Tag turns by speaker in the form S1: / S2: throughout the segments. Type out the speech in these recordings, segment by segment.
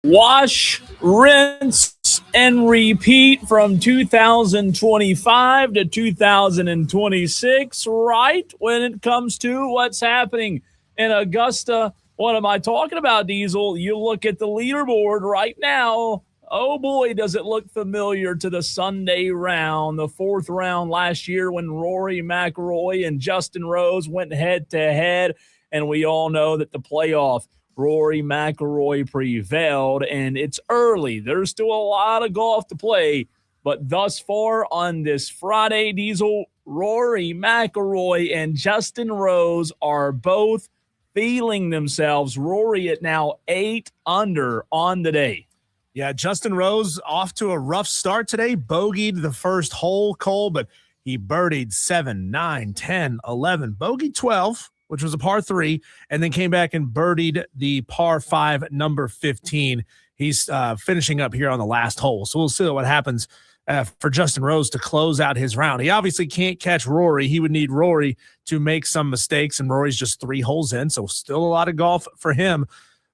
S1: Wash, rinse, and repeat from 2025 to 2026, right? When it comes to what's happening in Augusta. What am I talking about, Diesel? You look at the leaderboard right now. Oh, boy, does it look familiar to the Sunday round, the fourth round last year when Rory McIlroy and Justin Rose went head-to-head, and we all know that the playoff, Rory McIlroy prevailed, and it's early. There's still a lot of golf to play, but thus far on this Friday, Diesel, Rory McIlroy and Justin Rose are both feeling themselves. Rory at now 8 under on the day.
S2: Yeah, Justin Rose off to a rough start today. Bogeyed the first hole, Cole, but he birdied 7, 9, 10, 11. Bogeyed 12, which was a par 3, and then came back and birdied the par 5, number 15. He's finishing up here on the last hole. So we'll see what happens for Justin Rose to close out his round. He obviously can't catch Rory. He would need Rory to make some mistakes, and Rory's just 3 holes in, so still a lot of golf for him.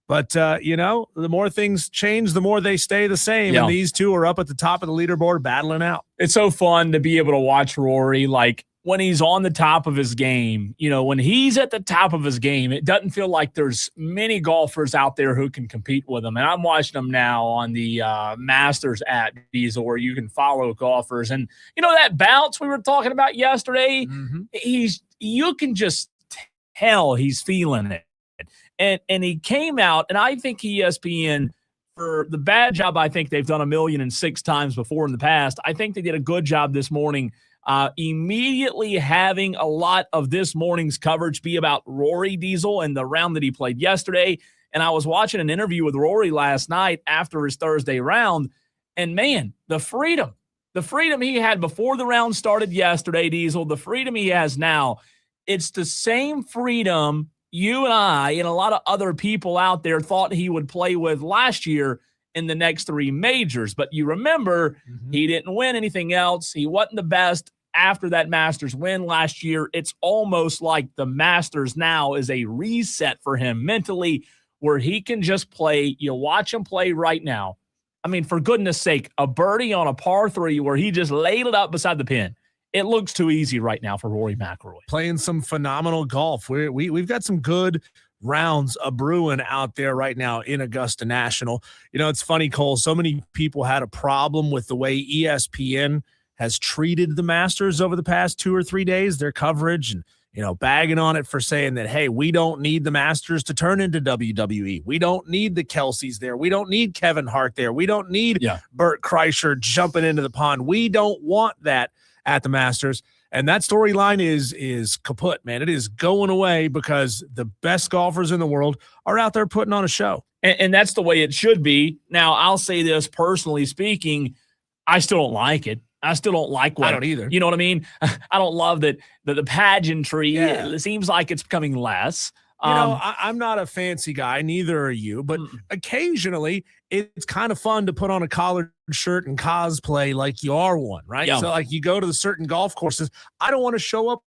S2: But, the more things change, the more they stay the same. Yeah. And these two are up at the top of the leaderboard battling out.
S1: It's so fun to be able to watch Rory, like, when he's on the top of his game. When he's at the top of his game, it doesn't feel like there's many golfers out there who can compete with him. And I'm watching him now on the Masters app, Diesel, where you can follow golfers. And, that bounce we were talking about yesterday, you can just tell he's feeling it. And he came out, and I think ESPN, for the bad job I think they've done 1,006 times before in the past, I think they did a good job this morning immediately having a lot of this morning's coverage be about Rory, Diesel and the round that he played yesterday. And I was watching an interview with Rory last night after his Thursday round, and man, the freedom he had before the round started yesterday, Diesel, the freedom he has now, it's the same freedom you and I and a lot of other people out there thought he would play with last year in the next 3 majors. But you remember, he didn't win anything else. He wasn't the best after that Masters win last year. It's almost like the Masters now is a reset for him mentally, where he can just play. You watch him play right now. I mean, for goodness sake, a birdie on a par 3 where he just laid it up beside the pin. It looks too easy right now for Rory McIlroy.
S2: Playing some phenomenal golf. We've got some good rounds of brewing out there right now in Augusta National. It's funny, Cole, so many people had a problem with the way ESPN has treated the Masters over the past 2 or 3 days, their coverage, and, bagging on it for saying that, hey, we don't need the Masters to turn into WWE. We don't need the Kelseys there. We don't need Kevin Hart there. We don't need Bert Kreischer jumping into the pond. We don't want that at the Masters. And that storyline is kaput, man. It is going away because the best golfers in the world are out there putting on a show.
S1: And that's the way it should be. Now, I'll say this personally speaking, I still don't like it. I still don't like what.
S2: I don't either.
S1: You know what I mean? I don't love that the pageantry. Yeah. It seems like it's becoming less.
S2: I'm not a fancy guy, neither are you, but occasionally it's kind of fun to put on a collared shirt and cosplay like you are one, right? Yeah. So like you go to the certain golf courses. I don't want to show up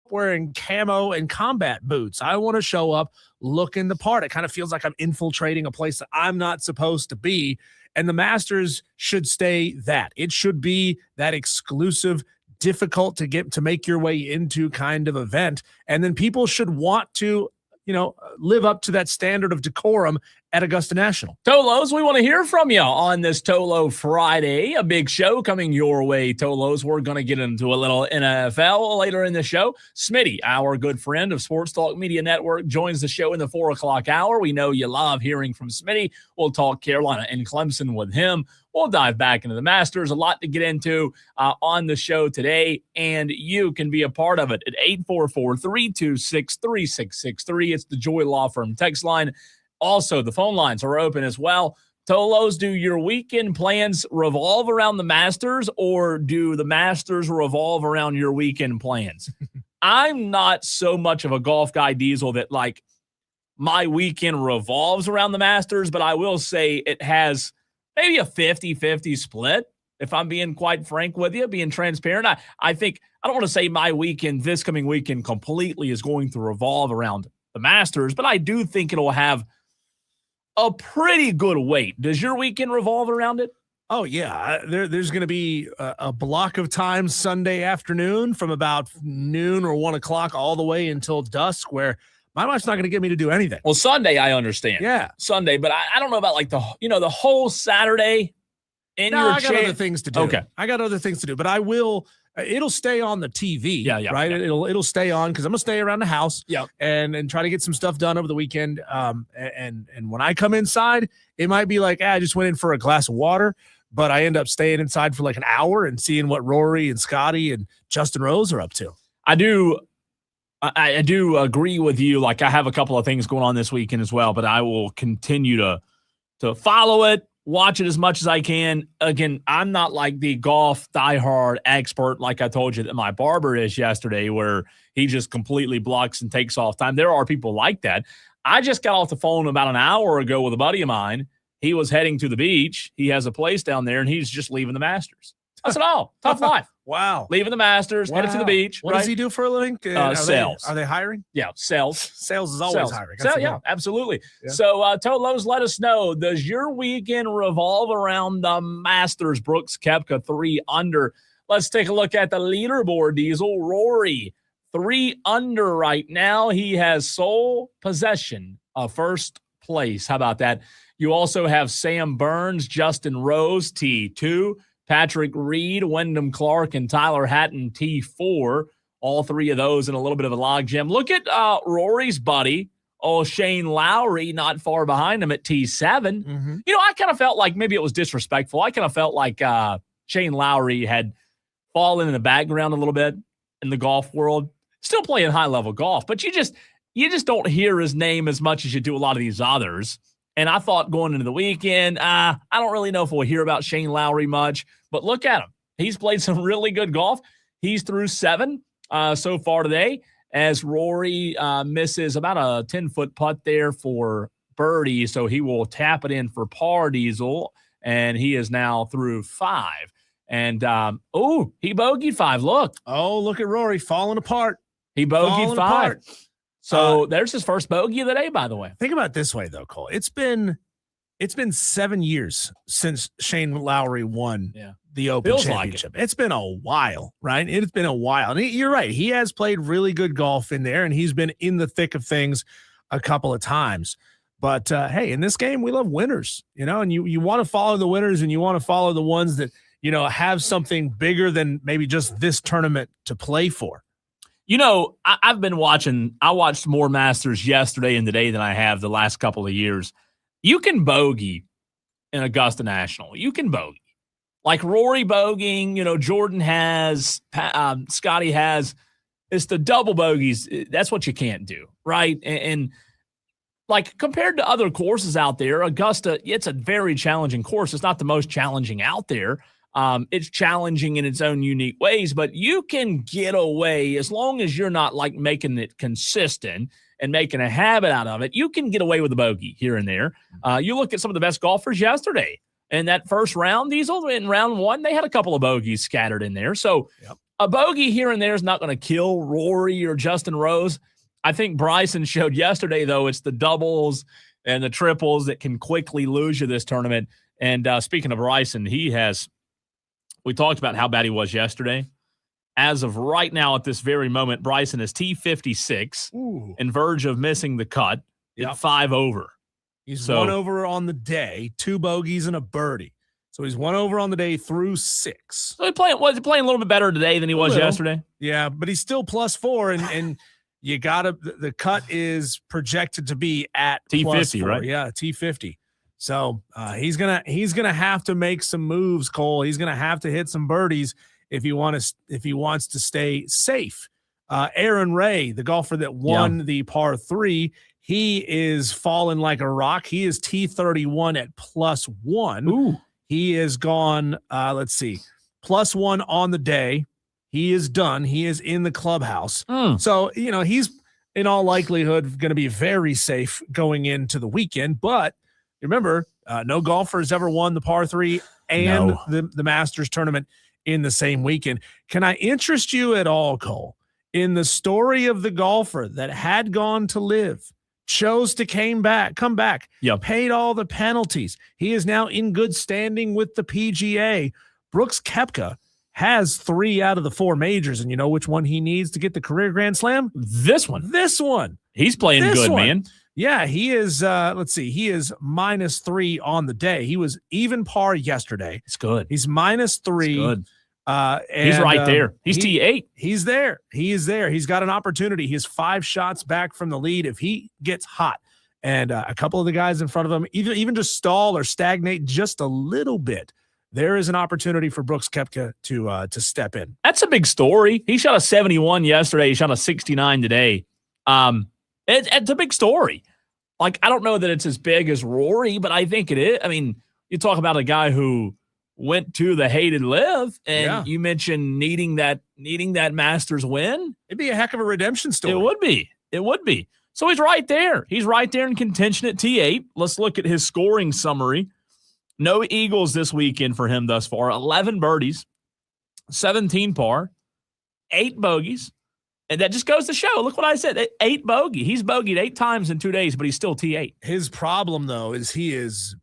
S2: wearing camo and combat boots. I want to show up looking the part. It kind of feels like I'm infiltrating a place that I'm not supposed to be. And the Masters should stay that. It should be that exclusive, difficult to make your way into kind of event. And then people should want to live up to that standard of decorum at Augusta National.
S1: Tolos, we want to hear from you on this Tolo Friday. A big show coming your way, Tolos. We're going to get into a little NFL later in the show. Smitty, our good friend of Sports Talk Media Network, joins the show in the 4 o'clock hour. We know you love hearing from Smitty. We'll talk Carolina and Clemson with him. We'll dive back into the Masters. A lot to get into on the show today, and you can be a part of it at 844-326-3663. It's the Joy Law Firm text line. Also, the phone lines are open as well. Tolos, do your weekend plans revolve around the Masters, or do the Masters revolve around your weekend plans? I'm not so much of a golf guy, Diesel, that like my weekend revolves around the Masters, but I will say it has maybe a 50-50 split, if I'm being quite frank with you, being transparent. I think, I don't want to say my weekend, this coming weekend, completely is going to revolve around the Masters, but I do think it'll have a pretty good weight. Does your weekend revolve around it?
S2: Oh, yeah. There's going to be a block of time Sunday afternoon from about noon or 1 o'clock all the way until dusk where my wife's not going to get me to do anything.
S1: Well, Sunday, I understand.
S2: Yeah.
S1: Sunday, but I don't know about like the whole Saturday in your
S2: I got other things to do.
S1: Okay.
S2: I got other things to do, but I will. It'll stay on the TV.
S1: Yeah.
S2: Right.
S1: Yeah.
S2: It'll stay on because I'm gonna stay around the house.
S1: Yeah.
S2: And try to get some stuff done over the weekend. And when I come inside, it might be like, I just went in for a glass of water, but I end up staying inside for like an hour and seeing what Rory and Scotty and Justin Rose are up to.
S1: I do agree with you. Like I have a couple of things going on this weekend as well, but I will continue to follow it, watch it as much as I can. Again, I'm not like the golf diehard expert like I told you that my barber is yesterday, where he just completely blocks and takes off time. There are people like that. I just got off the phone about an hour ago with a buddy of mine. He was heading to the beach. He has a place down there, and he's just leaving the Masters. I said, tough life.
S2: Wow.
S1: Leaving the Masters, headed to the beach.
S2: What does he do for a living?
S1: Sales.
S2: Are they hiring?
S1: Yeah, sales.
S2: Sales is always hiring.
S1: Yeah, absolutely.
S2: Yeah.
S1: So, Tolos, let us know, does your weekend revolve around the Masters? Brooks Koepka 3 under. Let's take a look at the leaderboard, Diesel. Rory 3 under right now. He has sole possession of first place. How about that? You also have Sam Burns, Justin Rose, T2. Patrick Reed, Wyndham Clark, and Tyler Hatton, T4. All three of those in a little bit of a logjam. Look at Rory's buddy, Shane Lowry, not far behind him at T7.
S2: Mm-hmm.
S1: I kind of felt like maybe it was disrespectful. I kind of felt like Shane Lowry had fallen in the background a little bit in the golf world. Still playing high-level golf, but you just don't hear his name as much as you do a lot of these others. And I thought going into the weekend, I don't really know if we'll hear about Shane Lowry much, but look at him. He's played some really good golf. He's through 7 so far today, as Rory misses about a 10-foot putt there for birdie, so he will tap it in for par, Diesel, and he is now through 5. And, he bogeyed 5. Look.
S2: Oh, look at Rory falling apart.
S1: He bogeyed 5. So there's his first bogey of the day, by the way.
S2: Think about it this way, though, Cole. It's been 7 years since Shane Lowry won the Open
S1: Feels
S2: Championship.
S1: like it.
S2: It's been a while, right? It's been a while. And you're right. He has played really good golf in there, and he's been in the thick of things a couple of times. But, hey, in this game, we love winners, and you want to follow the winners, and you want to follow the ones that, have something bigger than maybe just this tournament to play for.
S1: I've been watching. I watched more Masters yesterday and today than I have the last couple of years. You can bogey in Augusta National. You can bogey. Like Rory bogeying, Jordan has, Scotty has. It's the double bogeys. That's what you can't do, right? And like compared to other courses out there, Augusta, it's a very challenging course. It's not the most challenging out there. It's challenging in its own unique ways, but you can get away as long as you're not like making it consistent and making a habit out of it. You can get away with a bogey here and there. You look at some of the best golfers yesterday in that first round, Diesel, in round 1, they had a couple of bogeys scattered in there. So a bogey here and there is not going to kill Rory or Justin Rose. I think Bryson showed yesterday, though, it's the doubles and the triples that can quickly lose you this tournament. And speaking of Bryson, we talked about how bad he was yesterday. As of right now, at this very moment, Bryson is T56 and verge of missing the cut at 5 over.
S2: He's 1 over on the day, 2 bogeys and a birdie. So he's 1 over on the day through 6.
S1: So he playing a little bit better today than he was yesterday.
S2: Yeah, but he's still +4, and you gotta. The cut is projected to be at
S1: T50,
S2: +4.
S1: right?
S2: Yeah, T50. So he's gonna have to make some moves, Cole. He's gonna have to hit some birdies if he wants to stay safe. Aaron Ray, the golfer that won the par 3, he is falling like a rock. He is T31 at +1. Ooh. He has gone. Let's see, +1 on the day. He is done. He is in the clubhouse. So he's in all likelihood going to be very safe going into the weekend, but. Remember, no golfer has ever won the par 3 and the Masters tournament in the same weekend. Can I interest you at all, Cole, in the story of the golfer that had gone to live chose to come back,
S1: Yep.
S2: paid all the penalties. He is now in good standing with the PGA. Brooks Koepka has 3 out of the 4 majors, and you know which one he needs to get the career Grand Slam?
S1: This one. He's playing good, man.
S2: Yeah, he is, he is -3 on the day. He was even par yesterday.
S1: It's good.
S2: He's -3.
S1: It's good. He's right there. He's T8.
S2: He's there. He is there. He's got an opportunity. He's 5 shots back from the lead if he gets hot. And a couple of the guys in front of him, even just stall or stagnate just a little bit, there is an opportunity for Brooks Koepka to step in.
S1: That's a big story. He shot a 71 yesterday. He shot a 69 today. It's a big story. Like, I don't know that it's as big as Rory, but I think it is. I mean, you talk about a guy who went to the hated live, and you mentioned needing that Masters win.
S2: It'd be a heck of a redemption story.
S1: It would be. So he's right there. He's right there in contention at T8. Let's look at his scoring summary. No eagles this weekend for him thus far. 11 birdies, 17 par, 8 bogeys. And that just goes to show, look what I said, 8 bogey. He's bogeyed 8 times in 2 days, but he's still T8.
S2: His problem, though, is he is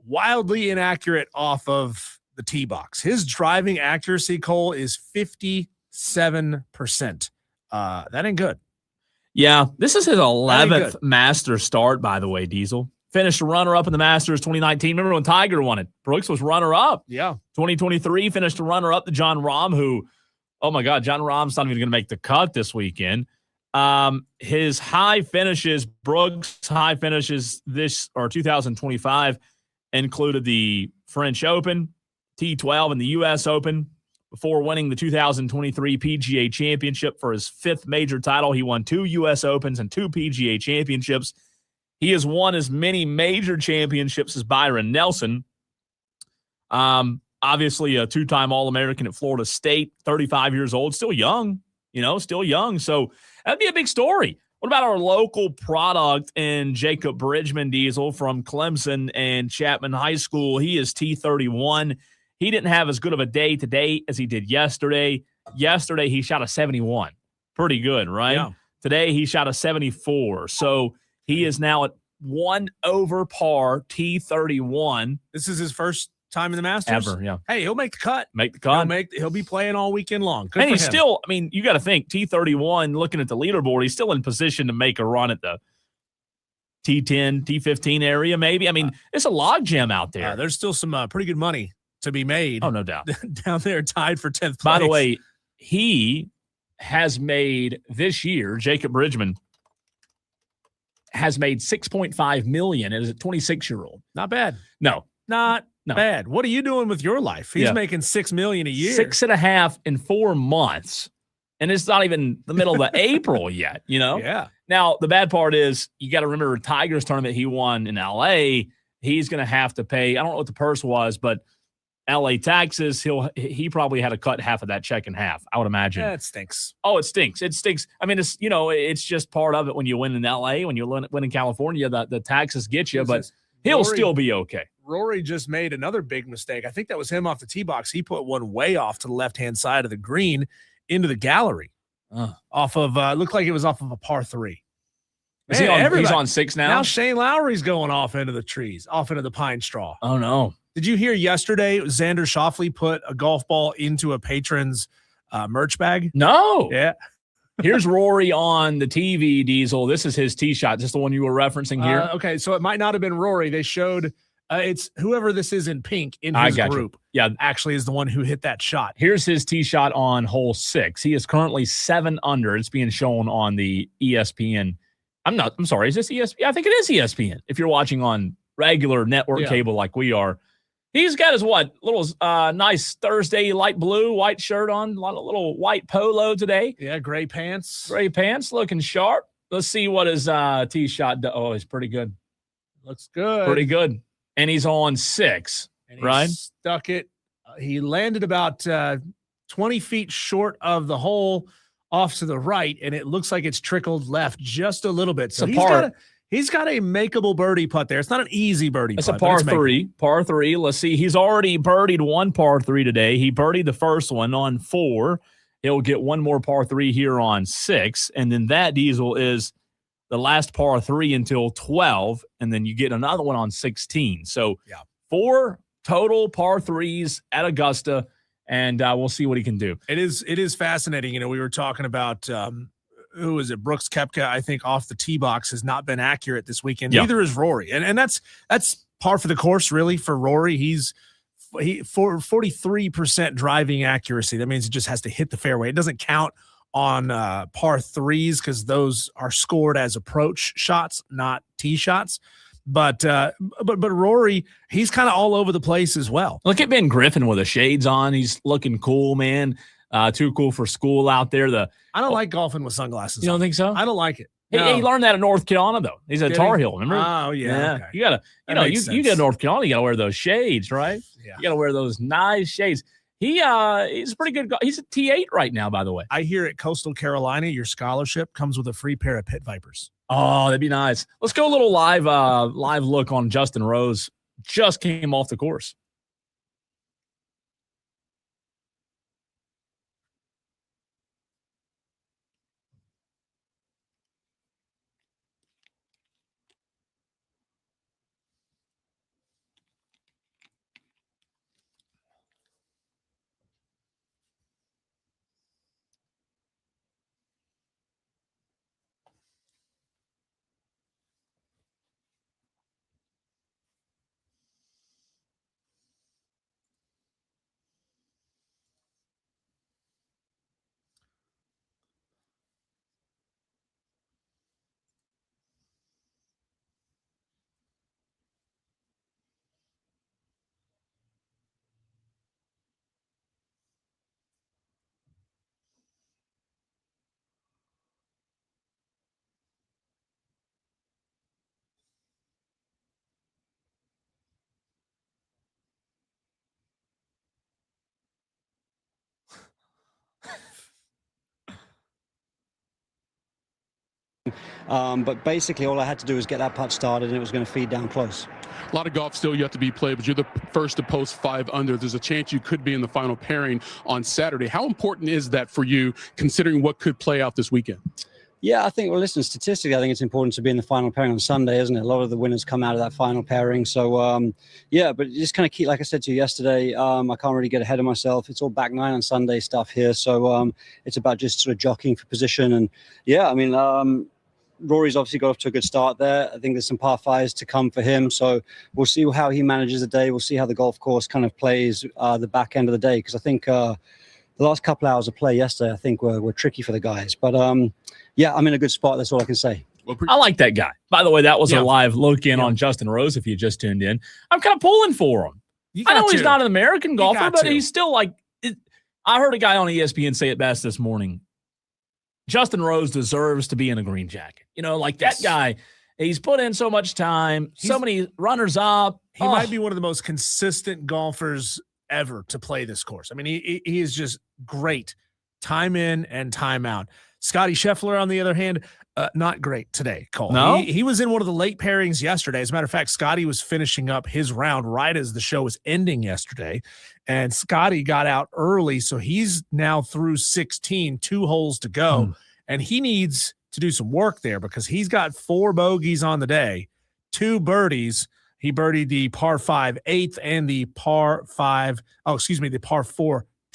S2: wildly inaccurate off of the tee box. His driving accuracy, Cole, is 57%. That ain't good.
S1: Yeah, this is his 11th Masters start, by the way, Diesel. Finished a runner-up in the Masters 2019. Remember when Tiger won it? Brooks was runner-up.
S2: Yeah.
S1: 2023, finished a runner-up to John Rahm, who, oh my God, John Rahm's not even going to make the cut this weekend. His high finishes, Brooks' high finishes 2025 included the French Open, T12, and the U.S. Open. Before winning the 2023 PGA Championship for his 5th major title, he won 2 U.S. Opens and 2 PGA Championships. He has won as many major championships as Byron Nelson. Obviously a 2-time All-American at Florida State, 35 years old, still young, still young. So that'd be a big story. What about our local product in Jacob Bridgman, Diesel, from Clemson and Chapman High School? He is T31. He didn't have as good of a day today as he did yesterday. Yesterday, he shot a 71. Pretty good, right?
S2: Yeah.
S1: Today, he shot a 74. So he is now at 1 over par, T31.
S2: This is his first time in the Masters?
S1: Ever, yeah.
S2: Hey, he'll make the cut. He'll be playing all weekend long. Good
S1: and he's
S2: him.
S1: Still, I mean, you got to think, T31, looking at the leaderboard, he's still in position to make a run at the T10, T15 area, maybe. I mean, it's a logjam out there.
S2: There's still some pretty good money to be made.
S1: Oh, no doubt.
S2: Down there, tied for 10th place.
S1: By the way, he has made this year, Jacob Bridgman has made $6.5 million as a 26-year-old.
S2: Not bad.
S1: No.
S2: Not bad. What are you doing with your life? He's making $6 million a year.
S1: 6.5 in 4 months. And it's not even the middle of April yet,
S2: Yeah.
S1: Now, the bad part is you got to remember Tiger's tournament he won in L.A., he's going to have to pay, I don't know what the purse was, but L.A. taxes, he probably had to cut half of that check in half, I would imagine.
S2: Yeah, it stinks.
S1: Oh, it stinks. It stinks. I mean, it's it's just part of it when you win in L.A., when you win in California, the taxes get you, but he'll still be okay.
S2: Rory just made another big mistake. I think that was him off the tee box. He put one way off to the left-hand side of the green into the gallery. Off of, looked like it was off of a par 3.
S1: He's on 6 now?
S2: Now Shane Lowry's going off into the trees, off into the pine straw.
S1: Oh, no.
S2: Did you hear yesterday Xander Schauffele put a golf ball into a patron's merch bag?
S1: No.
S2: Yeah.
S1: Here's Rory on the TV, Diesel. This is his tee shot. Is this the one you were referencing here?
S2: Okay, so it might not have been Rory. They showed it's whoever this is in pink in his group.
S1: Yeah,
S2: actually is the one who hit that shot.
S1: Here's his tee shot on hole 6. He is currently 7 under. It's being shown on the ESPN. I'm sorry. Is this ESPN? I think it is ESPN. If you're watching on regular network cable like we are. He's got his little nice Thursday light blue white shirt on, a little white polo today.
S2: Yeah, gray pants.
S1: Gray pants, looking sharp. Let's see what his tee shot does. Oh, he's pretty good.
S2: Looks good.
S1: Pretty good. And he's on 6, right?
S2: Stuck it. He landed about 20 feet short of the hole off to the right, and it looks like it's trickled left just a little bit. So he's got a makeable birdie putt there. It's not an easy birdie putt.
S1: It's a par 3. Par 3. Let's see. He's already birdied 1 par 3 today. He birdied the first one on 4. He'll get 1 more par 3 here on 6. And then that, Diesel, is the last par 3 until 12, and then you get another one on 16. So 4 total par 3s at Augusta, and we'll see what he can do.
S2: It is fascinating. We were talking about who is it? Brooks Koepka, I think, off the tee box has not been accurate this weekend.
S1: Yep.
S2: Neither is Rory. And that's par for the course, really, for Rory. He's 43% driving accuracy. That means it just has to hit the fairway. It doesn't count on par 3s because those are scored as approach shots, not tee shots. But Rory, he's kind of all over the place as well.
S1: Look at Ben Griffin with the shades on. He's looking cool, man. Too cool for school out there.
S2: I don't like golfing with sunglasses.
S1: You don't think so?
S2: I don't like it.
S1: No. He learned that at North Carolina, though. He's at Tar Heel, remember?
S2: Oh, yeah. Okay.
S1: You got to, you get to North Carolina, you got to wear those shades, right?
S2: Yeah.
S1: You got to wear those nice shades. He's a pretty good. He's a T8 right now, by the way.
S2: I hear at Coastal Carolina, your scholarship comes with a free pair of Pit Vipers.
S1: Oh, that'd be nice. Let's go a little live look on Justin Rose. Just came off the course.
S3: But basically all I had to do was get that putt started and it was going to feed down close.
S4: A lot of golf still yet to be played, but you're the first to post 5 under. There's a chance you could be in the final pairing on Saturday. How important is that for you, considering what could play out this weekend?
S3: Yeah, I think, well, listen, statistically, I think it's important to be in the final pairing on Sunday, isn't it? A lot of the winners come out of that final pairing. So, yeah, but just kind of keep, like I said to you yesterday, I can't really get ahead of myself. It's all back 9 on Sunday stuff here. So it's about just sort of jockeying for position. And, yeah, I mean, Rory's obviously got off to a good start there. I think there's some par 5s to come for him. So we'll see how he manages the day. We'll see how the golf course kind of plays the back end of the day. Because I think the last couple hours of play yesterday, I think were tricky for the guys. But, yeah, I'm in a good spot. That's all I can say.
S1: I like that guy. By the way, that was a live look in on Justin Rose if you just tuned in. I'm kind of pulling for him. I know he's not an American golfer, but he's still like – I heard a guy on ESPN say it best this morning. Justin Rose deserves to be in a green jacket. Like that guy, he's put in so much time, so many runners up.
S2: He might be one of the most consistent golfers ever to play this course. I mean, he is just great time in and time out. Scotty Scheffler, on the other hand, not great today, Cole.
S1: No?
S2: He was in one of the late pairings yesterday. As a matter of fact, Scotty was finishing up his round right as the show was ending yesterday, and Scotty got out early, so he's now through 16, 2 holes to go, and he needs to do some work there because he's got 4 bogeys on the day, 2 birdies. He birdied the par 5 8th and the par 4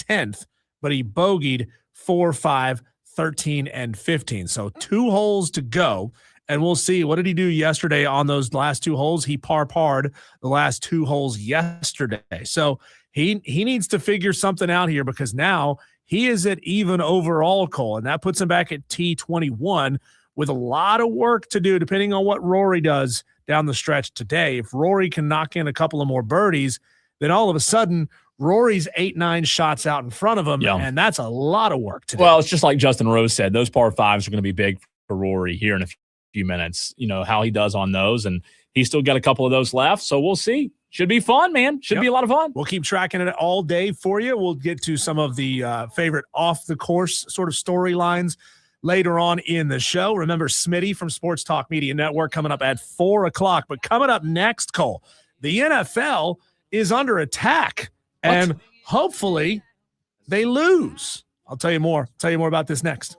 S2: 10th, but he bogeyed 4, 5, 13, and 15. So 2 holes to go, and we'll see. What did he do yesterday on those last 2 holes? He par-parred the last 2 holes yesterday. So he needs to figure something out here because now he is at even overall, Cole, and that puts him back at T21 with a lot of work to do depending on what Rory does down the stretch today. If Rory can knock in a couple of more birdies, then all of a sudden Rory's 8-9 shots out in front of him, and that's a lot of work today.
S1: Well, it's just like Justin Rose said. Those par 5s are going to be big for Rory here in a few minutes. How he does on those, and he's still got a couple of those left, so we'll see. Should be fun, man. Should be a lot of fun.
S2: We'll keep tracking it all day for you. We'll get to some of the favorite off-the-course sort of storylines later on in the show. Remember, Smitty from Sports Talk Media Network coming up at 4 o'clock. But coming up next, Cole, the NFL is under attack. And hopefully they lose. I'll tell you more. Tell you more about this next.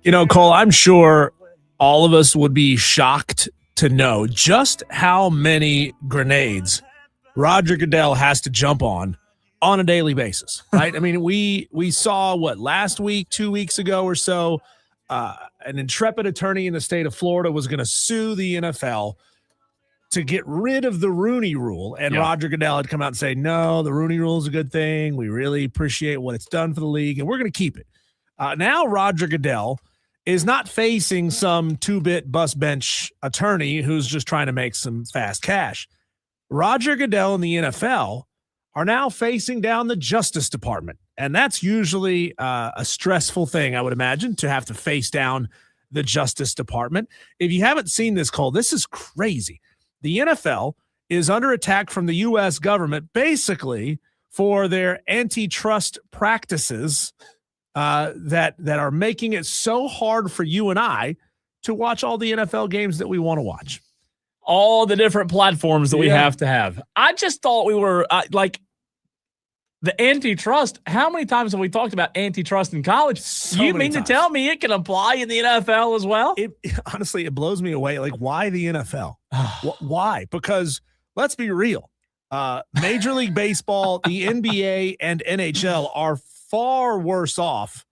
S2: You know, Cole, I'm sure all of us would be shocked to know just how many grenades Roger Goodell has to jump on a daily basis, right? I mean, we saw last week, 2 weeks ago or so, an intrepid attorney in the state of Florida was going to sue the NFL to get rid of the Rooney Rule. And Roger Goodell had come out and say, no, the Rooney Rule is a good thing. We really appreciate what it's done for the league, and we're going to keep it. Now Roger Goodell is not facing some two-bit bus bench attorney who's just trying to make some fast cash. Roger Goodell and the NFL are now facing down the Justice Department. And that's usually a stressful thing, I would imagine, to have to face down the Justice Department. If you haven't seen this, Cole, this is crazy. The NFL is under attack from the U.S. government basically for their antitrust practices that are making it so hard for you and I to watch all the NFL games that we want to watch.
S1: All the different platforms that we have to have. I just thought we were the antitrust. How many times have we talked about antitrust in college? You mean to tell me it can apply in the NFL as well?
S2: Honestly, it blows me away. Like, why the NFL? Why? Because let's be real. Major League Baseball, the NBA, and NHL are far worse off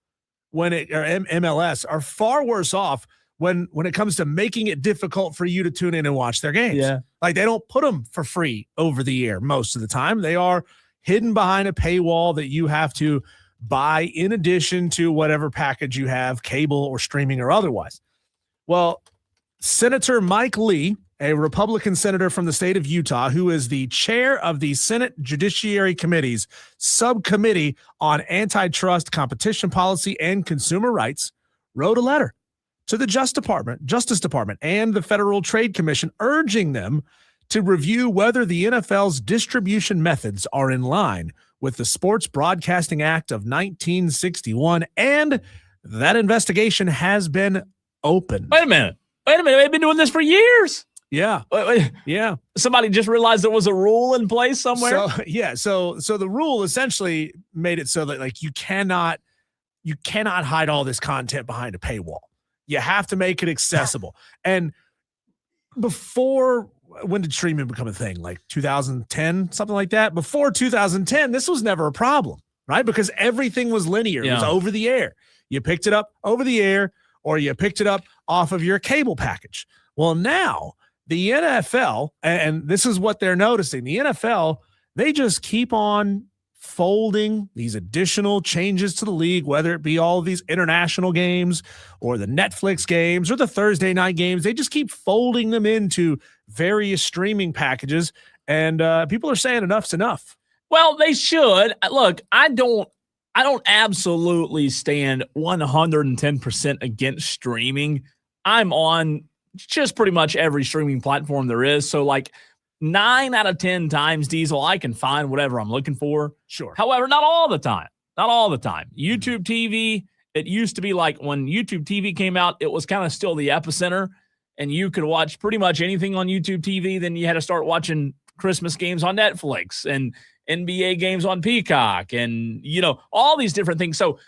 S2: MLS are far worse off when it comes to making it difficult for you to tune in and watch their games.
S1: Yeah.
S2: Like, they don't put them for free over the air most of the time. They are hidden behind a paywall that you have to buy in addition to whatever package you have, cable or streaming or otherwise. Well, Senator Mike Lee, a Republican senator from the state of Utah, who is the chair of the Senate Judiciary Committee's subcommittee on antitrust, competition policy, and consumer rights, wrote a letter to the Justice Department and the Federal Trade Commission, urging them to review whether the NFL's distribution methods are in line with the Sports Broadcasting Act of 1961, and that investigation has been opened.
S1: Wait a minute. They've been doing this for years.
S2: Yeah. Yeah.
S1: Somebody just realized there was a rule in place somewhere.
S2: So the rule essentially made it so that, like, you cannot hide all this content behind a paywall. You have to make it accessible. And when did streaming become a thing? Like 2010, something like that? Before 2010, this was never a problem, right? Because everything was linear. It was over the air. You picked it up over the air, or you picked it up off of your cable package. Well, now the NFL, and this is what they're noticing, the NFL, they just keep on folding these additional changes to the league, whether it be all of these international games or the Netflix games or the Thursday night games. They just keep folding them into various streaming packages, and people are saying enough's enough.
S1: Well, they should. Look, I don't absolutely stand 110% against streaming. I'm on just pretty much every streaming platform there is. So, like, 9 out of 10 times, Diesel, I can find whatever I'm looking for.
S2: Sure.
S1: However, not all the time. YouTube TV, it used to be like when YouTube TV came out, it was kind of still the epicenter, and you could watch pretty much anything on YouTube TV. Then you had to start watching Christmas games on Netflix and NBA games on Peacock and, all these different things. So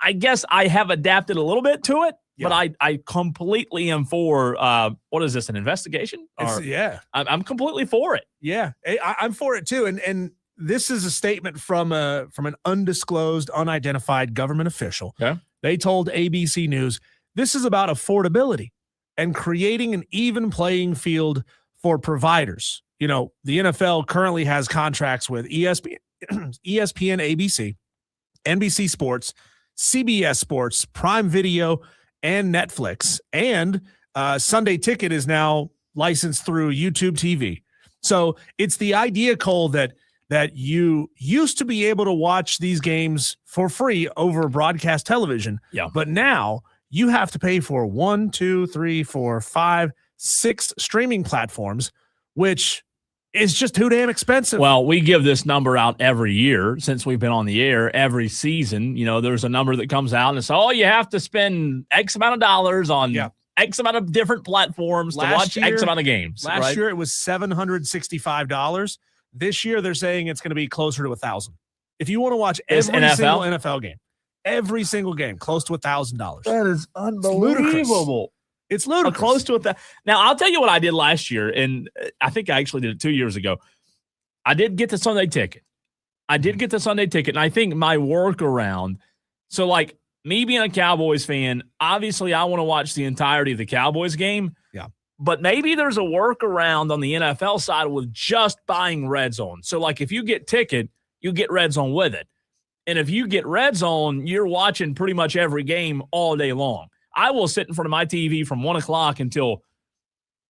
S1: I guess I have adapted a little bit to it. Yeah. But I completely am for, what is this, an investigation? I'm completely for it.
S2: Yeah, I'm for it too. And this is a statement from an undisclosed, unidentified government official.
S1: Okay.
S2: They told ABC News, this is about affordability and creating an even playing field for providers. The NFL currently has contracts with ESPN, ABC, NBC Sports, CBS Sports, Prime Video, and Netflix, and Sunday Ticket is now licensed through YouTube TV. So it's the idea, Cole, that you used to be able to watch these games for free over broadcast television.
S1: Yeah.
S2: But now you have to pay for 1, 2, 3, 4, 5, 6 streaming platforms, which is just too damn expensive.
S1: Well, we give this number out every year since we've been on the air. Every season, there's a number that comes out and it's, you have to spend X amount of dollars on X amount of different platforms to watch X amount of games.
S2: Last year it was $765. This year they're saying it's going to be closer to $1,000 if you want to watch every single NFL game. Every single game, close to $1,000.
S1: That is unbelievable.
S2: It's ludicrous.
S1: Close to $1,000. Now, I'll tell you what I did last year, and I think I actually did it 2 years ago. I did get the Sunday ticket. And I think my workaround, so like me being a Cowboys fan, obviously I want to watch the entirety of the Cowboys game.
S2: Yeah.
S1: But maybe there's a workaround on the NFL side with just buying Red Zone. So like if you get ticket, you get Red Zone with it. And if you get Red Zone, you're watching pretty much every game all day long. I will sit in front of my TV from 1 o'clock until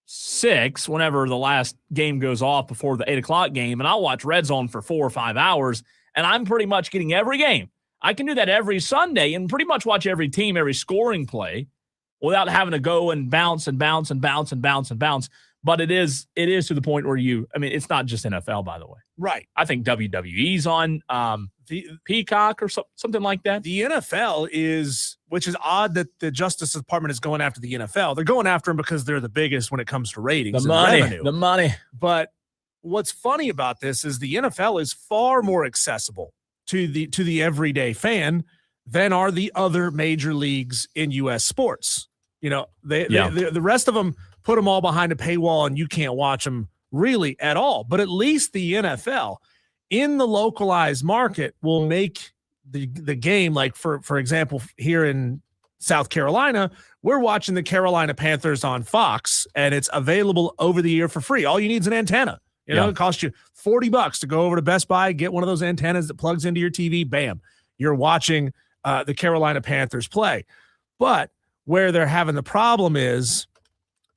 S1: 6, whenever the last game goes off before the 8 o'clock game, and I'll watch Red Zone for 4 or 5 hours, and I'm pretty much getting every game. I can do that every Sunday and pretty much watch every team, every scoring play without having to go and bounce. But it is to the point where it's not just NFL, by the way.
S2: Right.
S1: I think WWE's on the Peacock or something like that.
S2: The NFL is, which is odd that the Justice Department is going after the NFL. They're going after them because they're the biggest when it comes to ratings and revenue.
S1: The money.
S2: But what's funny about this is the NFL is far more accessible to the everyday fan than are the other major leagues in U.S. sports. The rest of them put them all behind a paywall and you can't watch them really at all. But at least the NFL in the localized market will make the game, like for example, here in South Carolina, we're watching the Carolina Panthers on Fox and it's available over the air for free. All you need is an antenna. It costs you $40 to go over to Best Buy, get one of those antennas that plugs into your TV. Bam, you're watching the Carolina Panthers play. But where they're having the problem is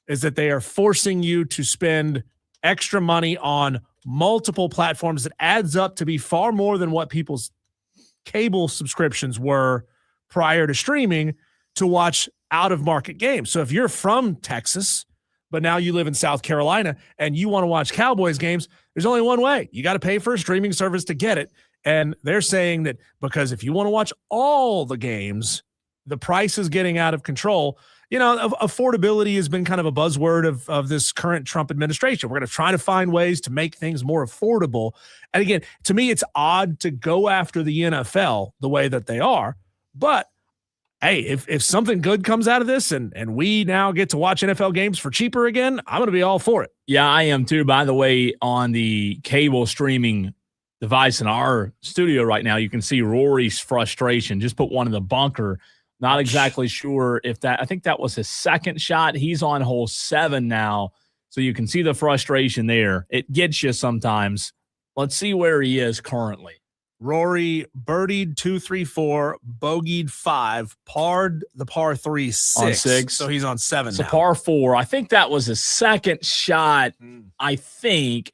S2: that they are forcing you to spend extra money on multiple platforms that adds up to be far more than what people's cable subscriptions were prior to streaming to watch out-of-market games. So if you're from Texas, but now you live in South Carolina and you want to watch Cowboys games, there's only one way. You got to pay for a streaming service to get it. And they're saying that because if you want to watch all the games, the price is getting out of control. Affordability has been kind of a buzzword of this current Trump administration. We're going to try to find ways to make things more affordable. And again, to me, it's odd to go after the NFL the way that they are. But hey, if something good comes out of this and we now get to watch NFL games for cheaper again, I'm going to be all for it.
S1: Yeah, I am too. By the way, on the cable streaming device in our studio right now, you can see Rory's frustration. Just put one in the bunker. Not exactly sure if I think that was his second shot. He's on hole 7 now, so you can see the frustration there. It gets you sometimes. Let's see where he is currently.
S2: Rory birdied 2, 3, 4, bogeyed 5, parred the par 3 6.
S1: On 6.
S2: So he's on 7
S1: so
S2: now.
S1: Par 4. I think that was his second shot, I think.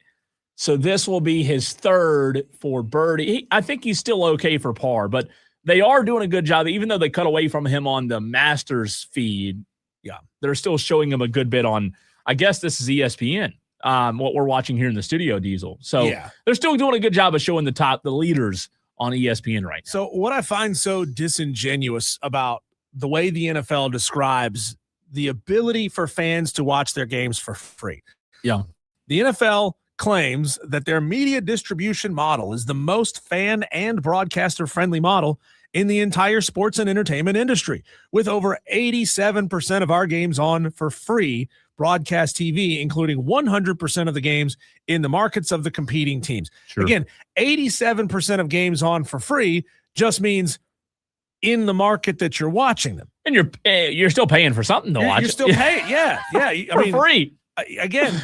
S1: So this will be his third for birdie. I think he's still okay for par, but they are doing a good job, even though they cut away from him on the Masters feed. Yeah, they're still showing him a good bit on, I guess this is ESPN, what we're watching here in the studio, Diesel. So they're still doing a good job of showing the leaders on ESPN right now.
S2: So what I find so disingenuous about the way the NFL describes the ability for fans to watch their games for free.
S1: Yeah.
S2: The NFL claims that their media distribution model is the most fan and broadcaster-friendly model in the entire sports and entertainment industry, with over 87% of our games on for free broadcast TV, including 100% of the games in the markets of the competing teams. Sure. Again, 87% of games on for free just means in the market that you're watching them.
S1: And you're still paying for something to watch.
S2: You're still paying, yeah.
S1: For free.
S2: Again,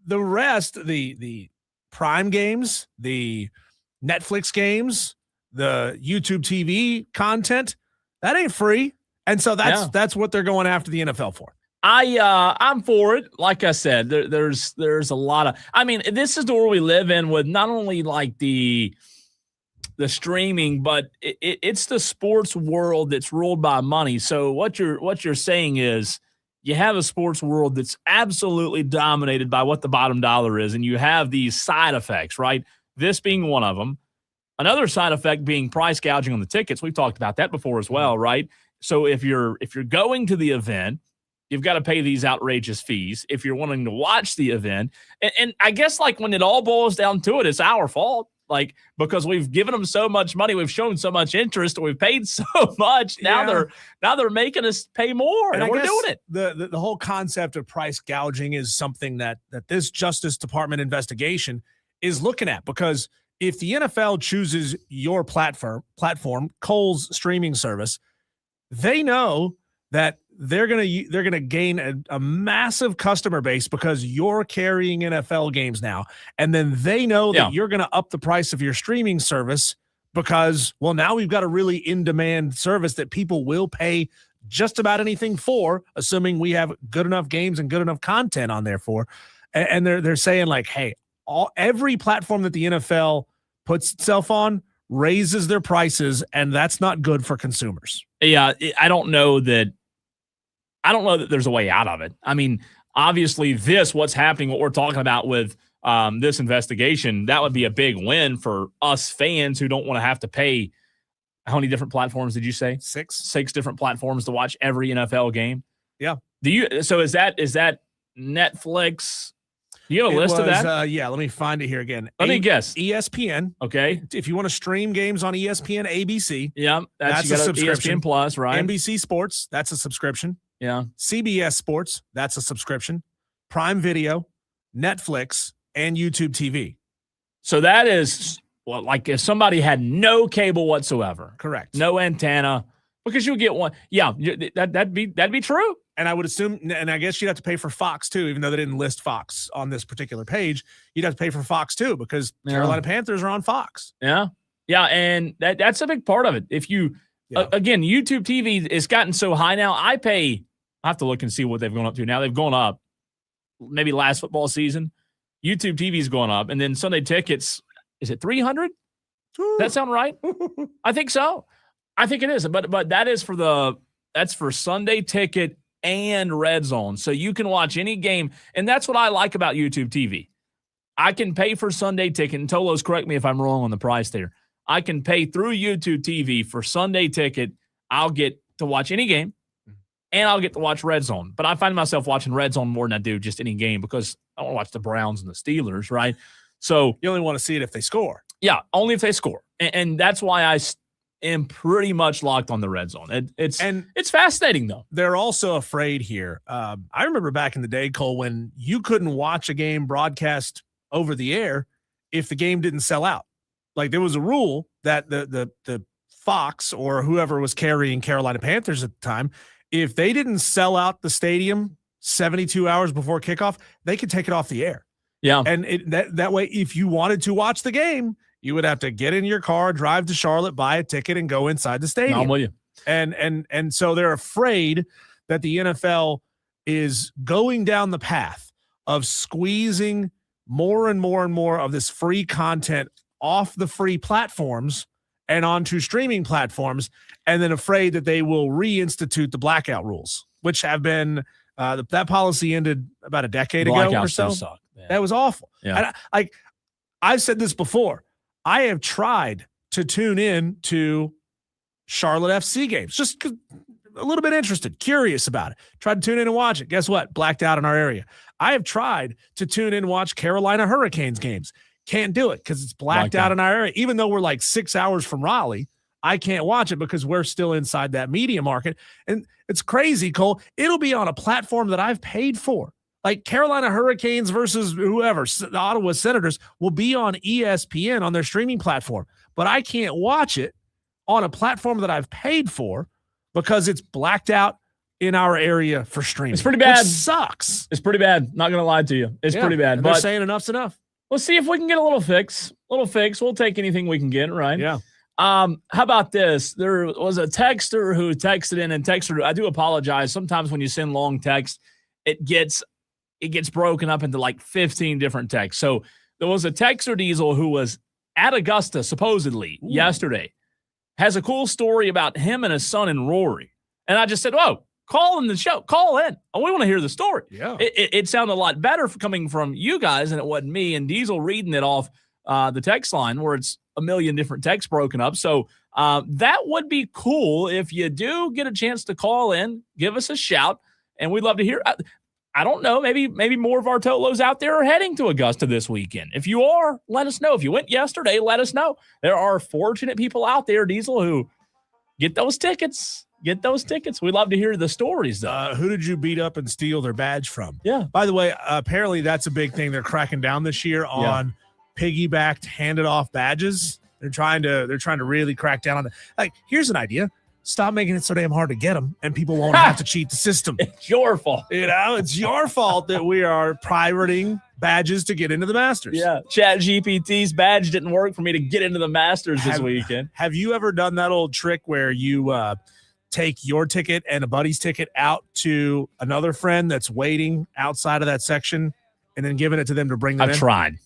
S2: the rest, the Prime games, the Netflix games, the YouTube TV content, that ain't free. And so that's what they're going after the NFL for.
S1: I'm for it. Like I said, there's a lot of, this is the world we live in with not only like the streaming, but it's the sports world that's ruled by money. So what you're saying is you have a sports world that's absolutely dominated by what the bottom dollar is, and you have these side effects, right? This being one of them. Another side effect being price gouging on the tickets. We've talked about that before as well, right? So if you're going to the event, you've got to pay these outrageous fees if you're wanting to watch the event. And I guess like when it all boils down to it, it's our fault. Like, because we've given them so much money, we've shown so much interest, we've paid so much. Now they're making us pay more, and we're doing it.
S2: The whole concept of price gouging is something that this Justice Department investigation is looking at, because if the NFL chooses your platform, Cole's streaming service, they know that they're gonna gain a massive customer base because you're carrying NFL games now, and then they know that you're gonna up the price of your streaming service because, well, now we've got a really in-demand service that people will pay just about anything for, assuming we have good enough games and good enough content on there for. And they're saying, like, hey, every platform that the NFL puts itself on raises their prices, and that's not good for consumers.
S1: Yeah, I don't know that there's a way out of it. I mean, obviously what's happening, what we're talking about with this investigation, that would be a big win for us fans who don't want to have to pay. How many different platforms did you say? 6 different platforms to watch every NFL game.
S2: Yeah.
S1: So is that Netflix? Do you have a list of that?
S2: Yeah, let me find it here again.
S1: Let me guess.
S2: ESPN.
S1: Okay.
S2: If you want to stream games on ESPN, ABC.
S1: Yeah, that's a subscription. ESPN Plus, right?
S2: NBC Sports, that's a subscription.
S1: Yeah.
S2: CBS Sports, that's a subscription. Prime Video, Netflix, and YouTube TV.
S1: So that is, well, like if somebody had no cable whatsoever.
S2: Correct.
S1: No antenna, because you would get one. Yeah, that'd be true.
S2: And I would assume, and I guess you'd have to pay for Fox too, even though they didn't list Fox on this particular page. You'd have to pay for Fox too, because Carolina Panthers are on Fox.
S1: Yeah. Yeah, and that's a big part of it. If you, again, YouTube TV has gotten so high now. I have to look and see what they've gone up to now. They've gone up maybe last football season. YouTube TV is going up. And then Sunday tickets, is it 300? Does that sound right? I think so. I think it is. But that's for Sunday ticket and Red Zone. So you can watch any game. And that's what I like about YouTube TV. I can pay for Sunday ticket. And Tolos, correct me if I'm wrong on the price there. I can pay through YouTube TV for Sunday ticket. I'll get to watch any game, and I'll get to watch Red Zone. But I find myself watching Red Zone more than I do just any game, because I want to watch the Browns and the Steelers, right? So
S2: you only want to see it if they score.
S1: Yeah, only if they score. And that's why I am pretty much locked on the Red Zone. It's fascinating, though.
S2: They're also afraid here. I remember back in the day, Cole, when you couldn't watch a game broadcast over the air if the game didn't sell out. Like, there was a rule that the Fox or whoever was carrying Carolina Panthers at the time, if they didn't sell out the stadium 72 hours before kickoff, they could take it off the air.
S1: Yeah.
S2: And that way, if you wanted to watch the game, you would have to get in your car, drive to Charlotte, buy a ticket, and go inside the stadium.
S1: No, I'm with you.
S2: And so they're afraid that the NFL is going down the path of squeezing more and more and more of this free content off the free platforms and onto streaming platforms, and then afraid that they will reinstitute the blackout rules, which have been that policy ended about a decade ago or so. That was awful.
S1: Yeah.
S2: And I've said this before. I have tried to tune in to Charlotte FC games, just a little bit interested, curious about it. Tried to tune in and watch it. Guess what? Blacked out in our area. I have tried to tune in and watch Carolina Hurricanes games. Can't do it because it's blacked out in our area. Even though we're like 6 hours from Raleigh, I can't watch it because we're still inside that media market. And it's crazy, Cole. It'll be on a platform that I've paid for. Like Carolina Hurricanes versus whoever, the Ottawa Senators, will be on ESPN on their streaming platform. But I can't watch it on a platform that I've paid for because it's blacked out in our area for streaming.
S1: It's pretty bad.
S2: Which sucks.
S1: It's pretty bad. Not going to lie to you. It's pretty bad.
S2: But they're saying enough's enough.
S1: Let's see if we can get a little fix. We'll take anything we can get, right?
S2: Yeah.
S1: How about this? There was a texter who texted in and texted. I do apologize. Sometimes when you send long text, it gets broken up into like 15 different texts. So there was a texter, Diesel, who was at Augusta supposedly yesterday, has a cool story about him and his son and Rory. And I just said, whoa, call in the show. Call in. We want to hear the story.
S2: Yeah.
S1: It sounded a lot better coming from you guys, and it wasn't me and Diesel reading it off the text line where it's a million different texts broken up. So that would be cool. If you do get a chance to call in, give us a shout, and we'd love to hear. I don't know. Maybe more of our Tolos out there are heading to Augusta this weekend. If you are, let us know. If you went yesterday, let us know. There are fortunate people out there, Diesel, who get those tickets. Get those tickets. We love to hear the stories, though.
S2: Who did you beat up and steal their badge from?
S1: Yeah.
S2: By the way, apparently that's a big thing. They're cracking down this year on piggybacked, handed off badges. They're trying to really crack down on it. Like, here's an idea. Stop making it so damn hard to get them, and people won't have to cheat the system.
S1: It's your fault.
S2: It's your fault that we are pirating badges to get into the Masters.
S1: Yeah. Chat GPT's badge didn't work for me to get into the Masters this weekend.
S2: Have you ever done that old trick where you take your ticket and a buddy's ticket out to another friend that's waiting outside of that section and then giving it to them to bring them in?
S1: I've tried.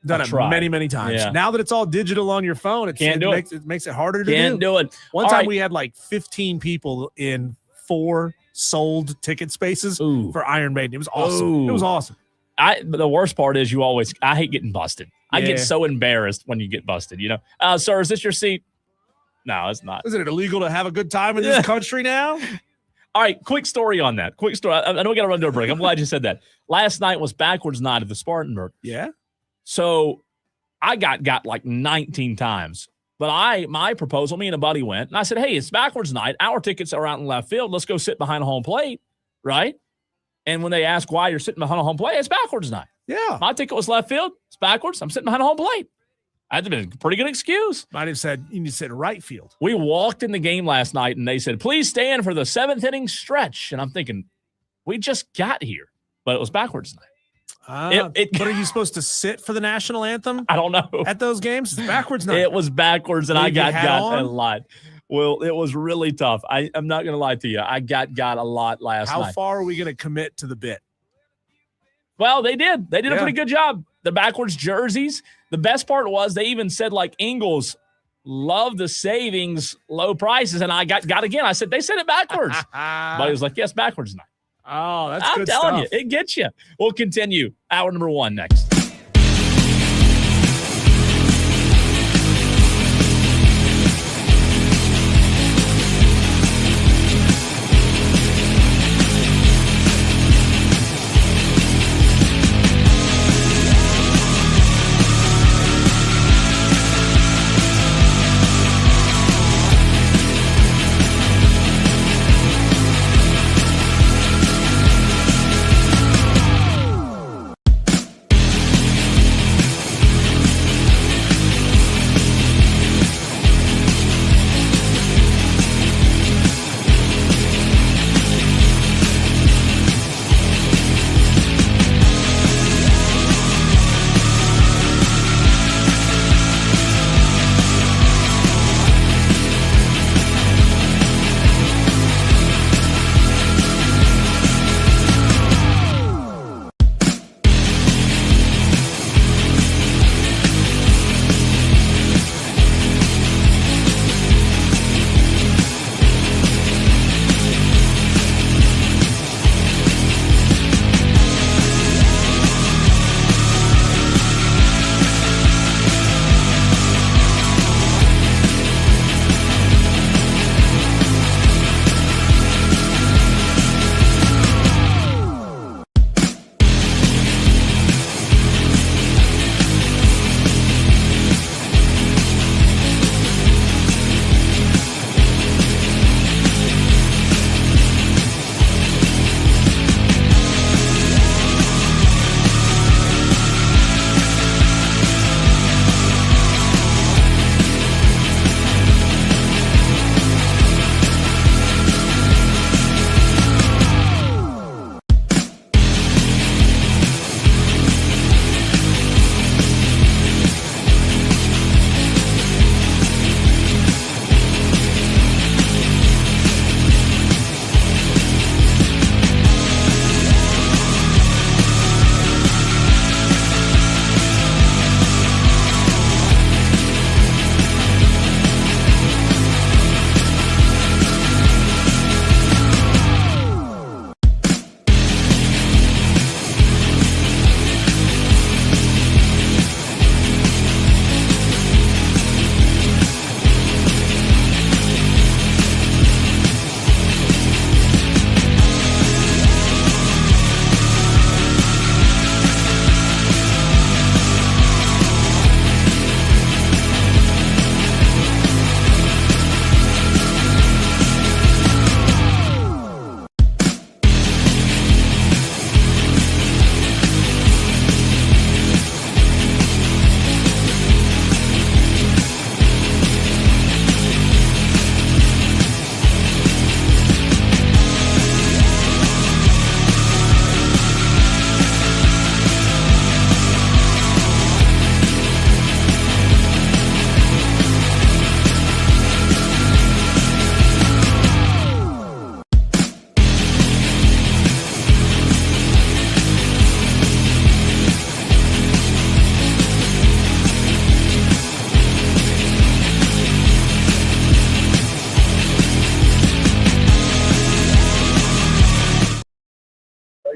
S2: Done it many, many times.
S1: Yeah.
S2: Now that it's all digital on your phone, it makes it harder to do.
S1: Can't do it.
S2: One time we had like 15 people in 4 sold ticket spaces for Iron Maiden. It was awesome.
S1: Ooh.
S2: It was awesome.
S1: But the worst part is I hate getting busted. I get so embarrassed when you get busted, you know. Sir, is this your seat? No, it's not.
S2: Isn't it illegal to have a good time in this country now?
S1: All right, quick story on that. Quick story. I know we got to run to a break. I'm glad you said that. Last night was backwards night at the Spartanburg.
S2: Yeah.
S1: So I got like 19 times. But my proposal, me and a buddy went, and I said, hey, it's backwards night. Our tickets are out in left field. Let's go sit behind a home plate, right? And when they ask why you're sitting behind a home plate, it's backwards night.
S2: Yeah.
S1: My ticket was left field. It's backwards. I'm sitting behind a home plate. That's been a pretty good excuse.
S2: Might have said you need to sit in right field.
S1: We walked in the game last night, and they said, please stand for the 7th inning stretch. And I'm thinking, we just got here. But it was backwards night.
S2: But are you supposed to sit for the national anthem?
S1: I don't know.
S2: At those games? It's backwards night.
S1: It was backwards, and I got
S2: on?
S1: a lot. Well, it was really tough. I'm not going to lie to you. I got a lot last night.
S2: How far are we going to commit to the bit?
S1: Well, they did. They did a pretty good job. The backwards jerseys. The best part was they even said, like, Ingles love the savings, low prices. And I got again. I said, they said it backwards. But he was like, yes, backwards night.
S2: Oh, that's good
S1: stuff. I'm telling you, it gets you. We'll continue. Hour number 1 next.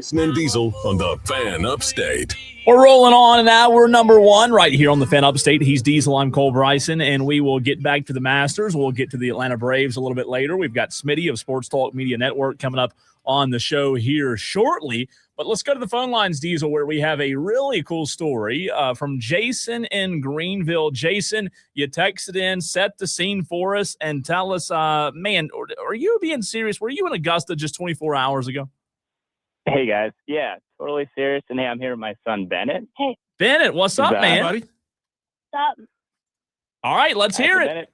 S5: Jason and Diesel on the Fan Upstate.
S1: We're rolling on, and now we're number one right here on the Fan Upstate. He's Diesel, I'm Cole Bryson, and we will get back to the Masters. We'll get to the Atlanta Braves a little bit later. We've got Smitty of Sports Talk Media Network coming up on the show here shortly. But let's go to the phone lines, Diesel, where we have a really cool story from Jason in Greenville. Jason, you texted in, set the scene for us, and tell us, man, are you being serious? Were you in Augusta just 24 hours ago?
S6: Hey, guys. Yeah, totally serious. And hey, I'm here with my son, Bennett.
S7: Hey.
S1: Bennett, what's up, man?
S2: Buddy?
S7: What's up?
S1: All right, let's hear it.
S6: Bennett,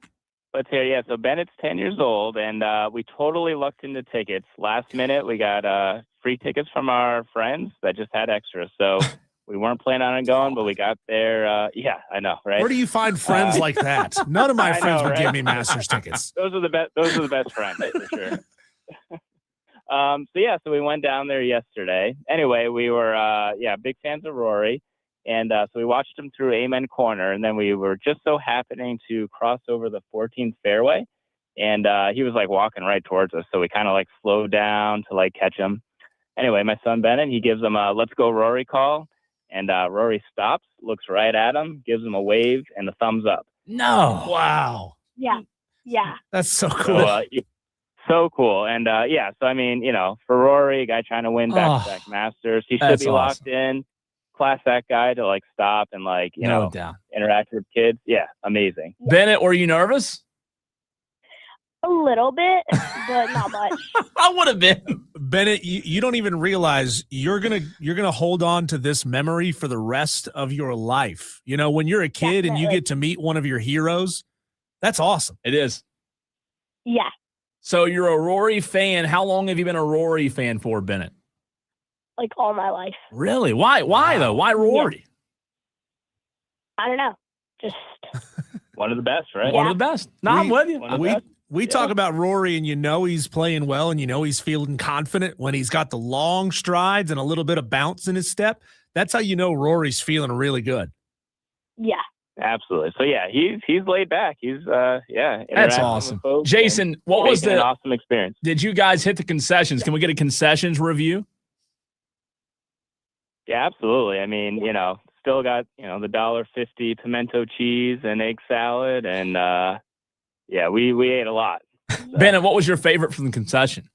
S6: let's hear it. Yeah, so Bennett's 10 years old, and we totally lucked into tickets. Last minute, we got free tickets from our friends that just had extras. So we weren't planning on going, but we got there. Yeah, I know, right?
S2: Where do you find friends like that? None of my
S6: I
S2: friends
S6: know,
S2: would
S6: right?
S2: give me Masters tickets.
S6: Those are the best. Those are the best friends for sure. So we went down there yesterday. Anyway, we were big fans of Rory, and so we watched him through Amen Corner, and then we were just so happening to cross over the 14th fairway, and he was like walking right towards us, so we kind of like slowed down to like catch him. Anyway, my son Bennett, he gives him a "Let's go Rory" call, and Rory stops, looks right at him, gives him a wave and a thumbs up.
S1: No.
S2: Wow.
S7: Yeah.
S2: That's so cool.
S6: So, so cool. And so I mean, for Rory, a guy trying to win back-to-back Masters, he should be locked in. Class act guy to like stop and like,
S1: No doubt.
S6: interact with kids. Yeah, amazing.
S1: Bennett, were you nervous?
S7: A little bit, but not much.
S1: I would have been.
S2: Bennett, you don't even realize you're gonna hold on to this memory for the rest of your life. When you're a kid and you get to meet one of your heroes, that's awesome.
S1: It is.
S7: Yeah.
S1: So you're a Rory fan. How long have you been a Rory fan for, Bennett?
S7: Like all my life.
S1: Really? Why though? Why Rory?
S7: I don't know. Just
S6: One of the best, right?
S1: One of the best. No, I'm with you.
S6: One of the best.
S2: We talk about Rory, and he's playing well, and he's feeling confident when he's got the long strides and a little bit of bounce in his step. That's how you know Rory's feeling really good.
S7: yeah.
S6: Absolutely. So yeah, he's laid back. He's
S1: That's
S6: interacting
S1: awesome.
S6: with folks
S1: Jason,
S6: and
S1: what was
S6: making an
S1: the
S6: awesome experience?
S1: Did you guys hit the concessions? Can we get a concessions review?
S6: Yeah, absolutely. I mean, still got, the $1.50 pimento cheese and egg salad, and we ate a lot. So.
S1: Bennett, what was your favorite from the concession?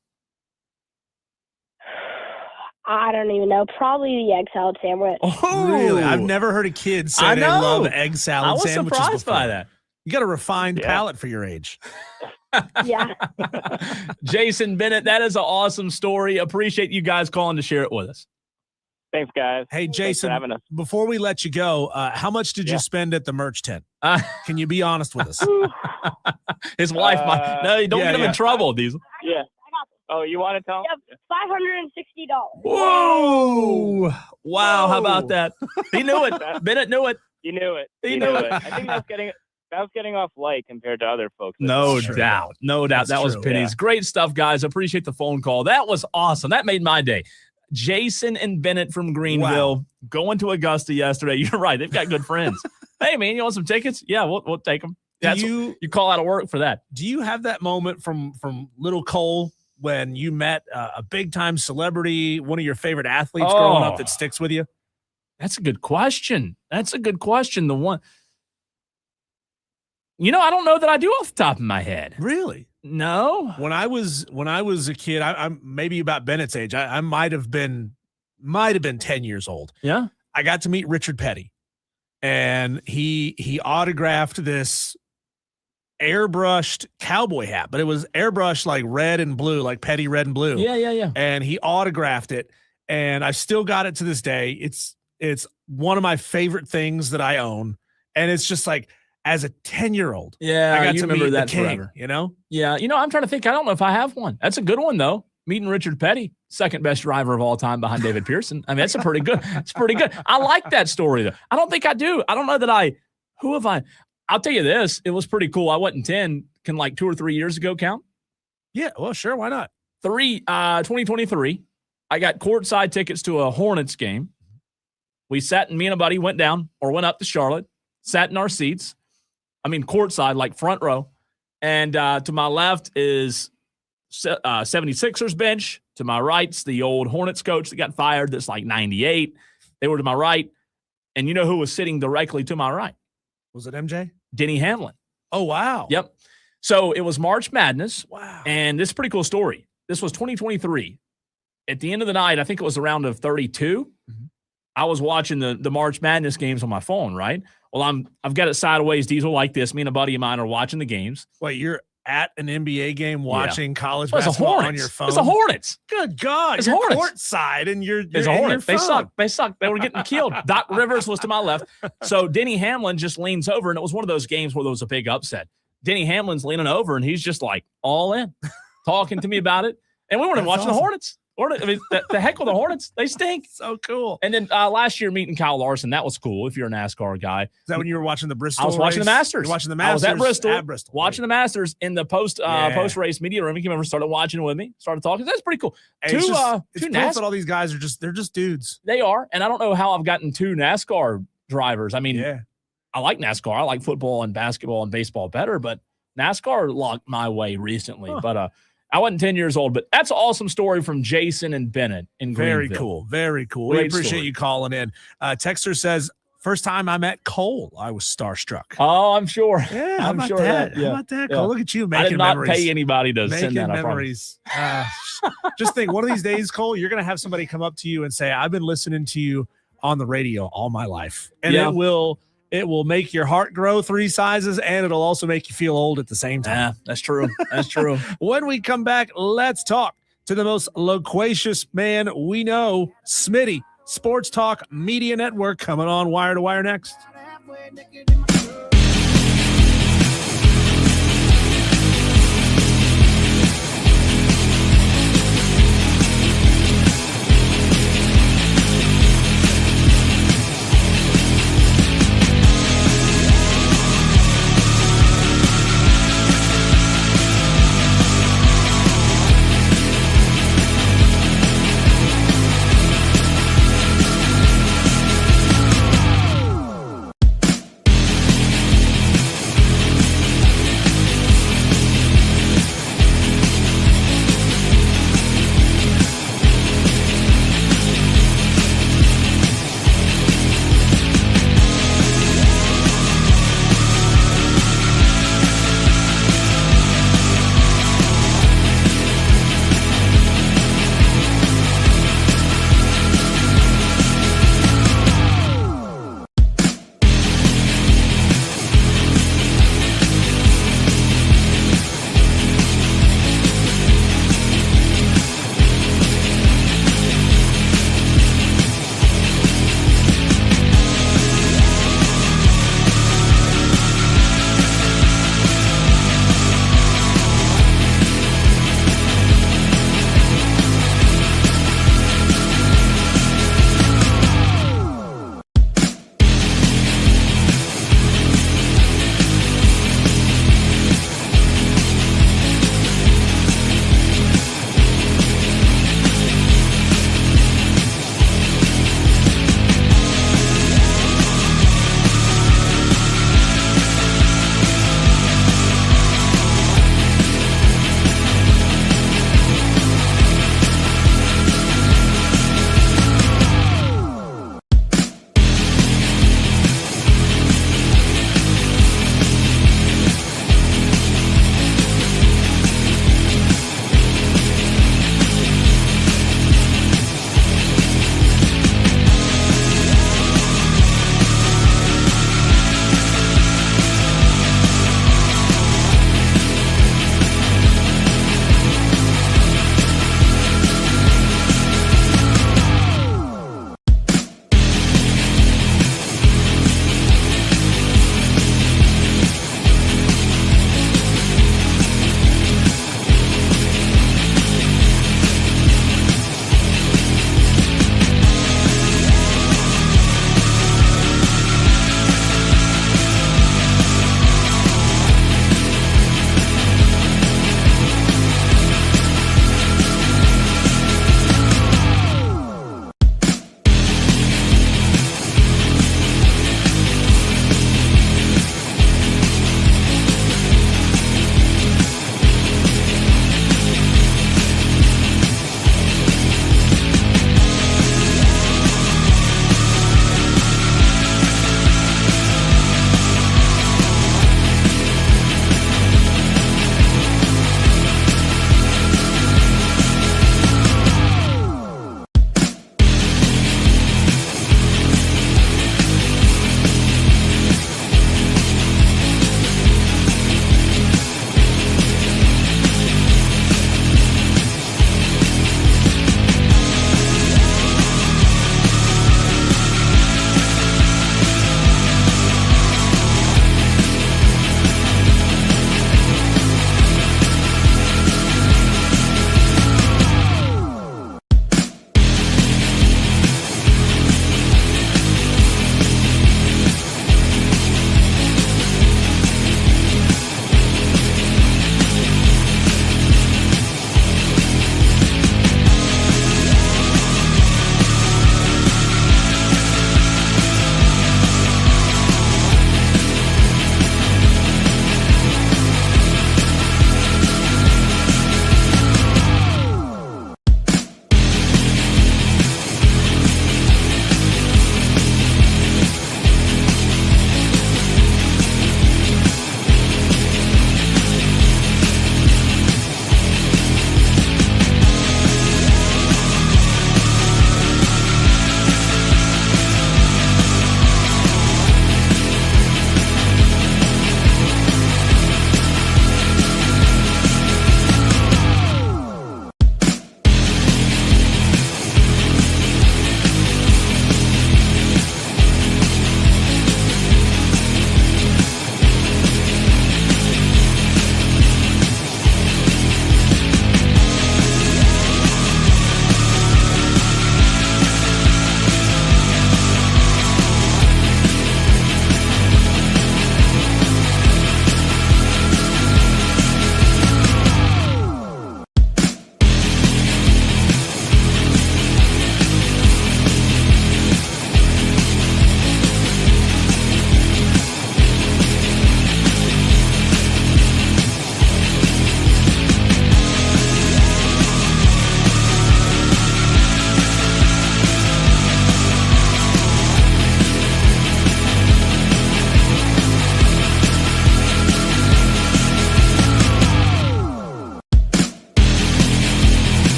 S7: I don't even know. Probably the egg salad sandwich.
S1: Oh,
S2: Really? I've never heard a kid say they love egg salad
S1: I was
S2: sandwiches
S1: surprised
S2: before.
S1: by that.
S2: You got a refined palate for your age.
S7: Yeah.
S1: Jason, Bennett, that is an awesome story. Appreciate you guys calling to share it with us.
S6: Thanks, guys.
S2: Hey,
S6: Thanks for
S2: Jason,
S6: having us.
S2: before we let you go, how much did you spend at the merch tent? Can you be honest with us?
S1: His wife might. No, don't get him in trouble, Diesel.
S6: Yeah. Oh, you want to tell?
S7: Yep. $560.
S1: Whoa! Wow, how about that? He knew it. Bennett knew it.
S6: You knew it.
S1: He
S6: You
S1: knew
S6: knew
S1: it.
S6: it. I think that's getting off light compared to other folks.
S1: No
S2: True.
S1: doubt. No doubt.
S2: That's
S1: That was
S2: true,
S1: Penny's. Great stuff, guys. Appreciate the phone call. That was awesome. That made my day. Jason and Bennett from Greenville going to Augusta yesterday. You're right. They've got good friends. Hey, man, you want some tickets? Yeah, we'll take them. You call out of work for that.
S2: Do you have that moment from little Cole when you met a big-time celebrity, one of your favorite athletes growing up that sticks with you?
S1: That's a good question. The one, I don't know that I do off the top of my head.
S2: Really?
S1: No.
S2: When I was a kid, I'm maybe about Bennett's age. I might have been 10 years old.
S1: Yeah.
S2: I got to meet Richard Petty, and he autographed this airbrushed cowboy hat, but it was airbrushed like red and blue, like Petty red and blue.
S1: Yeah.
S2: And he autographed it, and I still got it to this day. It's one of my favorite things that I own, and it's just like, as a 10-year-old,
S1: Yeah,
S2: I got
S1: you
S2: to
S1: remember
S2: meet
S1: that
S2: the king,
S1: forever.
S2: Yeah.
S1: I'm trying to think. I don't know if I have one. That's a good one, though. Meeting Richard Petty, second best driver of all time behind David Pearson. I mean, it's pretty good. I like that story, though. I don't think I do. I don't know that who have I? I'll tell you this. It was pretty cool. I wasn't 10. Can like 2 or 3 years ago count?
S2: Yeah, well, sure. Why not?
S1: 2023. I got courtside tickets to a Hornets game. We sat, and me and a buddy went up to Charlotte, sat in our seats. I mean, courtside, like front row. And to my left is 76ers bench. To my right's the old Hornets coach that got fired that's like 98. They were to my right. And you know who was sitting directly to my right?
S2: Was it MJ?
S1: Denny Hamlin.
S2: Oh, wow.
S1: Yep. So it was March Madness.
S2: Wow.
S1: And this is a pretty cool story. This was 2023. At the end of the night, I think it was a round of 32.
S2: Mm-hmm.
S1: I was watching the March Madness games on my phone, right? Well, I've got it sideways, Diesel, like this. Me and a buddy of mine are watching the games.
S2: Wait, you're at an NBA game watching college
S1: It's a
S2: basketball
S1: Hornets.
S2: on your phone?
S1: It's the Hornets.
S2: Good God.
S1: It's
S2: you're
S1: Hornets.
S2: courtside and you're
S1: It's a
S2: in your
S1: Hornets. They
S2: phone.
S1: suck. They suck. They were getting killed. Doc Rivers was to my left. So Denny Hamlin just leans over, and it was one of those games where there was a big upset. Denny Hamlin's leaning over, and he's just like all in, talking to me about it. And we weren't even watching the Hornets. I mean, the heck with the Hornets. They stink.
S2: So cool.
S1: And then last year meeting Kyle Larson, that was cool if you're a NASCAR guy.
S2: Is that when you were watching the Bristol
S1: I was watching
S2: race?
S1: the Masters.
S2: You're watching the
S1: I was
S2: Masters
S1: at Bristol. Watching the Masters in the post race media room. He came over, started watching with me, started talking. That's pretty cool.
S2: Hey, it's cool that all these guys are they're just dudes.
S1: They are. And I don't know how I've gotten two NASCAR drivers. I mean, I like NASCAR. I like football and basketball and baseball better, but NASCAR locked my way recently. But I wasn't 10 years old, but that's an awesome story from Jason and Bennett in Greenville.
S2: Very cool. Very cool.
S1: Great
S2: We appreciate
S1: story.
S2: you calling in. Texter says, first time I met Cole, I was starstruck.
S1: Oh, I'm sure.
S2: Yeah,
S1: I'm
S2: how about
S1: sure
S2: that?
S1: yeah.
S2: How about that,
S1: Yeah.
S2: Cole? Look at you
S1: I
S2: making
S1: did not
S2: memories.
S1: pay anybody to
S2: Making
S1: send that.
S2: memories. Just think, one of these days, Cole, you're going to have somebody come up to you and say, I've been listening to you on the radio all my life. And it will make your heart grow 3 sizes, and it'll also make you feel old at the same time.
S1: Yeah, that's true. That's true.
S2: When we come back, let's talk to the most loquacious man we know, Smitty. Sports Talk Media Network coming on Wire to Wire next.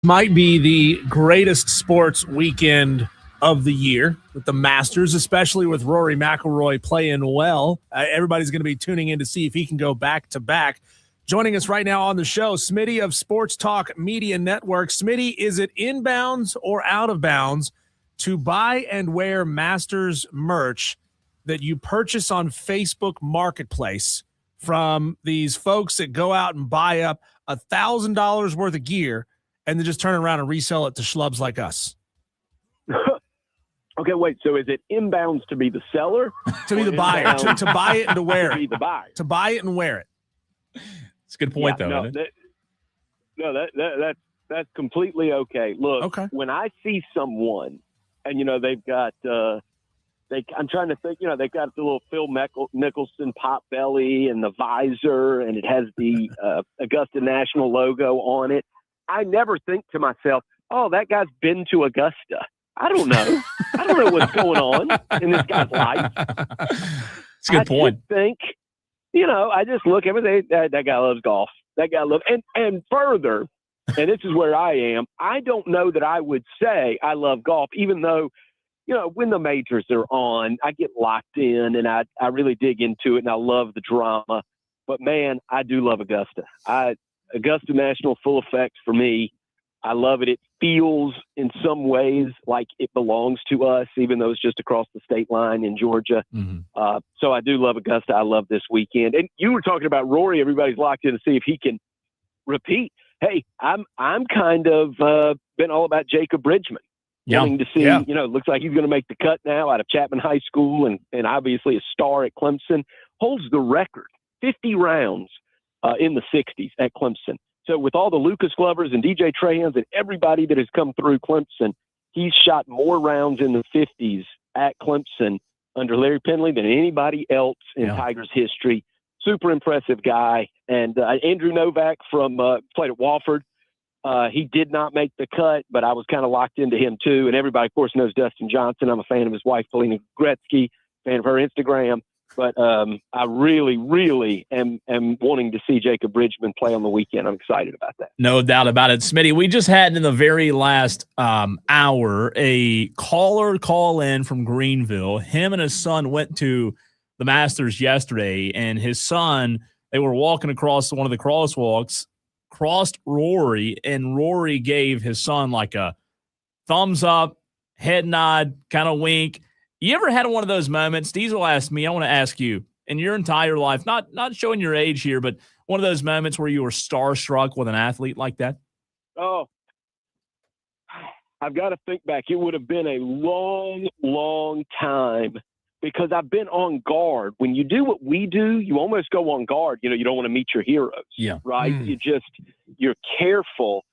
S2: might be the greatest sports weekend of the year with the Masters, especially with Rory McIlroy playing well. Everybody's going to be tuning in to see if he can go back-to-back. Joining us right now on the show, Smitty of Sports Talk Media Network. Smitty, is it inbounds or out of bounds to buy and wear Masters merch that you purchase on Facebook Marketplace from these folks that go out and buy up $1,000 worth of gear and then just turn around and resell it to schlubs like us?
S8: Okay, wait. So is it inbounds to be the seller?
S2: To be the buyer, to buy it and to wear it.
S8: To be the buyer.
S2: To buy it and wear it.
S1: It's a good point, though.
S8: That's completely okay. Look,
S2: okay.
S8: When I see someone, and they've got, I'm trying to think, they've got the little Phil Mickelson pot belly and the visor, and it has the Augusta National logo on it. I never think to myself, oh, that guy's been to Augusta. I don't know. I don't know what's going on in this guy's life.
S1: It's a good point.
S8: I think, I just look at it. That guy loves golf. That guy loves, and further, and this is where I am. I don't know that I would say I love golf, even though, when the majors are on, I get locked in and I really dig into it and I love the drama. But man, I do love Augusta. Augusta National, full effect for me. I love it. It feels in some ways like it belongs to us, even though it's just across the state line in Georgia.
S1: Mm-hmm.
S8: So I do love Augusta. I love this weekend. And you were talking about Rory. Everybody's locked in to see if he can repeat. Hey, I'm kind of been all about Jacob Bridgman. Wanting to see, looks like he's going to make the cut now out of Chapman High School and obviously a star at Clemson. Holds the record, 50 rounds in the 60s at Clemson. So with all the Lucas Glovers and DJ Trahans and everybody that has come through Clemson, he's shot more rounds in the 50s at Clemson under Larry Penley than anybody else in Tigers history. Super impressive guy. And Andrew Novak played at Wofford. He did not make the cut, but I was kind of locked into him too. And everybody, of course, knows Dustin Johnson. I'm a fan of his wife, Polina Gretzky, fan of her Instagram. But I really, really am wanting to see Jacob Bridgman play on the weekend. I'm excited about that.
S1: No doubt about it. Smitty, we just had in the very last hour a caller call in from Greenville. Him and his son went to the Masters yesterday, and his son, they were walking across one of the crosswalks, crossed Rory, and Rory gave his son like a thumbs up, head nod, kind of wink. You ever had one of those moments? Diesel asked me, I want to ask you, in your entire life, not showing your age here, but one of those moments where you were starstruck with an athlete like that?
S8: Oh, I've got to think back. It would have been a long, long time because I've been on guard. When you do what we do, you almost go on guard. You don't want to meet your heroes, right? You're careful.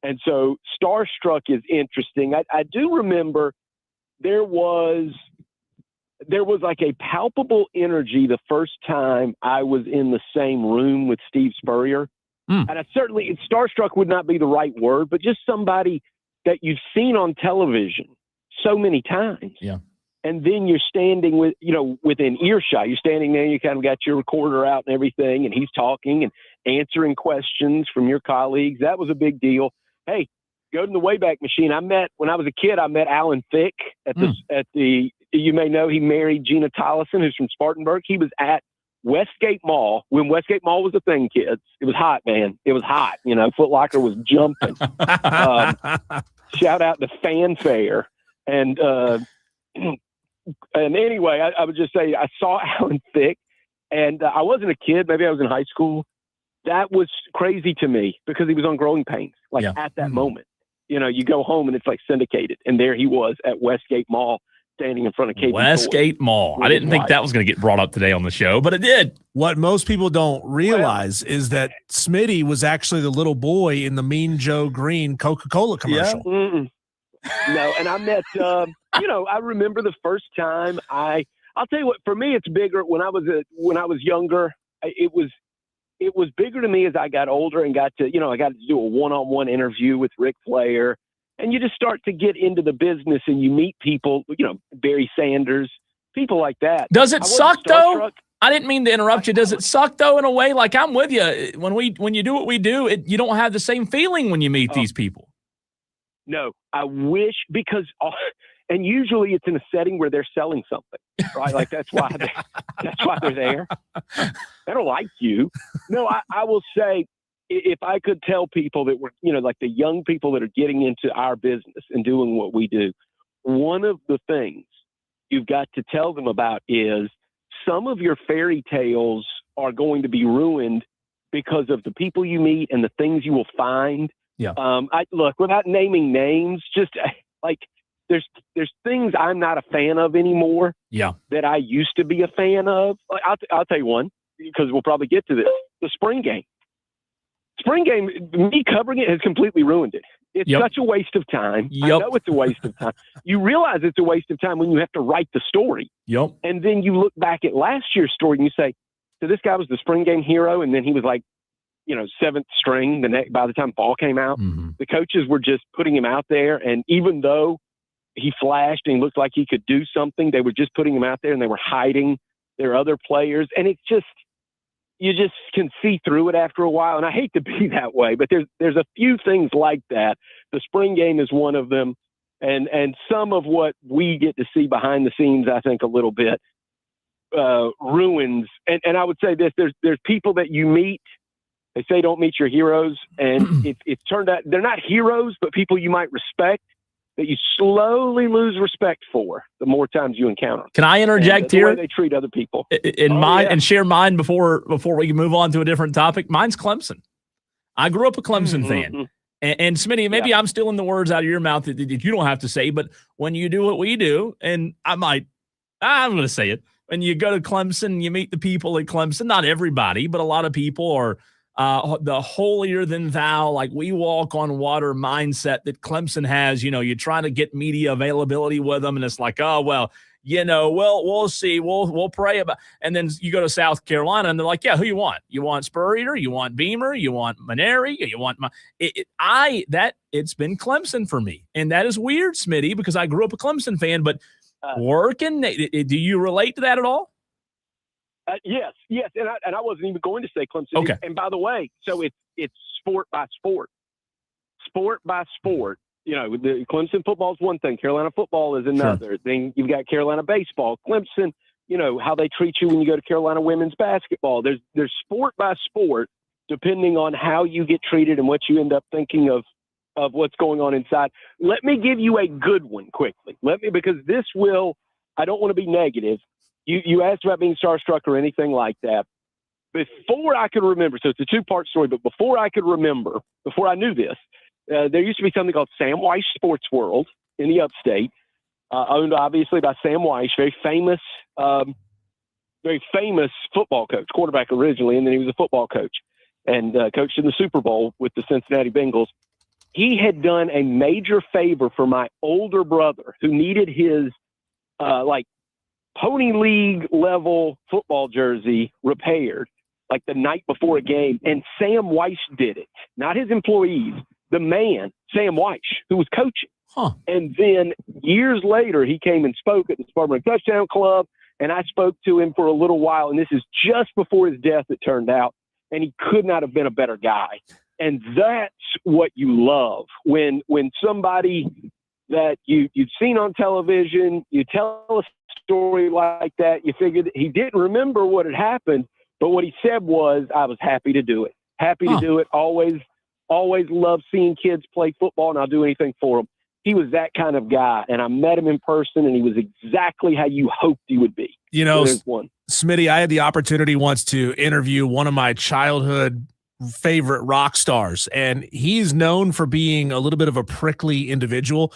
S8: And so starstruck is interesting. I do remember there was like a palpable energy the first time I was in the same room with Steve Spurrier. And starstruck would not be the right word, but just somebody that you've seen on television so many times.
S1: Yeah.
S8: And then you're standing within earshot. You're standing there, you kind of got your recorder out and everything, and he's talking and answering questions from your colleagues. That was a big deal. Hey, go to the Wayback Machine. When I was a kid, I met Alan Thicke at the, you may know, he married Gina Tollison, who's from Spartanburg. He was at Westgate Mall when Westgate Mall was a thing, kids. It was hot, man. It was hot. Foot Locker was jumping. Shout out to Fanfare. And anyway, I would just say I saw Alan Thicke, and I wasn't a kid. Maybe I was in high school. That was crazy to me because he was on Growing Pains, at that moment. You go home and it's like syndicated. And there he was at Westgate Mall standing in front of KB
S1: Westgate Mall. I didn't think that was going to get brought up today on the show, but it did.
S2: What most people don't realize is that Smitty was actually the little boy in the Mean Joe Green Coca-Cola commercial.
S8: Yeah. No, and I met, I remember the first time I'll tell you what, for me, it's bigger. When I was younger, it was bigger to me as I got older and I got to do a one-on-one interview with Ric Flair, and you just start to get into the business and you meet people, Barry Sanders, people like that.
S1: Does it suck though? I didn't mean to interrupt you. Does it suck though in a way? Like I'm with you. When you do what we do, you don't have the same feeling when you meet these people.
S8: No, I wish, because and usually it's in a setting where they're selling something, right? Like that's why they're there. They don't like you. No, I will say, if I could tell people that were, like the young people that are getting into our business and doing what we do, one of the things you've got to tell them about is some of your fairy tales are going to be ruined because of the people you meet and the things you will find.
S1: Yeah.
S8: Look, without naming names, just like there's things I'm not a fan of anymore.
S1: Yeah.
S8: That I used to be a fan of. Like, I'll tell you one, because we'll probably get to this. The spring game. Spring game, me covering it has completely ruined it. It's such a waste of time. I know it's a waste of time. You realize it's a waste of time when you have to write the story.
S1: Yep.
S8: And then you look back at last year's story and you say, so this guy was the spring game hero, and then he was like, seventh string by the time fall came out.
S1: Mm-hmm.
S8: The coaches were just putting him out there, and even though he flashed and looked like he could do something, they were just putting him out there, and they were hiding their other players. And it's just, you just can see through it after a while. And I hate to be that way, but there's a few things like that. The spring game is one of them. And some of what we get to see behind the scenes, I think a little bit, ruins. And I would say this, there's people that you meet, they say don't meet your heroes. And it's turned out they're not heroes, but people you might respect, that you slowly lose respect for the more times you encounter them.
S1: Can I interject
S8: the
S1: here?
S8: way they treat other people.
S1: And share mine before we move on to a different topic. Mine's Clemson. I grew up a Clemson fan. And Smitty, maybe I'm stealing the words out of your mouth that you don't have to say, but when you do what we do, and I'm going to say it, when you go to Clemson, you meet the people at Clemson, not everybody, but a lot of people are the holier than thou, like we walk on water mindset that Clemson has. You try to get media availability with them, and it's like, oh, well, we'll see. We'll pray about. And then you go to South Carolina, and they're like, yeah, who you want? You want Spurrier? You want Beamer? You want Maneri? You want it's been Clemson for me, and that is weird, Smitty, because I grew up a Clemson fan. But working, do you relate to that at all?
S8: Yes, and I wasn't even going to say Clemson.
S1: Okay.
S8: And by the way, so it's sport by sport. The Clemson football is one thing. Carolina football is another. Sure. Then you've got Carolina baseball. Clemson, how they treat you when you go to Carolina women's basketball. There's sport by sport, depending on how you get treated and what you end up thinking of what's going on inside. Let me give you a good one quickly. Because this will. I don't want to be negative. You asked about being starstruck or anything like that. Before I could remember, so it's a two-part story, but before I knew this, there used to be something called Sam Weiss Sports World in the upstate, owned obviously by Sam Weiss, very famous football coach, quarterback originally, and then he was a football coach and coached in the Super Bowl with the Cincinnati Bengals. He had done a major favor for my older brother who needed his Pony League level football jersey repaired like the night before a game. And Sam Weiss did it, not his employees, the man, Sam Weiss, who was coaching.
S1: Huh.
S8: And then years later, he came and spoke at the Spartanburg Touchdown Club. And I spoke to him for a little while. And this is just before his death, it turned out. And he could not have been a better guy. And that's what you love when somebody that you've seen on television, you tell a story like that, you figure that he didn't remember what had happened, but what he said was, I was happy to do it. To do it. Always loved seeing kids play football, and I'll do anything for them. He was that kind of guy, and I met him in person, and he was exactly how you hoped he would be.
S2: Smitty, I had the opportunity once to interview one of my childhood favorite rock stars, and he's known for being a little bit of a prickly individual.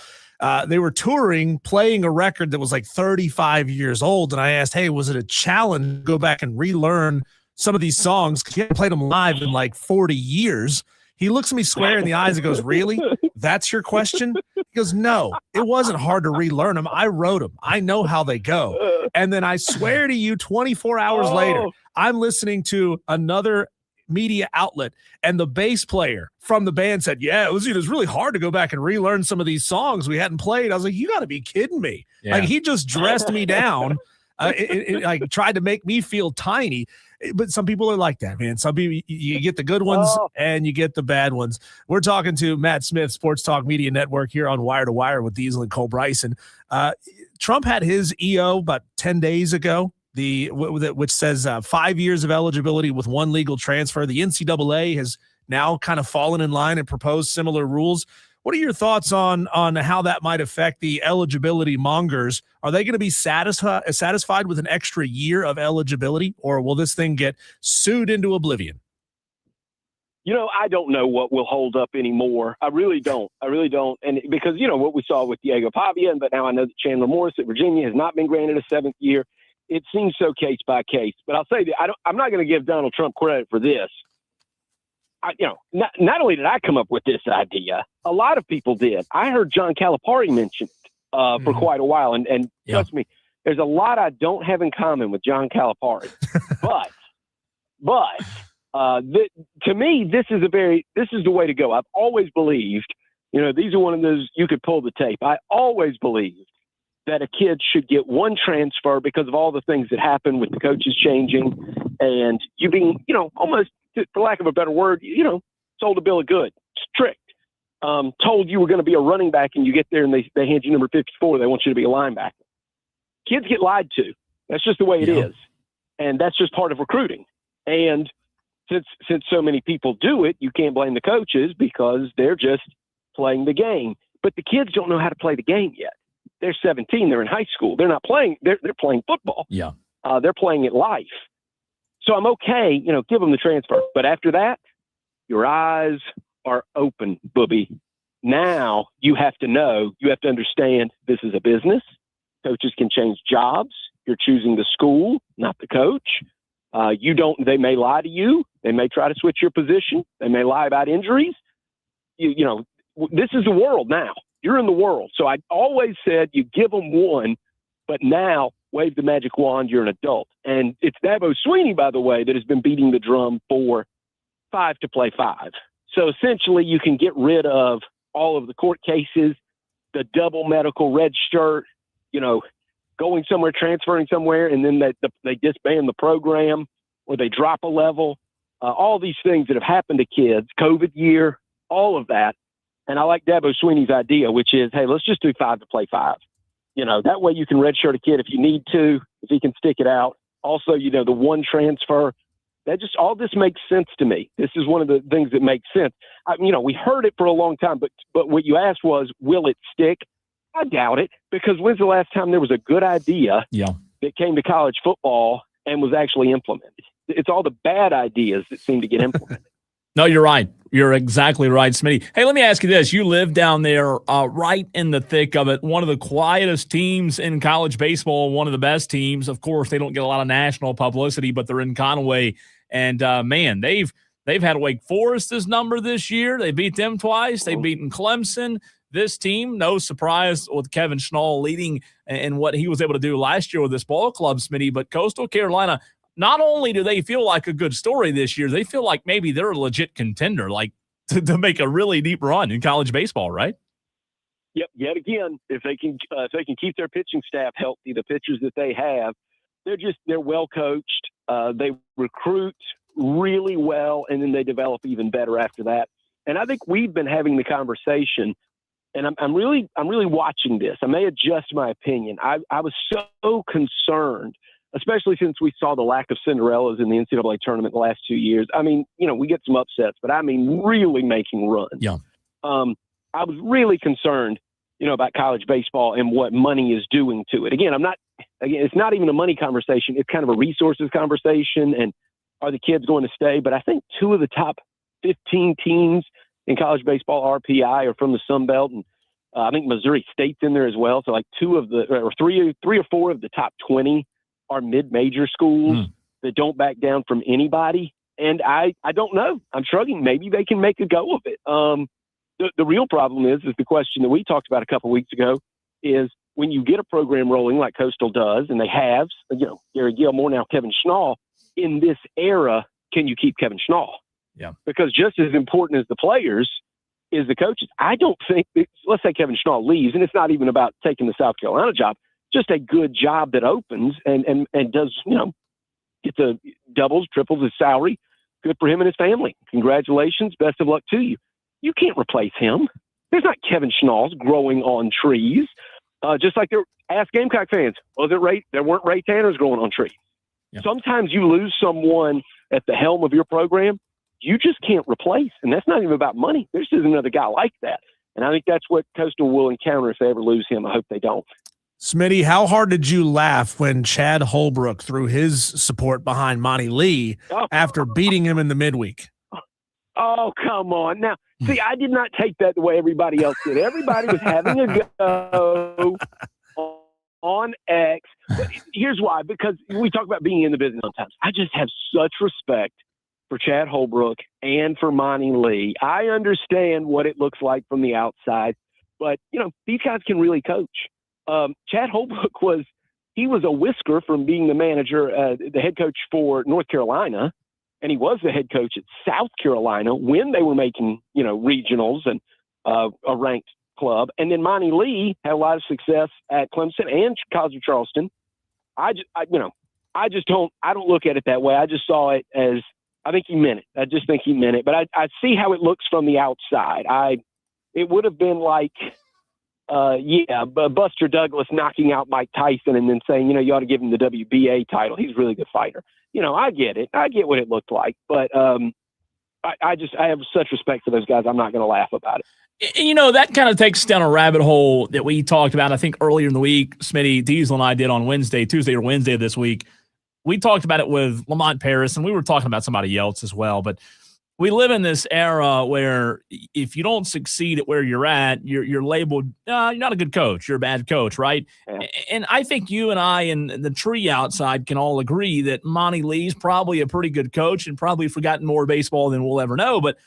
S2: They were touring, playing a record that was like 35 years old. And I asked, hey, was it a challenge to go back and relearn some of these songs? Because he hadn't played them live in like 40 years. He looks at me square in the eyes and goes, really? That's your question? He goes, no, it wasn't hard to relearn them. I wrote them. I know how they go. And then I swear to you, 24 hours later, I'm listening to another media outlet, and the bass player from the band said, yeah, it was really hard to go back and relearn some of these songs we hadn't played. I was like, you got to be kidding me. Yeah. Like, he just dressed me down Like tried to make me feel tiny. But some people are like that, man. Some people, you get the good ones and you get the bad ones. We're talking to Matt Smith, Sports Talk Media Network, here on Wire to Wire with Diesel and Cole Bryson. Trump had his EO about 10 days ago, which says 5 years of eligibility with one legal transfer. The NCAA has now kind of fallen in line and proposed similar rules. What are your thoughts on how that might affect the eligibility mongers? Are they going to be satisfied with an extra year of eligibility, or will this thing get sued into oblivion?
S8: I don't know what will hold up anymore. I really don't. And because, what we saw with Diego Pavia, but now I know that Chandler Morris at Virginia has not been granted a 7th year. It seems so case by case. But I'll say that I'm not going to give Donald Trump credit for this. Not only did I come up with this idea, a lot of people did. I heard John Calipari mention it for quite a while. And trust me, there's a lot I don't have in common with John Calipari. but to me, this is the way to go. I've always believed, these are one of those, you could pull the tape. I always believed that a kid should get one transfer because of all the things that happen with the coaches changing and you being, almost, for lack of a better word, sold a bill of goods, tricked, told you were going to be a running back and you get there and they hand you number 54. They want you to be a linebacker. Kids get lied to. That's just the way it is. And that's just part of recruiting. And since so many people do it, you can't blame the coaches because they're just playing the game. But the kids don't know how to play the game yet. They're 17. They're in high school. They're not playing. They're playing football.
S1: Yeah.
S8: They're playing it life. So I'm okay, give them the transfer. But after that, your eyes are open, booby. Now you have to understand this is a business. Coaches can change jobs. You're choosing the school, not the coach. They may lie to you. They may try to switch your position. They may lie about injuries. This is the world now. You're in the world. So I always said you give them one, but now wave the magic wand, you're an adult. And it's Dabo Swinney, by the way, that has been beating the drum for 5 to play 5. So essentially you can get rid of all of the court cases, the double medical red shirt, going somewhere, transferring somewhere, and then they disband the program or they drop a level. All these things that have happened to kids, COVID year, all of that. And I like Dabo Swinney's idea, which is, hey, let's just do 5 to play 5. That way you can redshirt a kid if you need to, if he can stick it out. Also, the one transfer. All this makes sense to me. This is one of the things that makes sense. We heard it for a long time, but what you asked was, will it stick? I doubt it, because when's the last time there was a good idea that came to college football and was actually implemented? It's all the bad ideas that seem to get implemented.
S1: No, you're right. You're exactly right, Smitty. Hey, let me ask you this. You live down there right in the thick of it. One of the quietest teams in college baseball, one of the best teams. Of course, they don't get a lot of national publicity, but they're in Conway. And, man, they've had Wake Forest's number this year. They beat them twice. They've beaten Clemson. This team, no surprise with Kevin Schnall leading and what he was able to do last year with this ball club, Smitty, but Coastal Carolina, not only do they feel like a good story this year, they feel like maybe they're a legit contender, like to make a really deep run in college baseball, right?
S8: Yep. Yet again, if they can keep their pitching staff healthy, the pitchers that they have, they're well coached. They recruit really well, and then they develop even better after that. And I think we've been having the conversation, and I'm really watching this. I may adjust my opinion. I was so concerned, especially since we saw the lack of Cinderellas in the NCAA tournament the last 2 years. We get some upsets, but really making runs.
S1: Yeah.
S8: I was really concerned, about college baseball and what money is doing to it. Again, it's not even a money conversation. It's kind of a resources conversation. And are the kids going to stay? But I think 2 of the top 15 teams in college baseball RPI are from the Sun Belt. And I think Missouri State's in there as well. So like 3 or 4 of the top 20 are mid-major schools that don't back down from anybody. And I don't know. I'm struggling. Maybe they can make a go of it. The real problem is the question that we talked about a couple of weeks ago is when you get a program rolling like Coastal does, and they have, Gary Gilmore, now Kevin Schnall, in this era, can you keep Kevin Schnall?
S1: Yeah. Because
S8: just as important as the players is the coaches. I don't think, let's say Kevin Schnall leaves, and it's not even about taking the South Carolina job. just a good job that opens and does, gets a doubles, triples his salary. Good for him and his family. Congratulations. Best of luck to you. You can't replace him. There's not Kevin Schnauz growing on trees. Just like ask Gamecock fans, there weren't Ray Tanners growing on trees. Yeah. Sometimes you lose someone at the helm of your program you just can't replace. And that's not even about money. There's just another guy like that. And I think that's what Coastal will encounter if they ever lose him. I hope they don't.
S2: Smitty, how hard did you laugh when Chad Holbrook threw his support behind Monty Lee after beating him in the midweek?
S8: Oh, come on. Now, see, I did not take that the way everybody else did. Everybody was having a go on X. But here's why, because we talk about being in the business sometimes. I just have such respect for Chad Holbrook and for Monty Lee. I understand what it looks like from the outside, but, these guys can really coach. Chad Holbrook was a whisker from being the manager, the head coach for North Carolina, and he was the head coach at South Carolina when they were making, regionals and a ranked club. And then Monty Lee had a lot of success at Clemson and College of Charleston. I don't look at it that way. I just saw it as, I think he meant it. I just think he meant it. But I see how it looks from the outside. It would have been like, Buster Douglas knocking out Mike Tyson and then saying, you ought to give him the WBA title. He's a really good fighter. I get it. I get what it looked like. But I have such respect for those guys. I'm not going to laugh about it.
S1: That kind of takes us down a rabbit hole that we talked about, I think, earlier in the week. Smitty Diesel and I did on Tuesday or Wednesday this week. We talked about it with Lamont Paris, and we were talking about somebody else as well. But we live in this era where if you don't succeed at where you're at, you're labeled, you're not a good coach. You're a bad coach, right? Yeah. And I think you and I and the tree outside can all agree that Monty Lee's probably a pretty good coach and probably forgotten more baseball than we'll ever know. But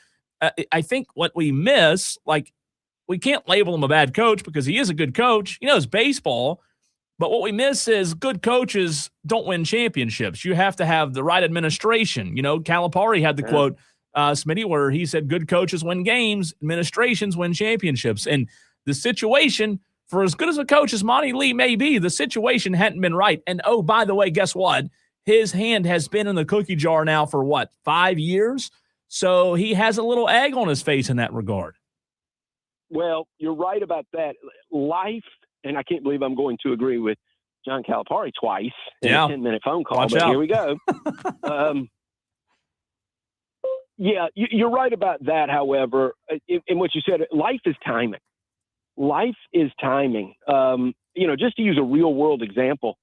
S1: I think what we miss, we can't label him a bad coach because he is a good coach. He knows baseball. But what we miss is good coaches don't win championships. You have to have the right administration. Calipari had the quote, Smitty, where he said good coaches win games, administrations win championships. And the situation, for as good as a coach as Monty Lee may be, the situation hadn't been right. And, oh, by the way, guess what? His hand has been in the cookie jar now for, 5 years? So he has a little egg on his face in that regard.
S8: Well, you're right about that. Life, and I can't believe I'm going to agree with John Calipari twice in a 10-minute phone call.
S1: Watch
S8: but
S1: out.
S8: Here we go. You're right about that. However, in what you said, life is timing. Life is timing. Just to use a real world example,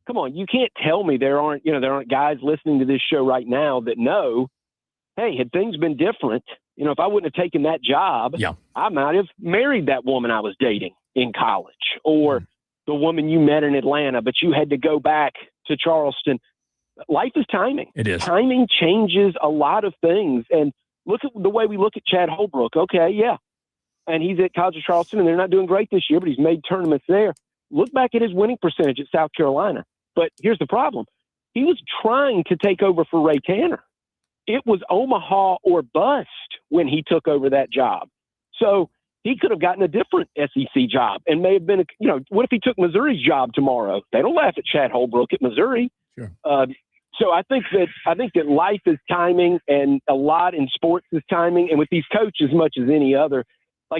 S8: come on, you can't tell me there aren't guys listening to this show right now that know, hey, had things been different, if I wouldn't have taken that job, I might have married that woman I was dating in college, or the woman you met in Atlanta, but you had to go back to Charleston. Life is timing.
S1: It is.
S8: Timing changes a lot of things. And look at the way we look at Chad Holbrook. Okay, yeah. And he's at College of Charleston, and they're not doing great this year, but he's made tournaments there. Look back at his winning percentage at South Carolina. But here's the problem. He was trying to take over for Ray Tanner. It was Omaha or bust when he took over that job. So he could have gotten a different SEC job and may have been, what if he took Missouri's job tomorrow? They don't laugh at Chad Holbrook at Missouri.
S1: Sure.
S8: So I think that life is timing, and a lot in sports is timing. And with these coaches, as much as any other,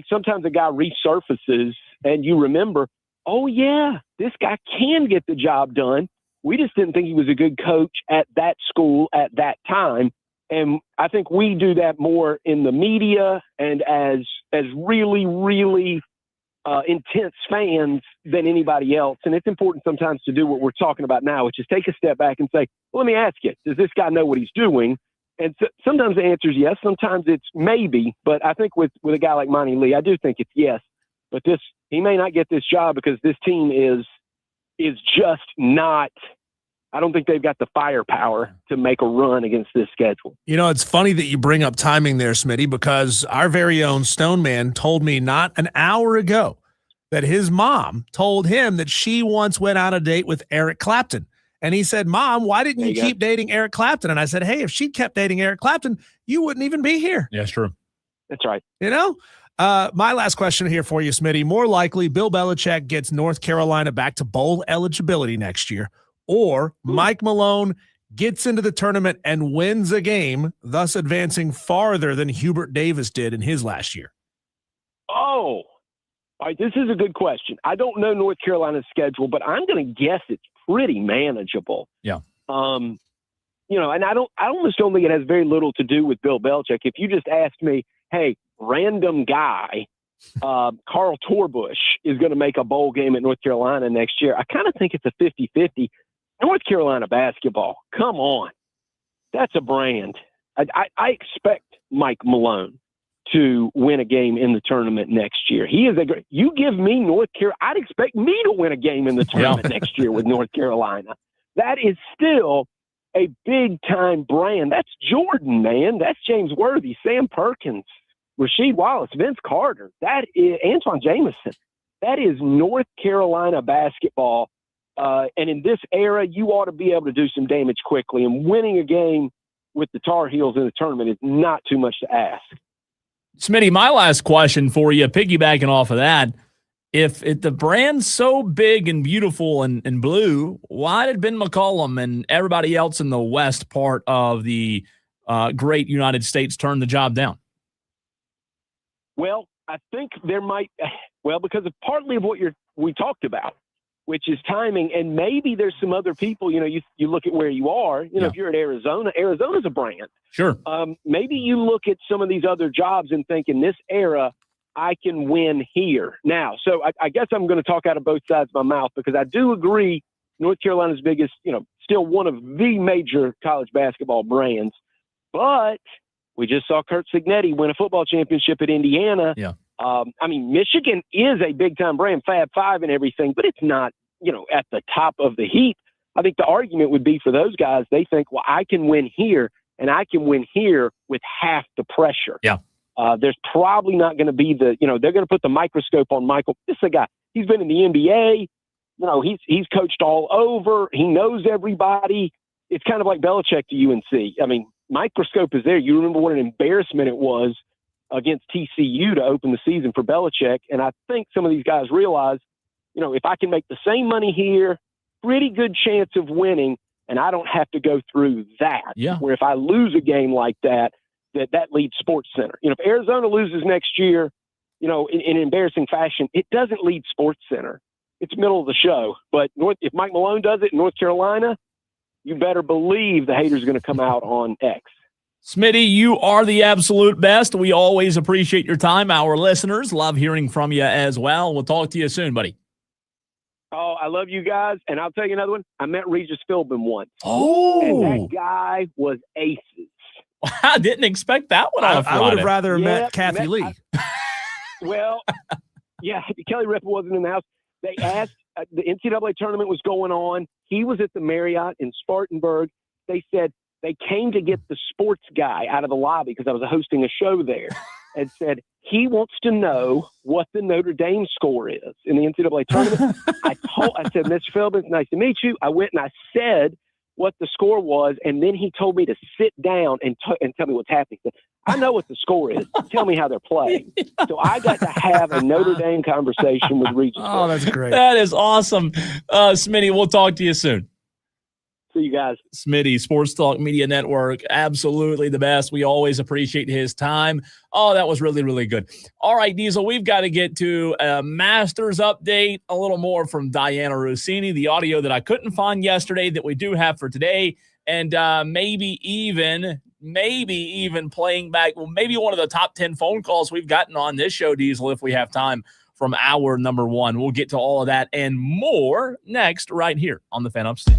S8: sometimes a guy resurfaces and you remember, oh yeah, this guy can get the job done. We just didn't think he was a good coach at that school at that time. And I think we do that more in the media and as really, really intense fans than anybody else. And it's important sometimes to do what we're talking about now, which is take a step back and say, well, let me ask you, does this guy know what he's doing? And so, sometimes the answer is yes. Sometimes it's maybe. But I think with a guy like Monty Lee, I do think it's yes. But he may not get this job because this team is just not – I don't think they've got the firepower to make a run against this schedule.
S2: It's funny that you bring up timing there, Smitty, because our very own Stone Man told me not an hour ago that his mom told him that she once went on a date with Eric Clapton. And he said, Mom, why didn't you keep dating Eric Clapton? And I said, hey, if she kept dating Eric Clapton, you wouldn't even be here.
S1: Yeah, it's true.
S8: That's right.
S2: My last question here for you, Smitty. More likely, Bill Belichick gets North Carolina back to bowl eligibility next year, or Mike Malone gets into the tournament and wins a game, thus advancing farther than Hubert Davis did in his last year.
S8: Oh, all right. This is a good question. I don't know North Carolina's schedule, but I'm going to guess it's pretty manageable.
S1: Yeah.
S8: And I almost don't think it has very little to do with Bill Belichick. If you just asked me, hey, random guy, Carl Torbush is going to make a bowl game at North Carolina next year, I kind of think it's a 50-50. North Carolina basketball, come on. That's a brand. I expect Mike Malone to win a game in the tournament next year. He is you give me North Carolina, I'd expect me to win a game in the tournament next year with North Carolina. That is still a big-time brand. That's Jordan, man. That's James Worthy, Sam Perkins, Rasheed Wallace, Vince Carter. That is Antoine Jameson. That is North Carolina basketball. And in this era, you ought to be able to do some damage quickly. And winning a game with the Tar Heels in the tournament is not too much to ask.
S1: Smitty, my last question for you, piggybacking off of that, if the brand's so big and beautiful and blue, why did Ben McCollum and everybody else in the west part of the great United States turn the job down?
S8: Well, I think there might – well, because of partly of what we talked about, which is timing, and maybe there's some other people, you look at where you are, if you're at Arizona's a brand.
S1: Sure.
S8: Maybe you look at some of these other jobs and think in this era, I can win here. Now, so I guess I'm going to talk out of both sides of my mouth because I do agree North Carolina's biggest, still one of the major college basketball brands, but we just saw Kurt Signetti win a football championship at Indiana.
S1: Yeah.
S8: Michigan is a big-time brand, Fab Five and everything, but it's not, at the top of the heap. I think the argument would be for those guys, they think, well, I can win here, and I can win here with half the pressure.
S1: Yeah.
S8: There's probably not going to be they're going to put the microscope on Michael. This is a guy, he's been in the NBA. He's coached all over. He knows everybody. It's kind of like Belichick to UNC. Microscope is there. You remember what an embarrassment it was against TCU to open the season for Belichick. And I think some of these guys realize, if I can make the same money here, pretty good chance of winning, and I don't have to go through that.
S1: Yeah.
S8: Where if I lose a game like that leads Sports Center. If Arizona loses next year, in an embarrassing fashion, it doesn't lead Sports Center. It's middle of the show. But if Mike Malone does it in North Carolina, you better believe the haters are going to come out on X.
S1: Smitty, you are the absolute best. We always appreciate your time. Our listeners love hearing from you as well. We'll talk to you soon, buddy.
S8: Oh, I love you guys. And I'll tell you another one. I met Regis Philbin once.
S1: Oh.
S8: And that guy was aces.
S1: I didn't expect that one.
S2: I would have rather met Kathy Lee.
S8: Kelly Ripa wasn't in the house. They asked, the NCAA tournament was going on. He was at the Marriott in Spartanburg. They said they came to get the sports guy out of the lobby because I was hosting a show there and said, he wants to know what the Notre Dame score is in the NCAA tournament. I said, Mr. Philbin, it's nice to meet you. I went and I said what the score was, and then he told me to sit down and tell me what's happening. He said, I know what the score is. Tell me how they're playing. So I got to have a Notre Dame conversation with Regis.
S2: Oh, that's great.
S1: That is awesome. Smitty, we'll talk to you soon.
S8: See you guys.
S1: Smitty, Sports Talk Media Network, absolutely the best. We always appreciate his time. Oh, that was really, really good. All right, Diesel, we've got to get to a Masters update, a little more from Diana Rossini, the audio that I couldn't find yesterday that we do have for today, and maybe even playing back, maybe one of the top 10 phone calls we've gotten on this show, Diesel, if we have time, from hour number one. We'll get to all of that and more next right here on the Fan Upstate.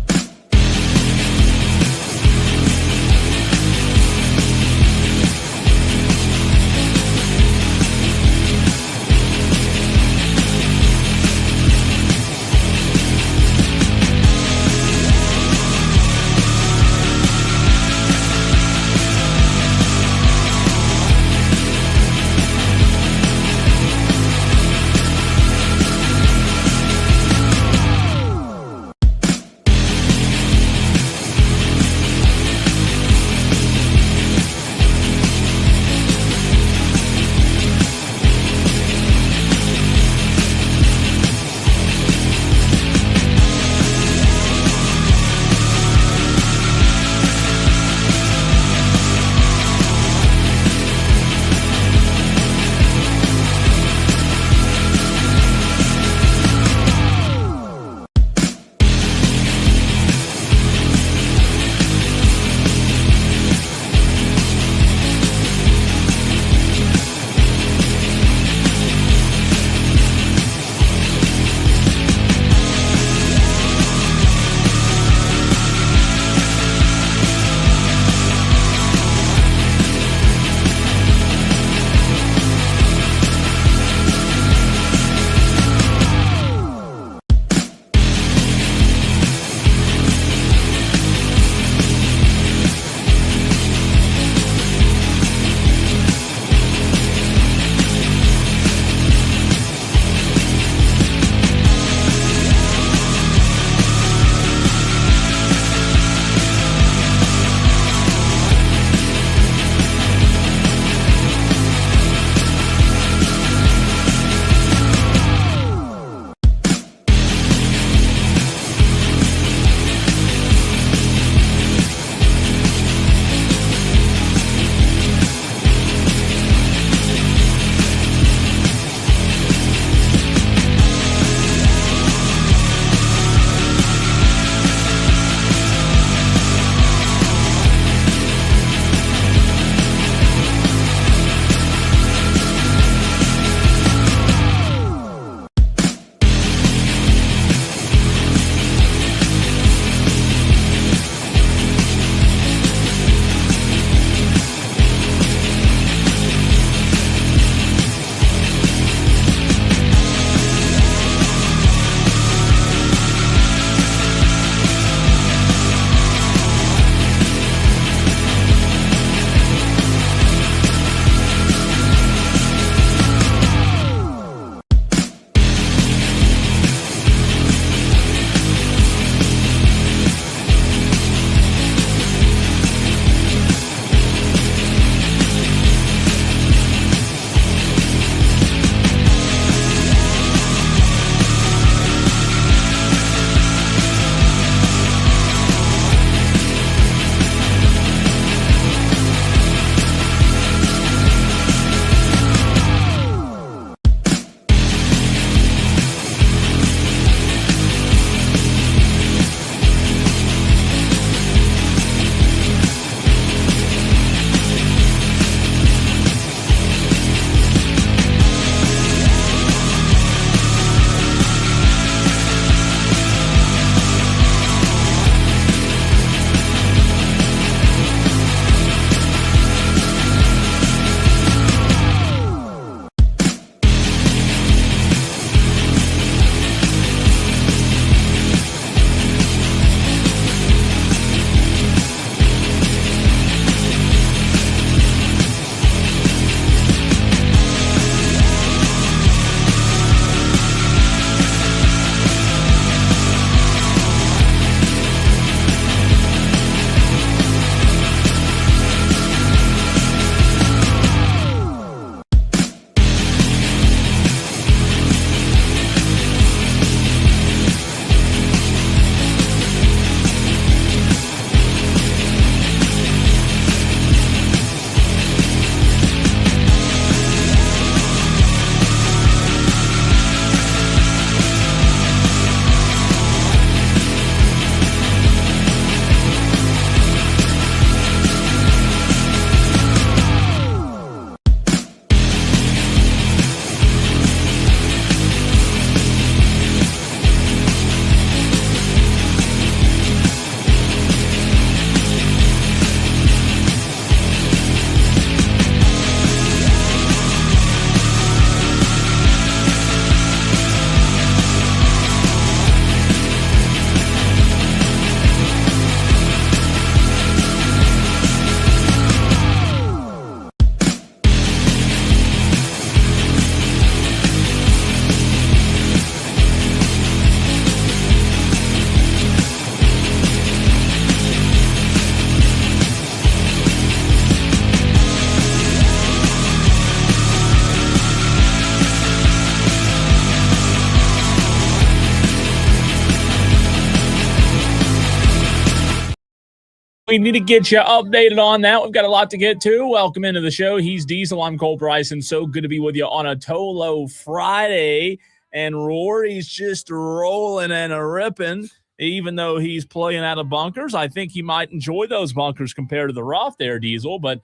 S1: we need to get you updated on that. We've got a lot to get to. Welcome into the show. He's Diesel. I'm Cole Bryson. So good to be with you on a Tolo Friday. And Rory's just rolling and ripping. Even though he's playing out of bunkers, I think he might enjoy those bunkers compared to the rough there, Diesel. But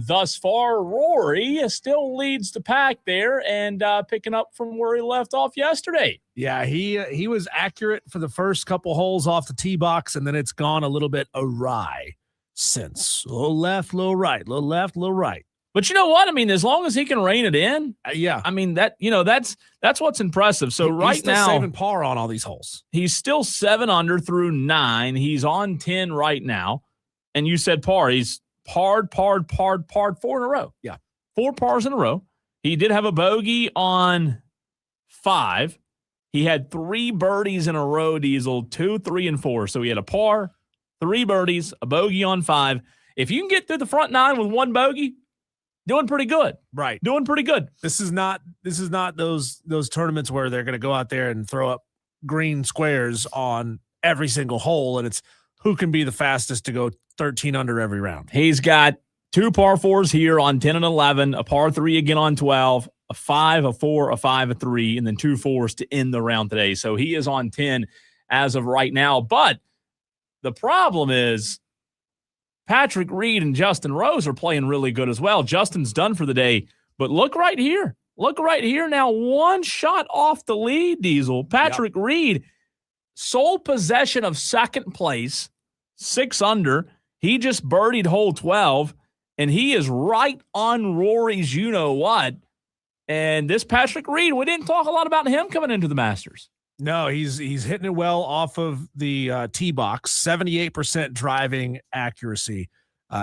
S1: thus far, Rory still leads the pack there and picking up from where he left off yesterday.
S2: Yeah, he was accurate for the first couple holes off the tee box, and then it's gone a little bit awry since. A little left, little right, little left, little right.
S1: But you know what? I mean, as long as he can rein it in,
S2: yeah.
S1: I mean, that's what's impressive. So
S2: he's
S1: right
S2: still
S1: now,
S2: saving par on all these holes.
S1: He's still 7 under through 9. He's on 10 right now. And you said par. He's parred 4 in a row.
S2: Yeah.
S1: 4 pars in a row. He did have a bogey on 5. He had 3 birdies in a row, Diesel, 2, 3, and 4. So he had a par, 3 birdies, a bogey on 5. If you can get through the front 9 with 1 bogey, doing pretty good.
S2: Right.
S1: Doing pretty good.
S2: This is not those tournaments where they're going to go out there and throw up green squares on every single hole, and it's who can be the fastest to go 13 under every round.
S1: He's got 2 par 4s here on 10 and 11, a par 3 again on 12, a 5, a 4, a 5, a 3, and then 2 4s to end the round today. So he is on 10 as of right now. But the problem is Patrick Reed and Justin Rose are playing really good as well. Justin's done for the day, but look right here. Look right here now. 1 shot off the lead, Diesel. Patrick Reed, sole possession of second place, 6 under. He just birdied hole 12, and he is right on Rory's you-know-what. And this Patrick Reed, we didn't talk a lot about him coming into the Masters.
S2: No, he's hitting it well off of the tee box, 78% driving accuracy.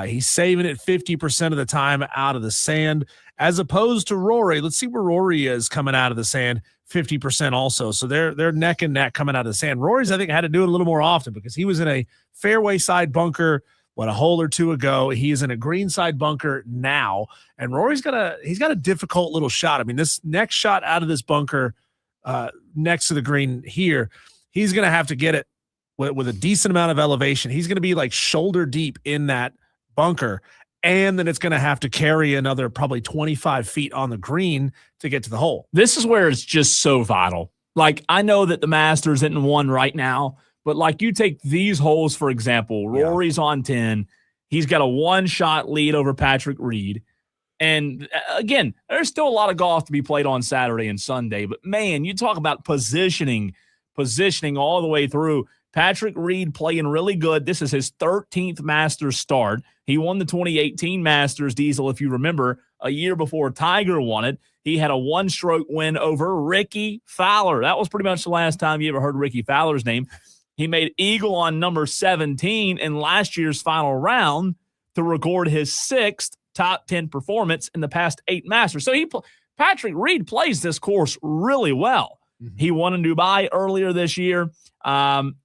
S2: He's saving it 50% of the time out of the sand, as opposed to Rory. Let's see where Rory is coming out of the sand, 50% also. So they're neck and neck coming out of the sand. Rory's, I think, had to do it a little more often because he was in a fairway side bunker a hole or 2 ago. He is in a green side bunker now, and Rory's got a difficult little shot. I mean, this next shot out of this bunker next to the green here, he's going to have to get it with a decent amount of elevation. He's going to be like shoulder deep in that bunker, and then it's going to have to carry another probably 25 feet on the green to get to the hole.
S1: This is where it's just so vital. Like, I know that the Masters isn't won right now, but like you take these holes, for example, Rory's on 10. He's got a 1-shot lead over Patrick Reed. And again, there's still a lot of golf to be played on Saturday and Sunday. But, man, you talk about positioning all the way through. Patrick Reed playing really good. This is his 13th Masters start. He won the 2018 Masters, Diesel, if you remember, a year before Tiger won it. He had a 1-stroke win over Ricky Fowler. That was pretty much the last time you ever heard Ricky Fowler's name. He made eagle on number 17 in last year's final round to record his 6th top 10 performance in the past 8 Masters. So Patrick Reed plays this course really well. Mm-hmm. He won in Dubai earlier this year.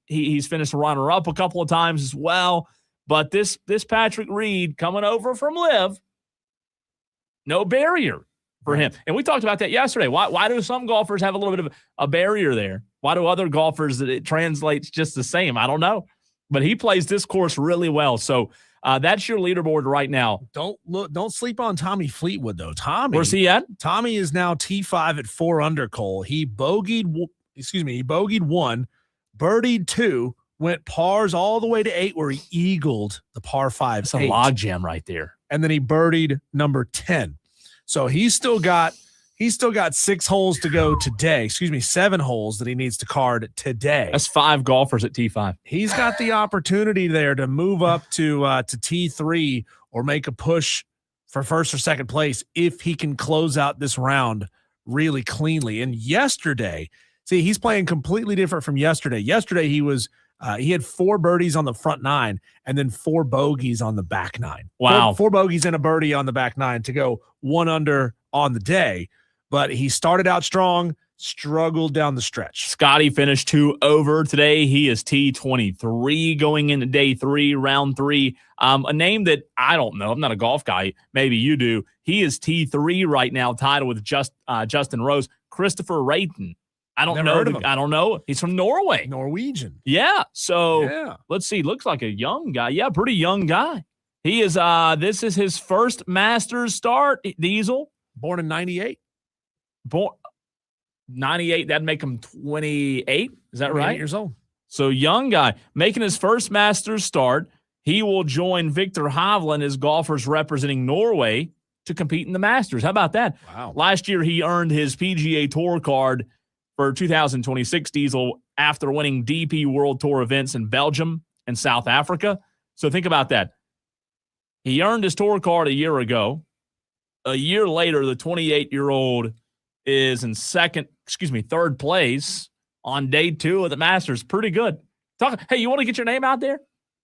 S1: He's finished runner-up a couple of times as well. But this Patrick Reed coming over from LIV, no barrier for him. And we talked about that yesterday. Why do some golfers have a little bit of a barrier there? Why do other golfers that it translates just the same? I don't know. But he plays this course really well. So that's your leaderboard right now.
S2: Don't sleep on Tommy Fleetwood, though.
S1: Where's he at?
S2: Tommy is now T5 at 4 under, Cole. He bogeyed 1, birdied 2, went pars all the way to 8, where he eagled the par 5.
S1: It's a log jam right there.
S2: And then he birdied number 10. So he's still got 6 holes to go today. 7 holes that he needs to card today.
S1: That's 5 golfers at T5.
S2: He's got the opportunity there to move up to T3 or make a push for first or second place if he can close out this round really cleanly. And yesterday, see, he's playing completely different from yesterday. Yesterday, he had 4 birdies on the front 9 and then 4 bogeys on the back 9.
S1: Wow.
S2: 4 bogeys and a birdie on the back 9 to go 1 under on the day. But he started out strong, struggled down the stretch.
S1: Scotty finished 2 over today. He is T23 going into day 3, round 3. A name that I don't know. I'm not a golf guy. Maybe you do. He is T3 right now, tied with Justin Rose. Christopher Rayton. I don't
S2: Never
S1: know.
S2: heard of him.
S1: I don't know. He's from Norway.
S2: Norwegian.
S1: Yeah. So
S2: Yeah.
S1: let's see. Looks like a young guy. Yeah, pretty young guy. He is. This is his first Masters start. Diesel,
S2: Born in 98.
S1: born 98. That'd make him 28. Is that
S2: 28
S1: right?
S2: years old.
S1: So young guy making his first Masters start. He will join Victor Hovland as golfers representing Norway to compete in the Masters. How about that?
S2: Wow.
S1: Last year, he earned his PGA Tour card for 2026 Diesel after winning DP World Tour events in Belgium and South Africa. So think about that. He earned his tour card a year ago. A year later, the 28-year-old is in third place on day 2 of the Masters. Pretty good. Hey, you want to get your name out there?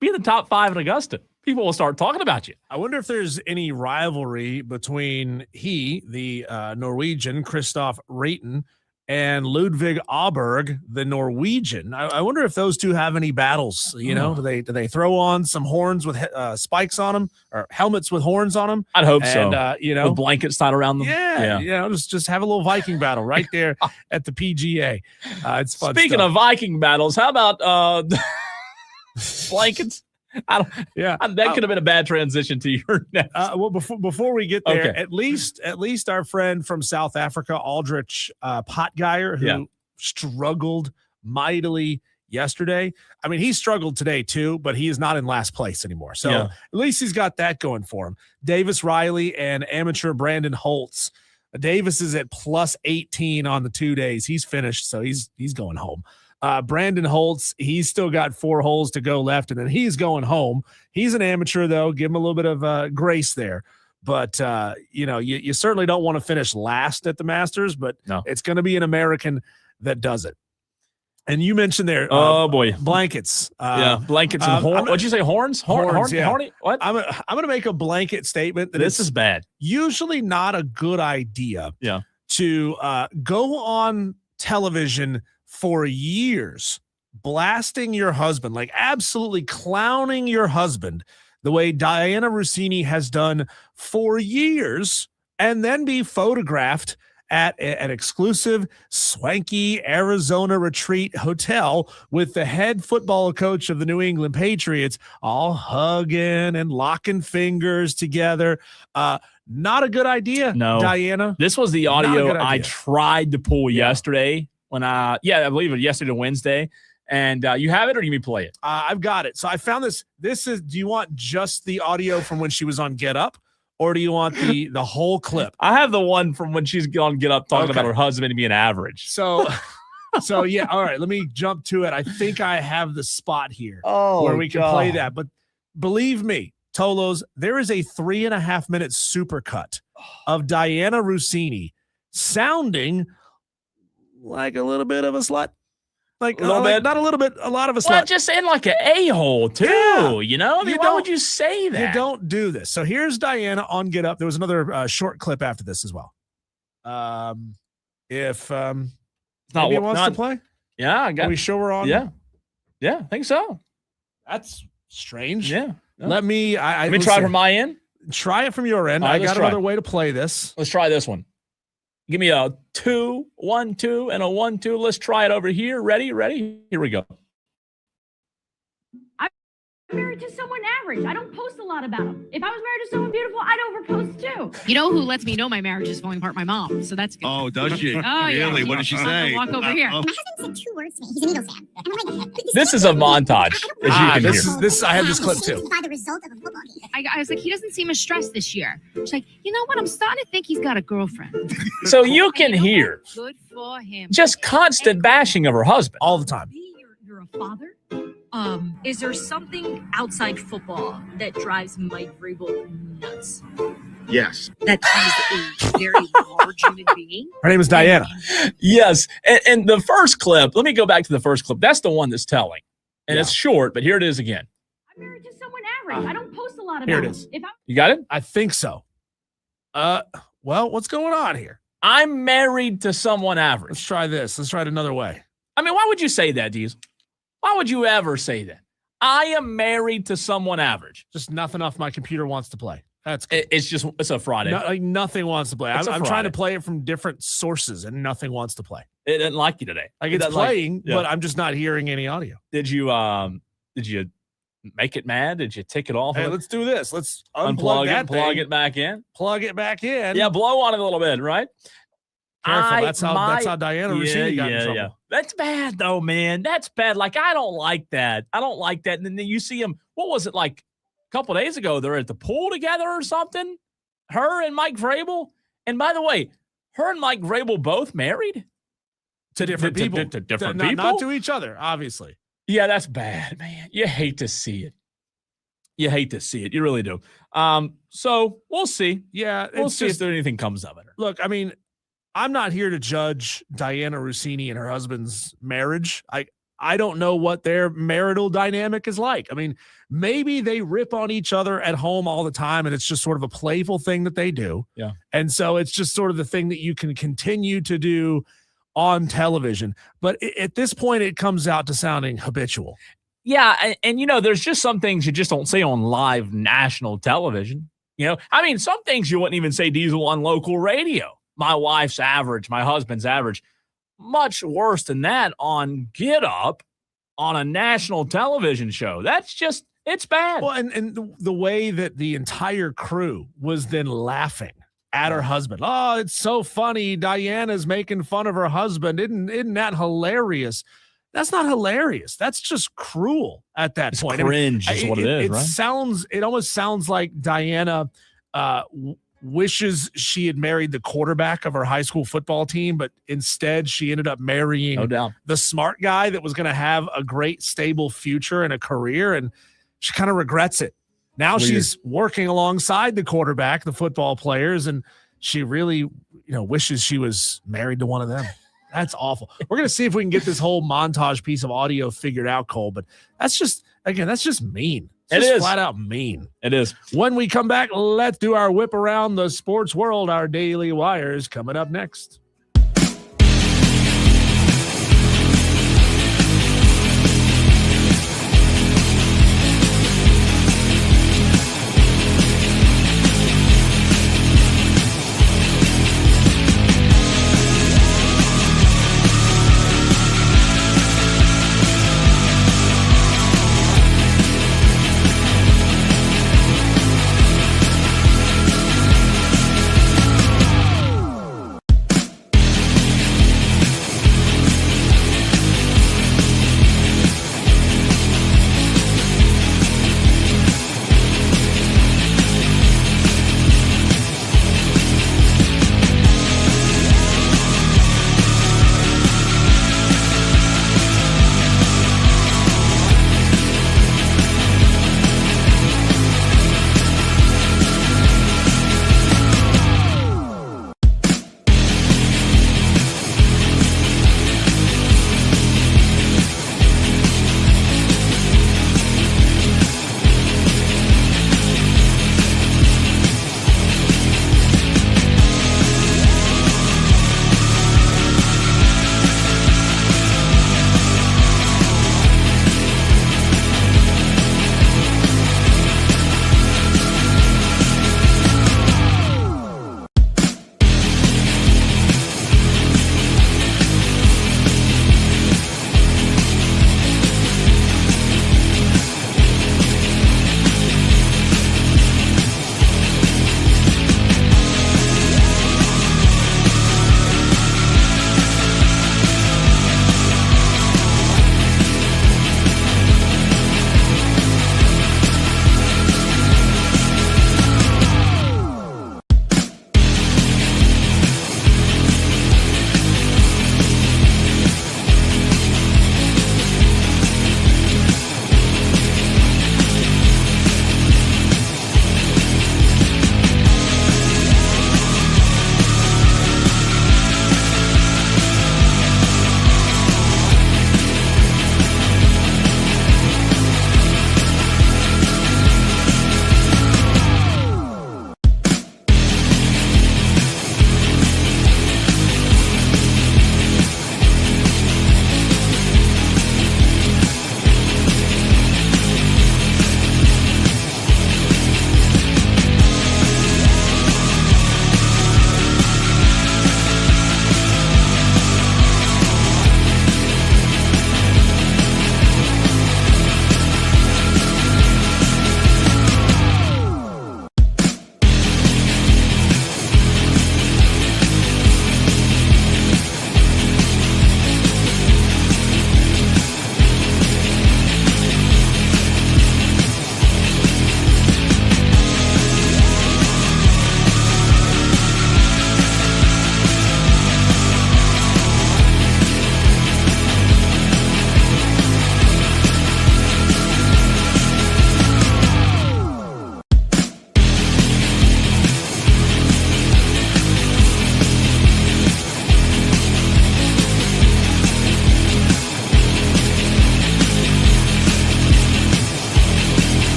S1: Be in the top 5 in Augusta. People will start talking about you.
S2: I wonder if there's any rivalry between the Norwegian, Christoph Rayton, and Ludvig Aberg, the Norwegian. I wonder if those two have any battles. You know, do they throw on some horns with spikes on them, or helmets with horns on them?
S1: I'd hope so.
S2: And,
S1: with blankets tied around them.
S2: Yeah. Just have a little Viking battle right there at the PGA. It's fun.
S1: Speaking of Viking battles, how about blankets? That could have been a bad transition to your next.
S2: Well, before we get there,
S1: Okay.
S2: at least our friend from South Africa, Aldrich Potgeier, who struggled mightily yesterday. I mean, he struggled today too, but he is not in last place anymore. So at least he's got that going for him. Davis Riley and amateur Brandon Holtz. Davis is at plus 18 on the 2 days. He's finished, so he's going home. Brandon Holtz, he's still got 4 holes to go left, and then he's going home. He's an amateur, though. Give him a little bit of grace there. But, you certainly don't want to finish last at the Masters, but it's going to be an American that does it. And you mentioned there,
S1: oh boy,
S2: blankets.
S1: Blankets and horns. What'd you say? Horns?
S2: Horns, yeah.
S1: Horny? What?
S2: I'm going to make a blanket statement that
S1: This is bad.
S2: Usually not a good idea to go on television for years blasting your husband, like absolutely clowning your husband the way Diana Rossini has done for years, and then be photographed at an exclusive swanky Arizona retreat hotel with the head football coach of the New England Patriots all hugging and locking fingers together. Not a good idea, Diana.
S1: This was the audio I tried to pull yesterday when I believe it yesterday to Wednesday. And you have it, or do you play it?
S2: I've got it. So I found this. This is, do you want just the audio from when she was on Get Up, or do you want the whole clip?
S1: I have the one from when she's on Get Up talking about her husband being average.
S2: So yeah. All right. Let me jump to it. I think I have the spot here where we can play that. But believe me, Tolos, there is a 3.5 minute supercut of Diana Rossini sounding like a little bit of a slut. Like a little bit, not a little bit, a lot of a slut.
S1: Well, just saying like an a-hole too, you know? I mean, why would you say that?
S2: You don't do this. So here's Diana on Get Up. There was another short clip after this as well. If maybe wants to play?
S1: Yeah, I got.
S2: Are we sure we're on?
S1: Yeah, I think so.
S2: That's strange.
S1: Yeah.
S2: Let me
S1: try from my end.
S2: Try it from your end.
S1: Right,
S2: I got another way to play this.
S1: Let's try this one. Give me a 2, 1, 2, and a 1, 2. Let's try it over here. Ready? Here we go.
S9: I'm married to someone average. I don't post a lot about them. If I was married to someone beautiful, I'd overpost too.
S10: You know who lets me know my marriage is falling apart? My mom. So that's good.
S11: Oh, does she?
S10: Oh, yeah.
S11: Really? What did she say?
S10: Walk over here.
S12: My husband said 2 words to me. He's an Eagles fan. And I'm like,
S1: this is a montage, as you can hear.
S2: This I have this clip too.
S12: By the result of a football game.
S10: I was like, he doesn't seem as stressed this year. She's like, you know what? I'm starting to think he's got a girlfriend.
S1: So you can hear
S10: Good for him.
S1: just constant bashing of her husband
S2: all the time.
S13: You're a father. Is there something outside football that drives Mike Vrabel nuts?
S11: Yes.
S13: That he's a very large human being.
S2: Her name is Diana.
S1: Yes. And the first clip, let me go back to the first clip. That's the one that's telling. And it's short, but here it is again.
S9: I'm married to someone average. I don't post a lot about
S2: Here it
S9: them.
S2: is.
S1: You got it?
S2: I think so. Well, what's going on here?
S1: I'm married to someone average.
S2: Let's try this. Let's try it another way.
S1: I mean, why would you say that, Diesel? Why would you ever say that? I am married to someone average.
S2: Just nothing off my computer wants to play. That's good.
S1: It's a Friday.
S2: Like nothing wants to play.
S1: It's a
S2: I'm trying to
S1: Friday.
S2: play it from different sources, and nothing wants to play.
S1: It didn't like you today.
S2: Like
S1: It
S2: it's
S1: doesn't like-
S2: playing,
S1: yeah.
S2: but I'm just not hearing any audio.
S1: Did you make it mad? Did you take it off?
S2: Hey, let's do this. Let's
S1: unplug
S2: that
S1: it, plug
S2: thing,
S1: it back in.
S2: plug it back in.
S1: Yeah, blow on it a little bit, right?
S2: Careful. That's how Diana Rossini got in trouble.
S1: Yeah. That's bad though, man. That's bad. Like I don't like that. And then you see them. What was it like a couple days ago? They're at the pool together or something. Her and Mike Vrabel. And by the way, her and Mike Vrabel both married
S2: To different people.
S1: To different
S2: not,
S1: people.
S2: Not to each other, obviously.
S1: Yeah, that's bad, man. You hate to see it. You really do. So we'll see.
S2: Yeah,
S1: We'll see if anything comes of it.
S2: Look, I mean, I'm not here to judge Diana Rossini and her husband's marriage. I don't know what their marital dynamic is like. I mean, maybe they rip on each other at home all the time, and it's just sort of a playful thing that they do.
S1: Yeah.
S2: And so it's just sort of the thing that you can continue to do on television. But at this point, it comes out to sounding habitual.
S1: Yeah, and there's just some things you just don't say on live national television. I mean, some things you wouldn't even say, Diesel, on local radio. My wife's average, my husband's average. Much worse than that on Get Up on a national television show. It's bad.
S2: Well, and the way that the entire crew was then laughing at her husband. Oh, it's so funny. Diana's making fun of her husband. Isn't that hilarious? That's not hilarious. That's just cruel at that point.
S1: Cringe is what it is, right?
S2: It almost sounds like Diana wishes she had married the quarterback of her high school football team, but instead she ended up marrying the smart guy that was going to have a great, stable future and a career, and she kind of regrets it. Now she's working alongside the quarterback, the football players, and she really, wishes she was married to one of them. That's awful. We're going to see if we can get this whole montage piece of audio figured out, Cole, but that's just mean. It's just flat out mean.
S1: It is.
S2: When we come back, let's do our whip around the sports world. Our Daily Wires coming up next.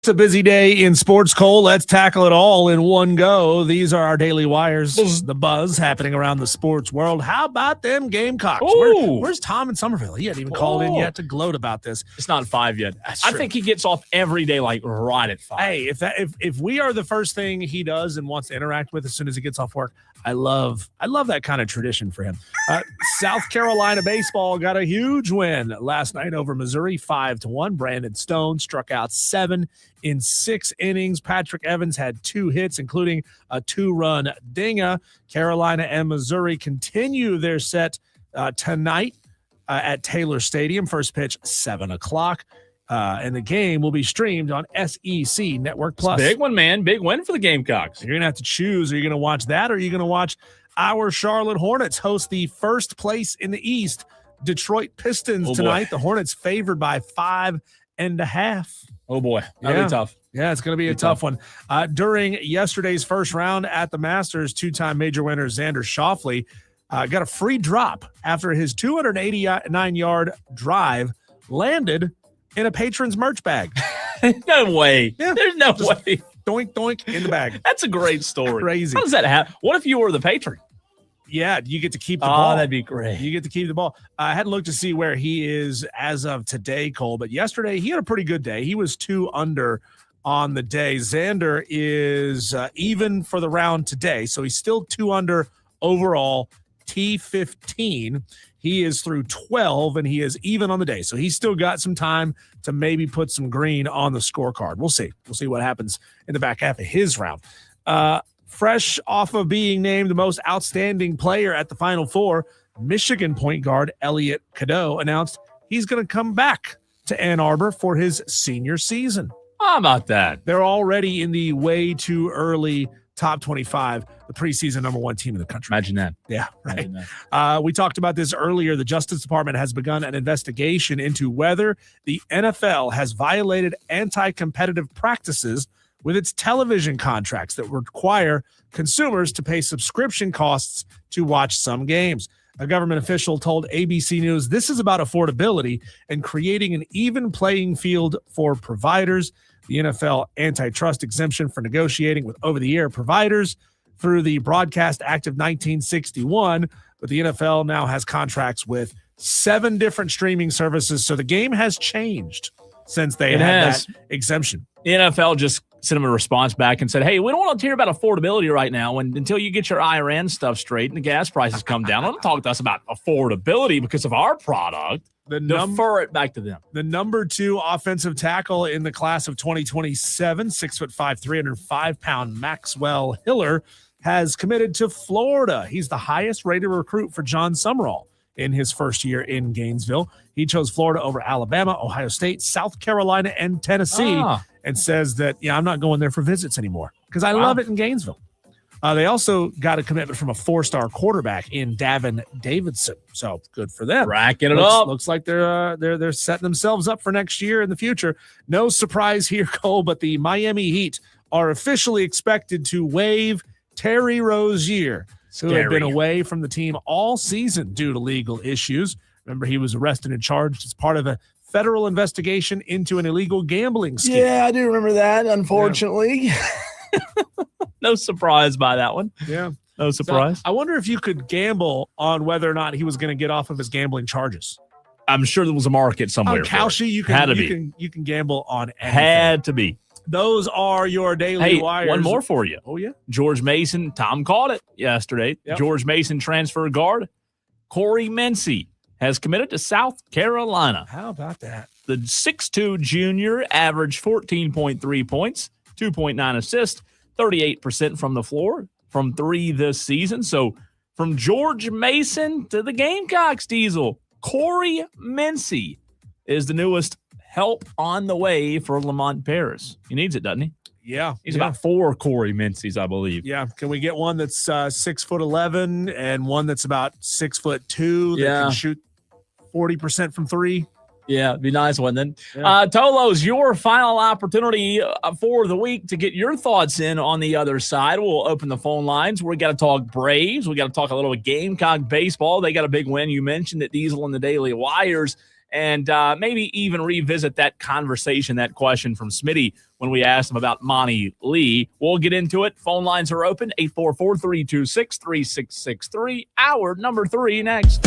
S2: a busy day in sports, Cole. Let's tackle it all in one go. These are our daily wires, the buzz happening around the sports world. How about them Gamecocks? Where's Tom in Somerville? He hadn't even called in yet to gloat about this.
S1: It's not 5 yet. I think he gets off every day like right at 5.
S2: Hey, if we are the first thing he does and wants to interact with as soon as he gets off work, I love that kind of tradition for him. South Carolina baseball got a huge win last night over Missouri, 5-1. Brandon Stone struck out 7 in 6 innings. Patrick Evans had 2 hits, including a 2-run dinger. Carolina and Missouri continue their set tonight at Taylor Stadium. First pitch, 7 o'clock. And the game will be streamed on SEC Network Plus.
S1: Big one, man. Big win for the Gamecocks.
S2: You're going to have to choose. Are you going to watch that, or are you going to watch our Charlotte Hornets host the first place in the East, Detroit Pistons, tonight? The Hornets favored by 5.5.
S1: Oh, boy. That'll be tough.
S2: Yeah, it's going to be a tough one. During yesterday's first round at the Masters, 2-time major winner Xander Schauffele got a free drop after his 289-yard drive landed in a patron's merch bag.
S1: No way.
S2: Yeah.
S1: There's no way.
S2: Doink, doink in the bag.
S1: That's a great story.
S2: Crazy.
S1: How does that happen? What if you were the patron?
S2: Yeah, you get to keep the ball.
S1: Oh, that'd be great.
S2: You get to keep the ball. I hadn't looked to see where he is as of today, Cole, but yesterday he had a pretty good day. He was 2 under on the day. Xander is even for the round today, so he's still 2 under overall, T15. He is through 12, and he is even on the day. So he's still got some time to maybe put some green on the scorecard. We'll see. We'll see what happens in the back half of his round. Fresh off of being named the most outstanding player at the Final Four, Michigan point guard Elliot Cadeau announced he's going to come back to Ann Arbor for his senior season.
S1: How about that?
S2: They're already in the way too early top 25, the preseason number 1 team in the country.
S1: Imagine that.
S2: Yeah, right. We talked about this earlier. The Justice Department has begun an investigation into whether the NFL has violated anti-competitive practices with its television contracts that require consumers to pay subscription costs to watch some games. A government official told ABC News this is about affordability and creating an even playing field for providers. The NFL antitrust exemption for negotiating with over-the-air providers through the Broadcast Act of 1961, but the NFL now has contracts with 7 different streaming services, so the game has changed since they had that exemption.
S1: The NFL just sent them a response back and said, hey, we don't want to hear about affordability right now until you get your Iran stuff straight and the gas prices come down. Don't talk to us about affordability because of our product. Defer it back to them.
S2: The number 2 offensive tackle in the class of 2027, 6'5", 305-pound Maxwell Hiller, has committed to Florida. He's the highest rated recruit for John Summerall in his first year in Gainesville. He chose Florida over Alabama, Ohio State, South Carolina, and Tennessee, and says that, I'm not going there for visits anymore because I love it in Gainesville. They also got a commitment from a 4-star quarterback in Davin Davidson. So good for them.
S1: Racking it up.
S2: Looks like they're setting themselves up for next year in the future. No surprise here, Cole, but the Miami Heat are officially expected to waive Terry Rozier, who had been away from the team all season due to legal issues. Remember, he was arrested and charged as part of a federal investigation into an illegal gambling scheme.
S1: Yeah, I do remember that, unfortunately. Yeah. No surprise by that one.
S2: Yeah.
S1: No surprise.
S2: So I wonder if you could gamble on whether or not he was going to get off of his gambling charges.
S1: I'm sure there was a market somewhere.
S2: On Kalshi, you can gamble on anything.
S1: Had to be.
S2: Those are your daily wires.
S1: One more for you.
S2: Oh, yeah.
S1: George Mason, Tom called it yesterday. Yep. George Mason transfer guard, Corey Mincy, has committed to South Carolina.
S2: How about that?
S1: The 6'2 junior averaged 14.3 points, 2.9 assists, 38% from the floor, from 3 this season. So from George Mason to the Gamecocks, Diesel, Corey Mincy is the newest help on the way for Lamont Paris. He needs it, doesn't he?
S2: Yeah.
S1: He's about 4 Corey Mincy's, I believe.
S2: Yeah. Can we get one that's 6'11" and one that's about 6'2" that can shoot 40% from 3?
S1: Yeah, it'd be nice one then.
S2: Yeah.
S1: Tolos, your final opportunity for the week to get your thoughts in on the other side. We'll open the phone lines. We got to talk Braves. We got to talk a little Gamecock baseball. They got a big win. You mentioned that Diesel and the Daily Wires. and maybe even revisit that conversation, that question from Smitty when we asked him about Monty Lee. We'll get into it. Phone lines are open, 844-326-3663. Hour number 3 next.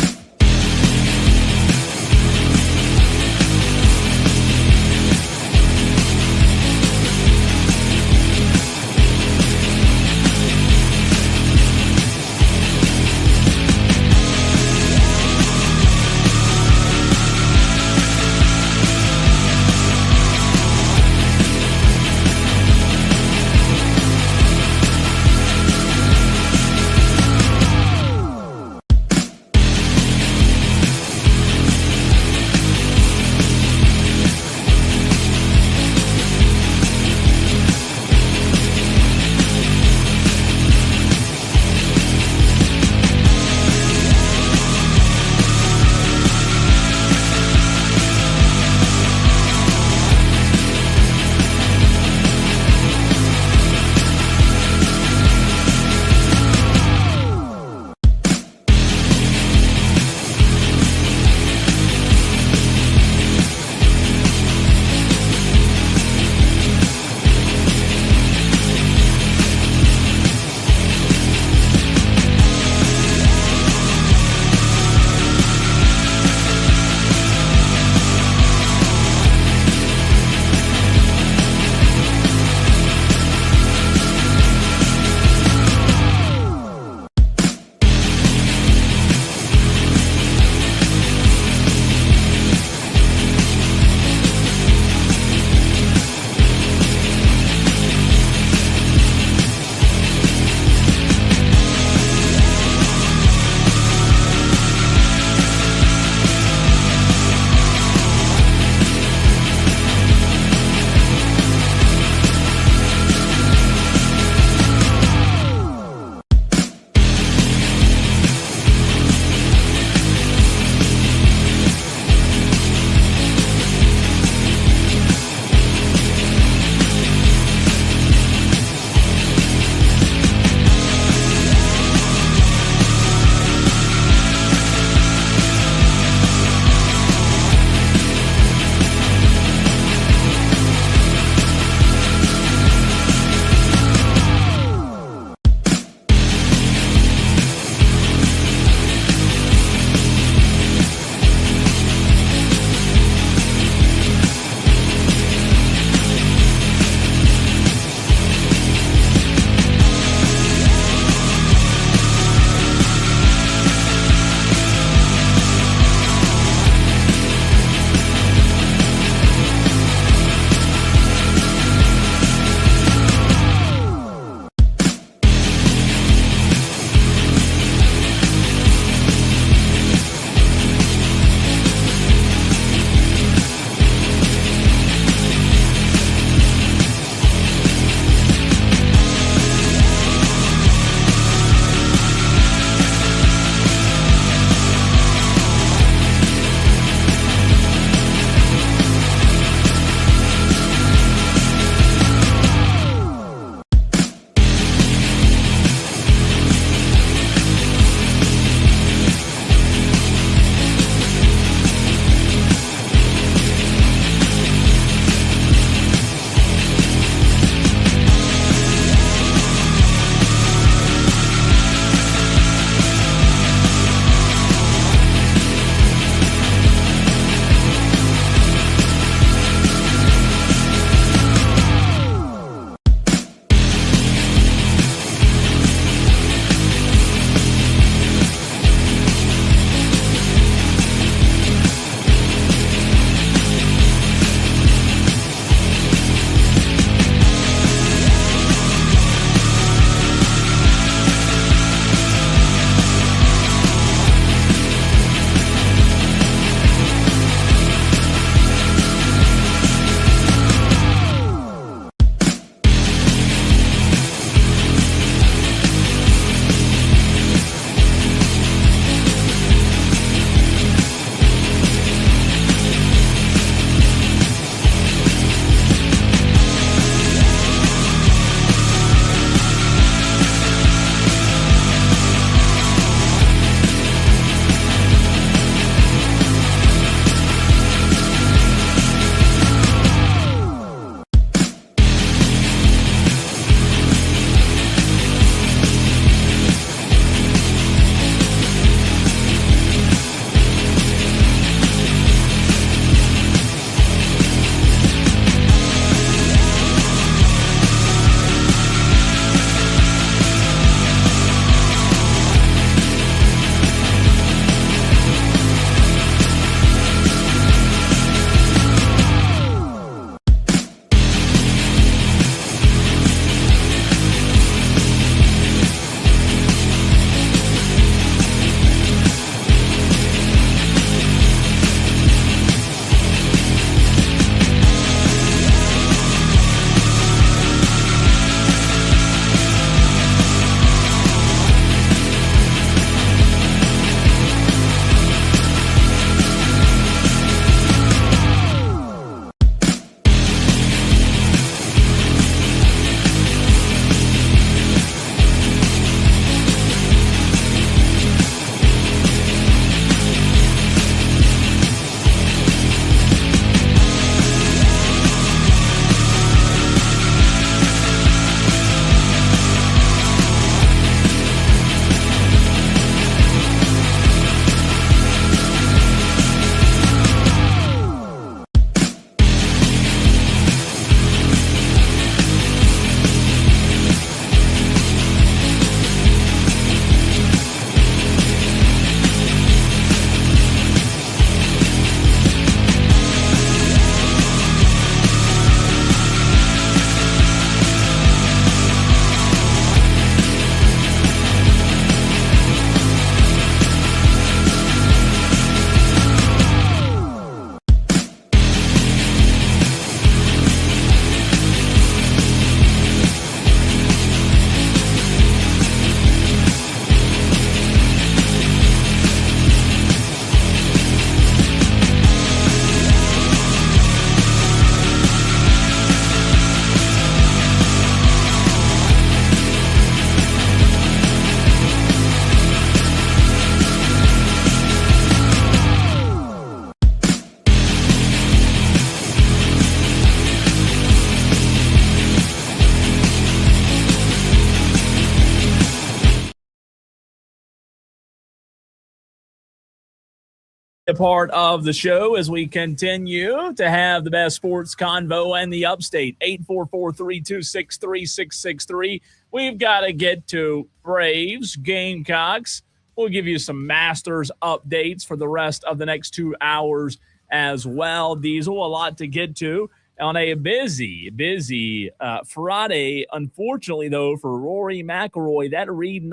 S1: a part of the show as we continue to have the best sports convo and the upstate. 844-326-3663. We've got to get to Braves, Gamecocks. We'll give you some Masters updates for the rest of the next 2 hours as well. Diesel, a lot to get to on a busy Friday. Unfortunately, though, for Rory McIlroy, that lead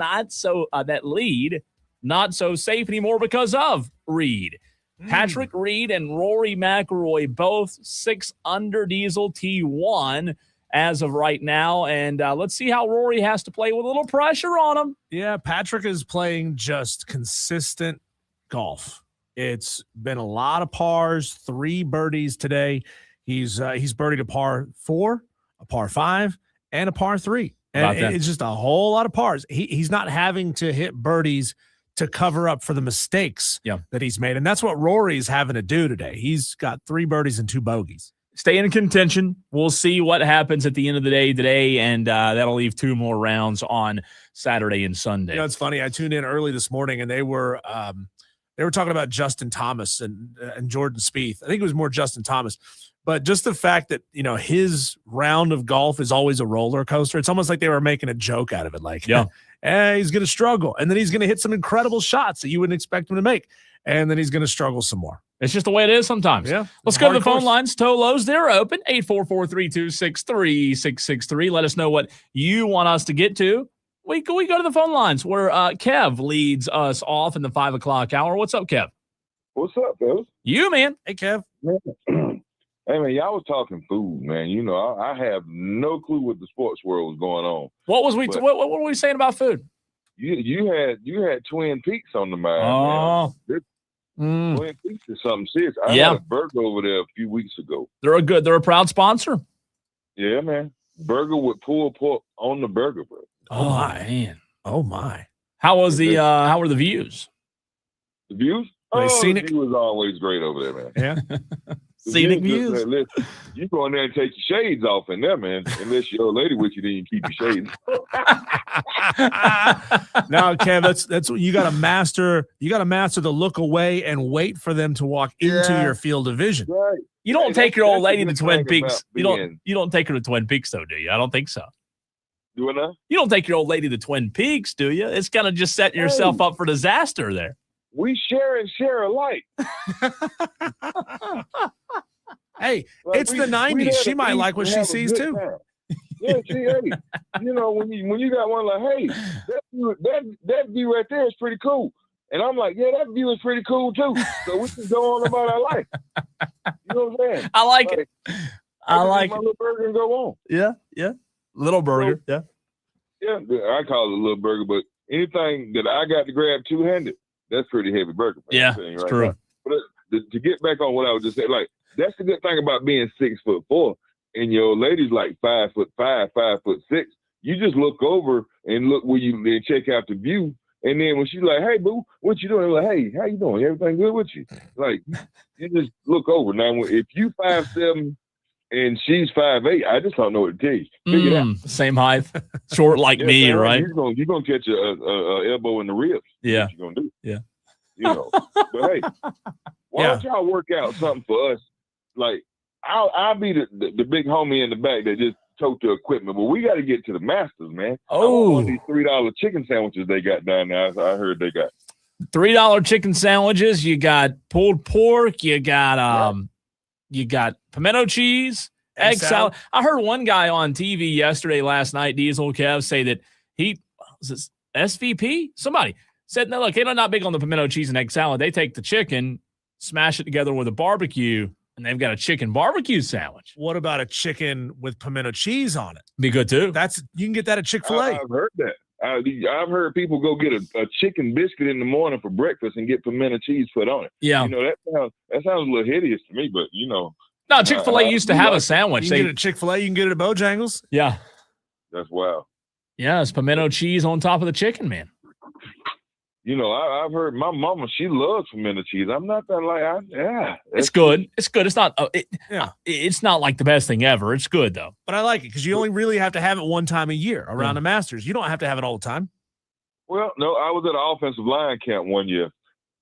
S1: not so safe anymore because of Reed. Patrick Reed and Rory McIlroy both 6 under, Diesel T1 as of right now. And let's see how Rory has to play with a little pressure on him.
S2: Yeah, Patrick is playing just consistent golf. It's been a lot of pars, 3 birdies today. He's birdied a par 4, a par 5, and a par 3. And it's just a whole lot of pars. He's not having to hit birdies to cover up for the mistakes that he's made. And that's what Rory's having to do today. He's got 3 birdies and 2 bogeys.
S1: Stay in contention. We'll see what happens at the end of the day today, and that'll leave 2 more rounds on Saturday and Sunday.
S2: You know, it's funny. I tuned in early this morning, and they were talking about Justin Thomas and Jordan Spieth. I think it was more Justin Thomas. But just the fact that, you know, his round of golf is always a roller coaster. It's almost like they were making a joke out of it. Like, he's going to struggle. And then he's going to hit some incredible shots that you wouldn't expect him to make. And then he's going to struggle some more.
S1: It's just the way it is sometimes.
S2: Yeah.
S1: Let's go to the phone lines. Tolos, they're open. 844-326-3663. Let us know what you want us to get to. We go to the phone lines where Kev leads us off in the 5 o'clock hour. What's up, Kev?
S11: What's up, fellas?
S1: You, man.
S2: Hey, Kev.
S11: Hey, man, y'all was talking food, man. You know, I have no clue what the sports world was going on.
S1: What were we saying about food?
S11: You had Twin Peaks on the mind.
S1: Oh.
S11: Man. Twin Peaks is something serious. I had a burger over there a few weeks ago.
S1: They're a proud sponsor.
S11: Yeah, man. Burger with pulled pork on the burger, bro.
S1: Oh my man.
S2: Oh my.
S1: How were the views?
S11: The views?
S2: Scenic?
S11: The view was always great over there, man.
S2: Yeah.
S1: Scenic views.
S11: Listen, you go in there and take your shades off in there, man. Unless your old lady with you, then you keep your shades.
S2: Now, Kev, that's what you got to master. You got to master the look away and wait for them to walk into your field of vision.
S11: Right.
S1: You don't take your old lady to Twin Peaks. You don't take her to Twin Peaks, though, do you? I don't think so.
S11: Do I not?
S1: You don't take your old lady to Twin Peaks, do you? It's kind of just setting yourself up for disaster there.
S11: We share alike.
S2: Hey, it's the 90s. She might like what she sees too.
S11: Yeah, hey, you know, when you got one like, hey, that view right there is pretty cool. And I'm like, yeah, that view is pretty cool too. So we can go on about our life. You know what I'm saying?
S1: I like it. I like
S11: my little burger and go on.
S1: Yeah. Little burger.
S11: So, yeah, I call it a little burger, but anything that I got to grab two-handed, that's pretty heavy burger.
S1: Yeah, it's true.
S11: Now. But to get back on what I was just saying, like, that's the good thing about being 6'4", and your lady's like 5'5", 5'6". You just look over and look where you then check out the view, and then when she's like, "Hey, boo, what you doing?" I'm like, "Hey, how you doing? Everything good with you?" Like, you just look over. Now, if you 5'7" and she's 5'8", I just don't know what to tell you. Figure it out.
S1: Same height, short like me, right?
S11: You're gonna catch a elbow in the ribs.
S1: Yeah,
S11: what you gonna do?
S1: Yeah,
S11: you know. But hey, why don't y'all work out something for us? Like, I'll be the big homie in the back that just tote the equipment, but we got to get to the Masters, man.
S1: Oh,
S11: these $3 chicken sandwiches they got down there. I heard they got
S1: $3 chicken sandwiches. You got pulled pork. You got You got pimento cheese, egg salad. I heard one guy on TV last night, Diesel Kev, say that was SVP? Somebody said, no, look, they're not big on the pimento cheese and egg salad. They take the chicken, smash it together with a barbecue, and they've got a chicken barbecue sandwich.
S2: What about a chicken with pimento cheese on it?
S1: Be good too.
S2: You can get that at Chick-fil-A.
S11: I've heard that. I've heard people go get a chicken biscuit in the morning for breakfast and get pimento cheese put on it.
S1: Yeah,
S11: you know that sounds a little hideous to me, but you know.
S1: No, Chick-fil-A used to have a sandwich.
S2: You can get it at Chick-fil-A. You can get it at Bojangles.
S1: Yeah,
S11: that's wild.
S1: Yeah, it's pimento cheese on top of the chicken, man.
S11: You know, I've heard my mama, she loves pimento cheese. I'm not that like,
S1: it's good. It's good. It's not. It's not like the best thing ever. It's good though.
S2: But I like it because you only really have to have it one time a year around the Masters. You don't have to have it all the time.
S11: Well, no, I was at an offensive line camp one year,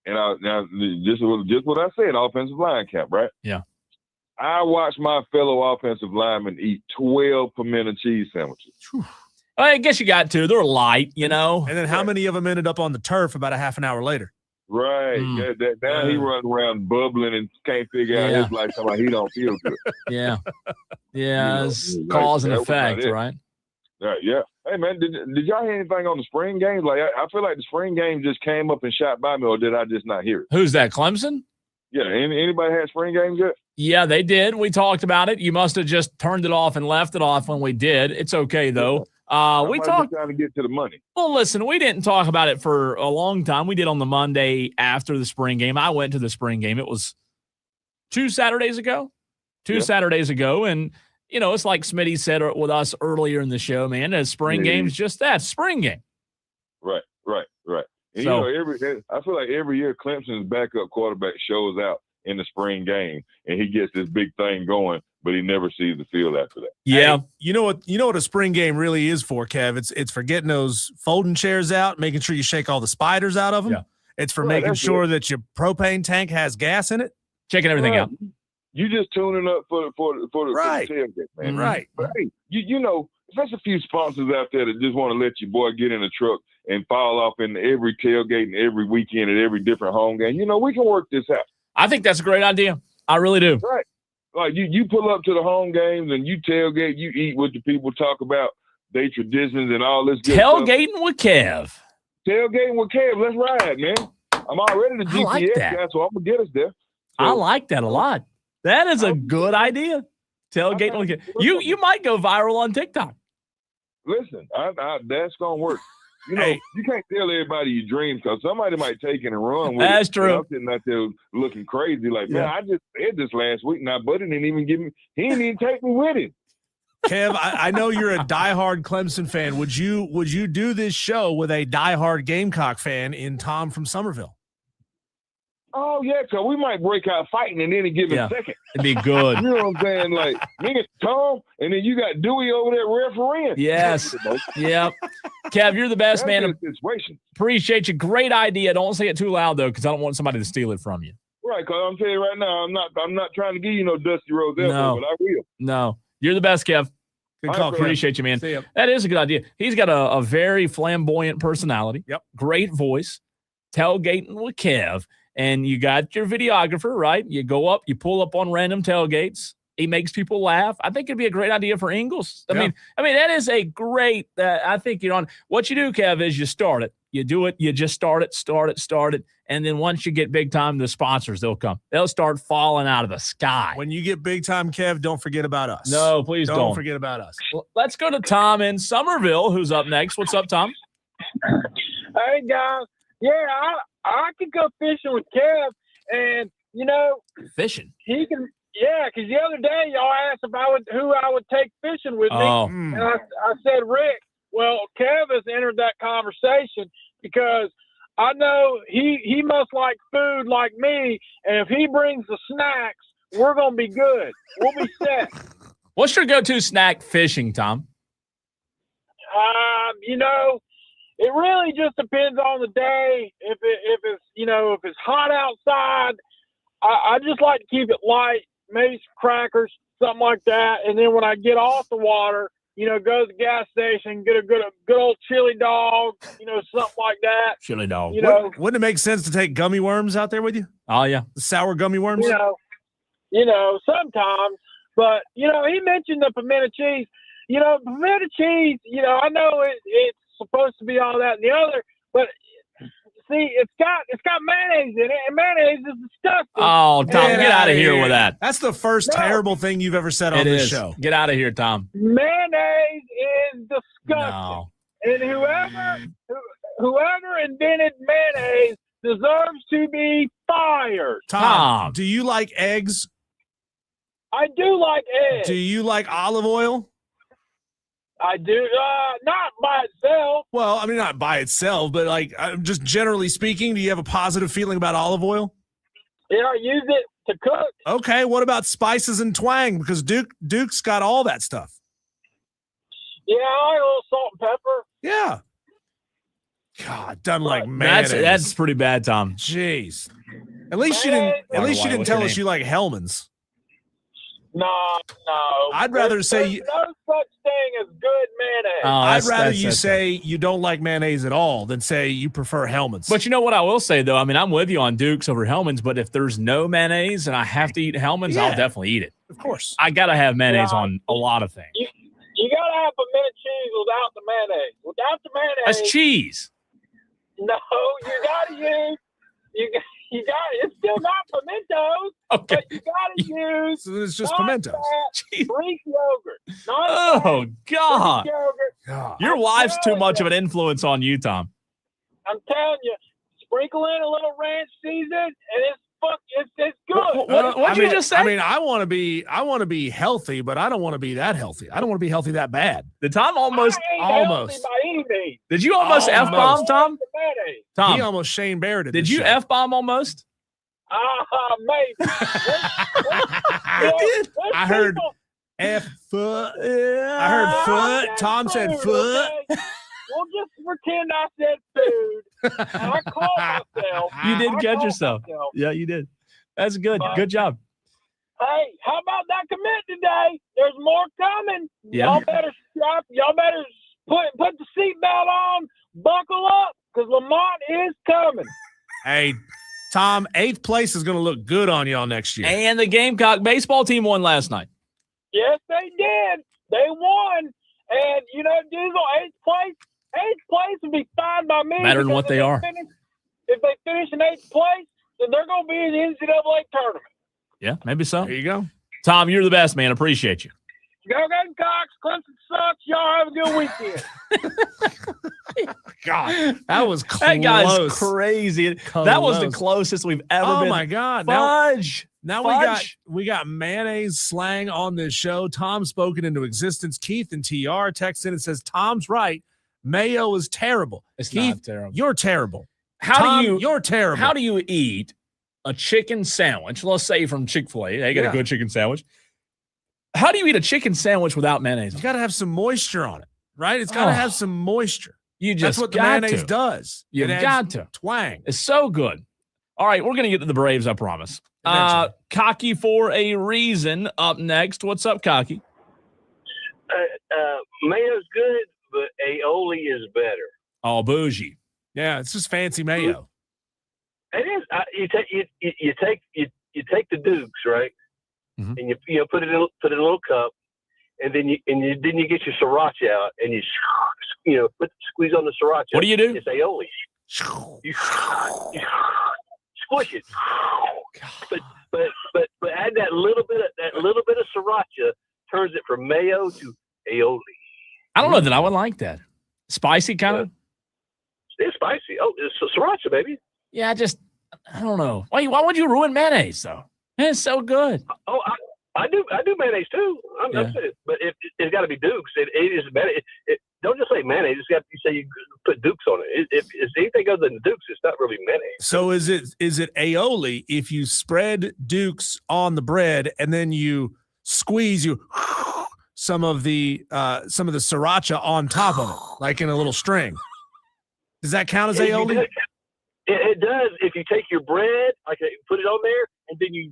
S11: and now this was just what I said, offensive line camp, right?
S1: Yeah.
S11: I watched my fellow offensive linemen eat 12 pimento cheese sandwiches.
S1: I guess you got to. They're light, you know.
S2: And then how many of them ended up on the turf about a half an hour later?
S11: Right. Now he runs around bubbling and can't figure out his life. Like he don't feel good.
S1: Yeah. Yeah. It's cause and effect, right?
S11: Yeah. Hey, man, did y'all hear anything on the spring games? Like, I feel like the spring game just came up and shot by me, or did I just not hear it?
S1: Who's that, Clemson?
S11: Yeah. Anybody had spring games yet?
S1: Yeah, they did. We talked about it. You must have just turned it off and left it off when we did. It's okay, though. We talked
S11: trying to get to the money.
S1: Well, listen, we didn't talk about it for a long time. We did on the Monday after the spring game. I went to the spring game. It was 2 Saturdays ago. Saturdays ago. And, you know, it's like Smitty said with us earlier in the show, man, a spring game's just that, spring game.
S11: Right. And,
S1: So,
S11: I feel like every year Clemson's backup quarterback shows out in the spring game, and he gets this big thing going, but he never sees the field after that.
S1: Yeah.
S2: Hey, you know what a spring game really is for, Kev? It's for getting those folding chairs out, making sure you shake all the spiders out of them.
S1: Yeah.
S2: It's for making sure that your propane tank has gas in it.
S1: Checking everything out.
S11: You just tuning up for the tailgate, man.
S2: Right.
S11: But hey, you know, there's a few sponsors out there that just want to let your boy get in a truck and fall off in every tailgate and every weekend at every different home game. You know, we can work this out.
S1: I think that's a great idea. I really do.
S11: Right. Like you pull up to the home games and you tailgate, you eat what the people talk about, their traditions and all this good
S1: Tailgating
S11: stuff.
S1: with Kev.
S11: Tailgating with Kev. Let's ride, man. I'm already the GPS guy, so I'm going to get us there. So,
S1: I like that a lot. That is a good idea. Tailgating with Kev. You might go viral on TikTok.
S11: Listen, that's going to work. You know, you can't tell everybody your dreams because somebody might take it and run with it.
S1: That's true.
S11: I'm sitting out there looking crazy like, man, I just said this last week. Now, Buddy didn't even he didn't even take me with him.
S2: Kev, I know you're a diehard Clemson fan. Would you do this show with a diehard Gamecock fan in Tom from Somerville?
S11: Oh, yeah, because we might break out fighting in any given second.
S1: It'd be good.
S11: You know what I'm saying? Like, me and Tom, and then you got Dewey over there refereeing.
S1: Yes. Yep. Kev, you're the best, man.
S11: Situation.
S1: Appreciate you. Great idea. Don't say it too loud, though, because I don't want somebody to steal it from you.
S11: Right, because I'm telling you right now, I'm not trying to give you no Dusty Rose elbow, but I will.
S1: No. You're the best, Kev. Good call. Appreciate you, man. That is a good idea. He's got a very flamboyant personality.
S2: Yep.
S1: Great voice. Tailgating with Kev. And you got your videographer, right? You go up, you pull up on random tailgates. He makes people laugh. I think it'd be a great idea for Ingles. I mean, that is a great. I think what you do, Kev, is you start it. You do it. You just start it, and then once you get big time, the sponsors they'll come. They'll start falling out of the sky.
S2: When you get big time, Kev, don't forget about us.
S1: No, please don't
S2: forget about us.
S1: Well, let's go to Tom in Somerville, who's up next. What's up, Tom?
S14: Hey guys, I could go fishing with Kev, and
S1: fishing.
S14: He can, because the other day y'all asked if who I would take fishing with me, and I said Rick. Well, Kev has entered that conversation because I know he must like food like me, and if he brings the snacks, we're gonna be good. We'll be set.
S1: What's your go-to snack fishing, Tom?
S14: It really just depends on the day. If it's hot outside, I just like to keep it light, maybe some crackers, something like that. And then when I get off the water, go to the gas station, get a good old chili dog, something like that.
S1: Chili dog.
S2: Wouldn't it make sense to take gummy worms out there with you?
S1: Oh yeah,
S2: the sour gummy worms.
S14: Sometimes. But he mentioned the pimento cheese. Pimento cheese. I know it's supposed to be all that and the other, but see, it's got mayonnaise in it, and mayonnaise is disgusting.
S1: Oh, Tom, get out of here with that.
S2: That's the first terrible thing you've ever said on this show.
S1: Get out of here, Tom.
S14: Mayonnaise is disgusting.
S1: No.
S14: And whoever invented mayonnaise deserves to be fired.
S2: Tom, do you like eggs?
S14: I do like eggs.
S2: Do you like olive oil?
S14: I do, not by itself.
S2: Well, I mean, not by itself, but just generally speaking, do you have a positive feeling about olive oil?
S14: Yeah, I use it to cook.
S2: Okay, what about spices and twang? Because Duke's got all that stuff.
S14: Yeah, I like a little salt and pepper.
S2: Yeah. God, done like mayonnaise.
S1: That's pretty bad, Tom.
S2: Jeez. At least you didn't tell us you like Hellman's.
S14: No.
S2: I'd rather say
S14: there's no such thing as good mayonnaise.
S2: I'd rather you say you don't like mayonnaise at all than say you prefer Hellman's.
S1: But you know what I will say, though? I mean, I'm with you on Duke's over Hellman's, but if there's no mayonnaise and I have to eat Hellman's, I'll definitely eat it.
S2: Of course.
S1: I got to have mayonnaise on a lot of things.
S14: You got to have pimento cheese without the mayonnaise. Without the mayonnaise.
S1: That's cheese.
S14: No, you got to use. You got it's still got pimentos, but you got to use.
S2: So it's just pimentos.
S14: Greek yogurt.
S1: Oh God!
S14: Yogurt.
S1: Your wife's too much of an influence on you, Tom.
S14: I'm telling you, sprinkle in a little ranch season, and it's good.
S1: What'd you just say?
S2: I mean, I want to be healthy, but I don't want to be that healthy. I don't want to be healthy that bad.
S1: Did Tom almost?
S14: By any means.
S1: Did you almost f-bomb, Tom? Tom,
S2: he almost Shane Barrett it.
S1: Did you f-bomb almost?
S14: Maybe.
S2: I heard f-foot. I heard foot. Tom said foot.
S14: We'll just pretend I said food. And I caught myself.
S1: You did catch yourself. Yeah, you did. That's good. Good job.
S14: Hey, how about that commit today? There's more coming.
S1: Yeah.
S14: Y'all better strap. Y'all better put the seatbelt on. Buckle up, because Lamont is coming.
S2: Hey, Tom, 8th place is going to look good on y'all next year.
S1: And the Gamecock baseball team won last night.
S14: Yes, they did. They won. And, Diesel, 8th place. 8th place would be fine by me.
S1: Better than what they are.
S14: If they finish in 8th place, then they're going to be in the NCAA tournament.
S1: Yeah, maybe so.
S2: There you go.
S1: Tom, you're the best, man. Appreciate you.
S14: Go Gamecocks. Clemson sucks. Y'all have a good weekend.
S2: God, that was close.
S1: That guy's crazy.
S2: Close.
S1: That was the closest we've ever been.
S2: Oh, my God.
S1: Fudge.
S2: Now we got mayonnaise slang on this show. Tom spoken into existence. Keith and TR text in and says, Tom's right. Mayo is terrible.
S1: It's
S2: Keith,
S1: not terrible.
S2: You're terrible.
S1: You're
S2: terrible.
S1: How do you eat a chicken sandwich? Let's say from Chick-fil-A. They got a good chicken sandwich. How do you eat a chicken sandwich without mayonnaise?
S2: You got to have some moisture on it, right? It's got to have some moisture.
S1: That's
S2: what the mayonnaise does.
S1: You've got to.
S2: Twang.
S1: It's so good. All right, we're going to get to the Braves, I promise. Cocky for a reason up next. What's up, Cocky?
S8: Mayo's good, but aioli is better.
S1: Oh, bougie.
S2: Yeah, it's just fancy mayo.
S8: It is. You take the Dukes, right?
S1: Mm-hmm.
S8: And you put it in a little cup, and then you get your sriracha out, and you squeeze on the sriracha.
S1: What do you do?
S8: It's aioli. You squish it. But add that little bit of sriracha turns it from mayo to aioli.
S1: I don't know that I would like that. Spicy kind of.
S8: It's spicy. Oh, it's sriracha, baby.
S1: Yeah, I don't know. Why would you ruin mayonnaise though? Man, it's so good.
S8: Oh, I do mayonnaise too. I'm saying, but it's got to be Dukes. It is better. Don't just say mayonnaise. It's got you say you put Dukes on it. If it's anything other than Dukes, it's not really mayonnaise.
S2: So is it aioli if you spread Dukes on the bread and then you squeeze some of the sriracha on top of it, like in a little string? Does that count as aioli?
S8: It does if you take your bread, put it on there, and then you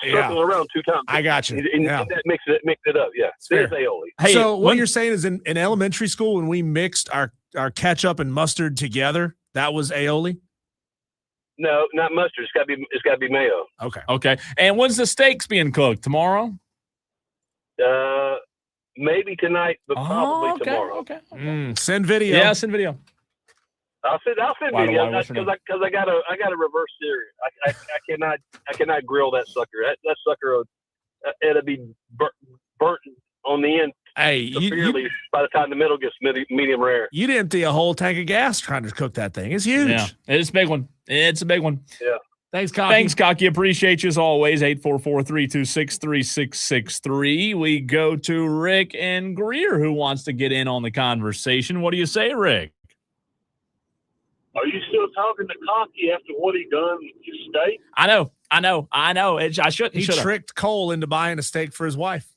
S8: circle it around 2 times.
S2: I got you.
S8: And that mix it up. Yeah, there's aioli.
S2: Hey, so what you're saying is in elementary school when we mixed our ketchup and mustard together, that was aioli?
S8: No, not mustard. It's got to be mayo.
S1: Okay. And when's the steaks being cooked? Tomorrow?
S8: Maybe tonight, but probably tomorrow.
S1: Okay.
S2: Send video.
S1: Yeah, send video.
S8: I'll send video because I got a reverse sear. I cannot grill that sucker. That sucker it'll be burnt on the end.
S2: Hey,
S8: severely by the time the middle gets medium rare.
S2: You'd empty a whole tank of gas trying to cook that thing. It's huge.
S1: Yeah, it's a big one. It's a big one.
S8: Yeah.
S2: Thanks, Cocky.
S1: Thanks, Cocky. Appreciate you as always. 844-326-3663. We go to Rick and Greer, who wants to get in on the conversation. What do you say, Rick?
S15: Are you still talking to Cocky after what he done with his steak?
S1: I know. I shouldn't.
S2: He tricked Cole into buying a steak for his wife.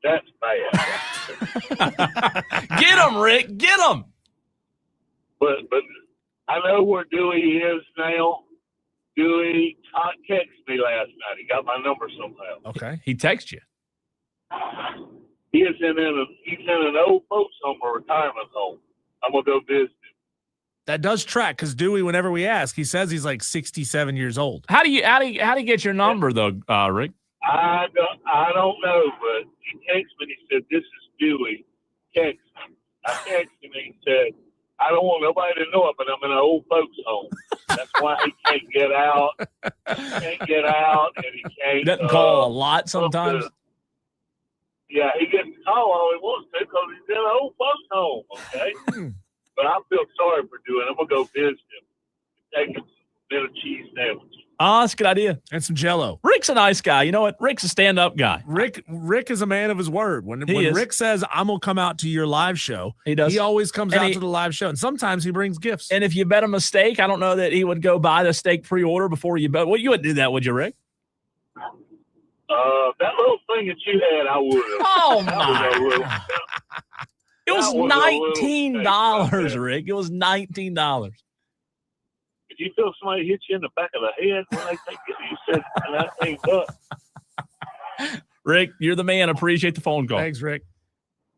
S15: That's bad.
S1: Get him, Rick. Get him.
S15: But I know where Dewey is now. Dewey texted me last night. He got my number somehow.
S1: Okay. He texted you.
S15: He's in an old folks home or retirement home. I'm gonna go visit him.
S2: That does track because Dewey, whenever we ask, he says he's like 67 years old.
S1: How do you get your number though, Rick?
S15: I don't know, but he texted me and he said, "This is Dewey." Text me. I texted him and he said, "I don't want nobody to know it, but I'm in an old folks home. That's why he can't get out. He can't get out, and he can't."
S1: He doesn't call a lot sometimes.
S15: Yeah, he gets to call all he wants to because he's in an old folks home. Okay, but I feel sorry for Dewey. I'm gonna go visit him. Take him some little cheese sandwich.
S1: Oh, that's a good idea.
S2: And some Jell-O.
S1: Rick's a nice guy. You know what? Rick's a stand-up guy.
S2: Rick is a man of his word. When Rick says, "I'm going to come out to your live show,"
S1: he does.
S2: He always comes out to the live show. And sometimes he brings gifts.
S1: And if you bet him a steak, I don't know that he would go buy the steak pre-order before you bet. Well, you wouldn't do that, would you, Rick?
S15: That little thing that you had, I would have.
S1: Oh, my. It was $19, Rick. It was $19.
S15: Did you feel somebody hit you in the back of the head when they take it? You said $19.
S1: Rick, you're the man. Appreciate the phone call.
S2: Thanks, Rick.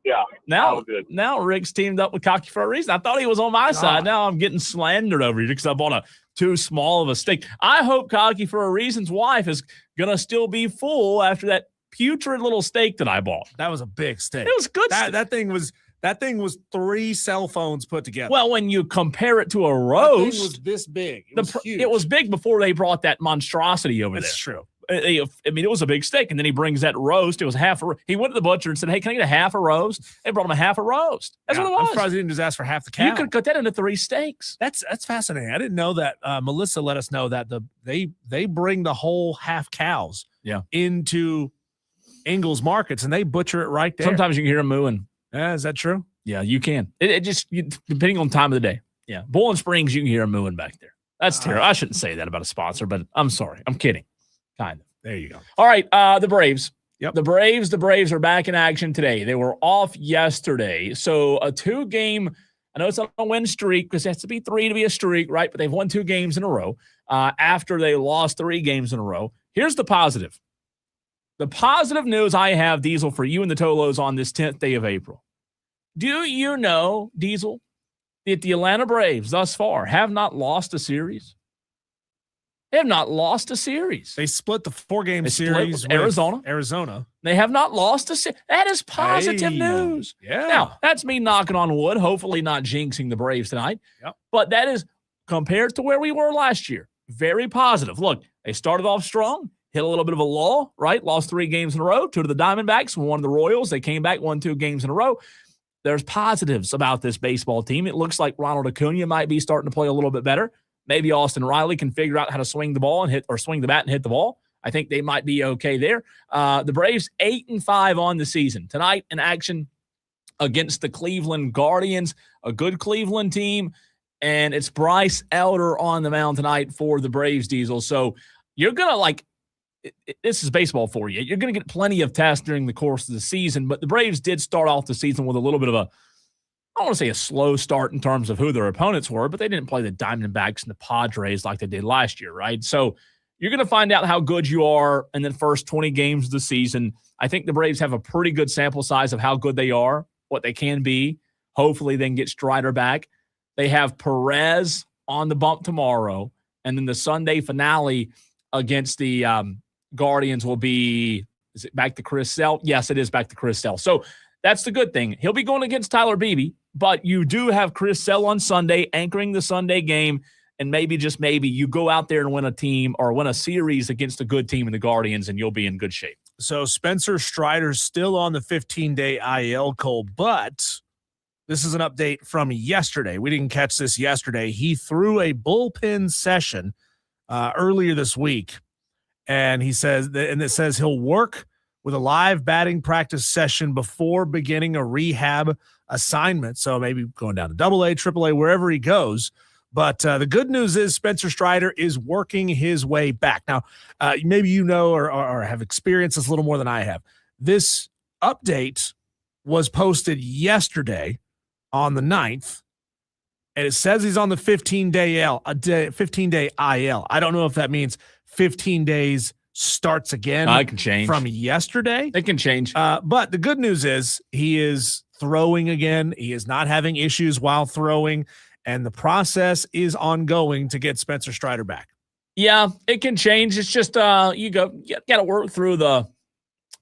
S15: Yeah.
S1: Now Rick's teamed up with Cocky for a reason. I thought he was on my side. Now I'm getting slandered over here because I bought too small of a steak. I hope Cocky for a reason's wife is going to still be full after that putrid little steak that I bought.
S2: That was a big steak.
S1: It was good.
S2: That thing was 3 cell phones put together.
S1: Well, when you compare it to a roast,
S2: that thing was this big. It was huge.
S1: It was big before they brought that monstrosity over there.
S2: That's true.
S1: I mean, it was a big steak, and then he brings that roast. It was half a. He went to the butcher and said, "Hey, can I get a half a roast?" They brought him a half a roast. That's what it was.
S2: I'm surprised he didn't just ask for half the cow.
S1: You could cut that into 3 steaks.
S2: That's fascinating. I didn't know that. Melissa let us know that they bring the whole half cows into Ingles markets and they butcher it right there.
S1: Sometimes you can hear them mooing.
S2: Yeah, is that true?
S1: Yeah, you can. It just depending on time of the day. Yeah, Bowling Springs, you can hear them mooing back there. That's terrible. I shouldn't say that about a sponsor, but I'm sorry. I'm kidding. Kind of.
S2: There you go.
S1: All right, the Braves. Yep. The Braves are back in action today. They were off yesterday. So a 2-game, I know it's not a win streak because it has to be 3 to be a streak, right? But they've won 2 games in a row after they lost 3 games in a row. Here's the positive. The positive news I have, Diesel, for you and the Tolos on this 10th day of April. Do you know, Diesel, that the Atlanta Braves thus far have not lost a series? They have not lost a series.
S2: They split the 4-game series with Arizona.
S1: They have not lost a series. That is positive news.
S2: Yeah.
S1: Now, that's me knocking on wood, hopefully not jinxing the Braves tonight.
S2: Yep.
S1: But that is, compared to where we were last year, very positive. Look, they started off strong, hit a little bit of a lull, right? Lost 3 games in a row, 2 to the Diamondbacks, 1 to the Royals. They came back, won 2 games in a row. There's positives about this baseball team. It looks like Ronald Acuna might be starting to play a little bit better. Maybe Austin Riley can figure out how to swing the ball and swing the bat and hit the ball. I think they might be okay there. The Braves 8-5 on the season. Tonight in action against the Cleveland Guardians, a good Cleveland team, and it's Bryce Elder on the mound tonight for the Braves, Diesel. So you're going to this is baseball for you. You're going to get plenty of tests during the course of the season, but the Braves did start off the season with a little bit of I don't want to say a slow start in terms of who their opponents were, but they didn't play the Diamondbacks and the Padres like they did last year, right? So you're going to find out how good you are in the first 20 games of the season. I think the Braves have a pretty good sample size of how good they are, what they can be. Hopefully they can get Strider back. They have Perez on the bump tomorrow, and then the Sunday finale against the Guardians will be, is it back to Chris Sale? Yes, it is back to Chris Sale. So that's the good thing. He'll be going against Tyler Beebe, but you do have Chris Sale on Sunday, anchoring the Sunday game, and maybe, just maybe, you go out there and win a team or win a series against a good team in the Guardians, and you'll be in good shape.
S2: So Spencer Strider's still on the 15-day IL, Cole, but this is an update from yesterday. We didn't catch this yesterday. He threw a bullpen session earlier this week, and he says, and it says he'll work with a live batting practice session before beginning a rehab assignment. So maybe going down to AA, AAA, wherever he goes. But the good news is Spencer Strider is working his way back. Now, maybe you know or have experienced this a little more than I have. This update was posted yesterday on the 9th, and it says he's on the 15-day IL. I don't know if that means 15 days starts again.
S1: It can change
S2: from yesterday.
S1: It can change.
S2: But the good news is he is throwing again. He is not having issues while throwing, and the process is ongoing to get Spencer Strider back.
S1: Yeah, it can change. It's just you got to work through the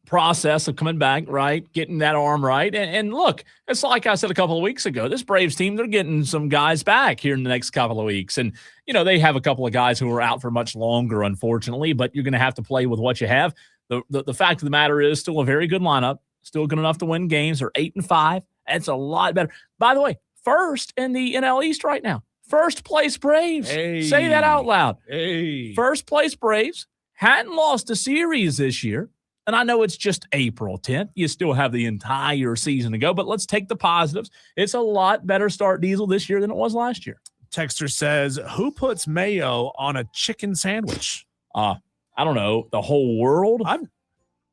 S1: process of coming back, right? Getting that arm right. And look, it's like I said a couple of weeks ago, this Braves team, they're getting some guys back here in the next couple of weeks. And, they have a couple of guys who are out for much longer, unfortunately, but you're going to have to play with what you have. The fact of the matter is still a very good lineup, still good enough to win games. They're 8-5. That's a lot better. By the way, first in the NL East right now. First place Braves.
S2: Hey.
S1: Say that out loud.
S2: Hey.
S1: First place Braves. Hadn't lost a series this year. And I know it's just April 10th. You still have the entire season to go, but let's take the positives. It's a lot better start, Diesel, this year than it was last year.
S2: Texter says, who puts mayo on a chicken sandwich?
S1: I don't know. The whole world?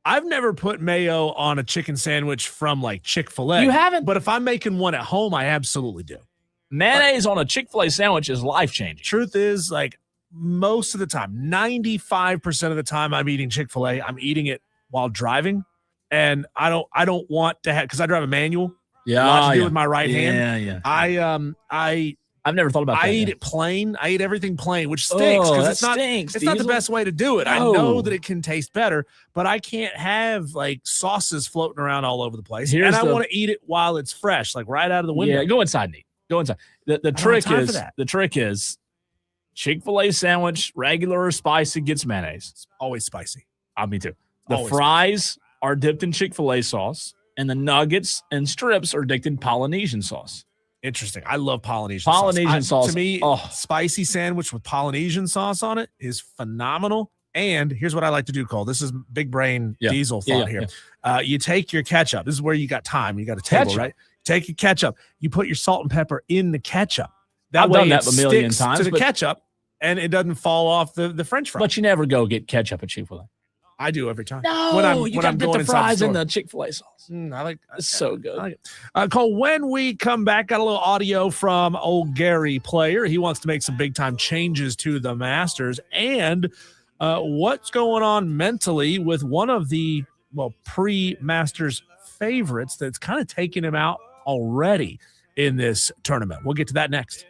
S2: I've never put mayo on a chicken sandwich from like Chick-fil-A.
S1: You haven't?
S2: But if I'm making one at home, I absolutely do.
S1: Mayonnaise on a Chick-fil-A sandwich is life-changing.
S2: Truth is, like, most of the time, 95% of the time I'm eating Chick-fil-A, I'm eating it while driving. And I don't want to have, because I drive a manual.
S1: Yeah.
S2: A lot to do with my right hand.
S1: Yeah. I've never thought about that.
S2: I eat it plain. I eat everything plain, which stinks because it's not the best way to do it.
S1: No.
S2: I know that it can taste better, but I can't have like sauces floating around all over the place. And I want to eat it while it's fresh, like right out of the window.
S1: Yeah, go inside and eat. Go inside. The trick is Chick-fil-A sandwich, regular or spicy, gets mayonnaise.
S2: It's always spicy.
S1: Me too. The
S2: Always
S1: fries are dipped in Chick-fil-A sauce, and the nuggets and strips are dipped in Polynesian sauce.
S2: Interesting. I love Polynesian
S1: sauce.
S2: To me, spicy sandwich with Polynesian sauce on it is phenomenal. And here's what I like to do, Cole. This is big brain Diesel thought here. You take your ketchup. This is where you got time. You got a table, right? Take your ketchup. You put your salt and pepper in the ketchup. That way it sticks to the ketchup, and it doesn't fall off the French fry.
S1: But you never go get ketchup at Chick-fil-A.
S2: I do every time.
S1: No, you got to dip the fries in the Chick-fil-A sauce.
S2: It's
S1: so good.
S2: I like it. Cole, when we come back, got a little audio from old Gary Player. He wants to make some big-time changes to the Masters. And what's going on mentally with one of the, pre-Masters favorites that's kind of taking him out already in this tournament. We'll get to that next.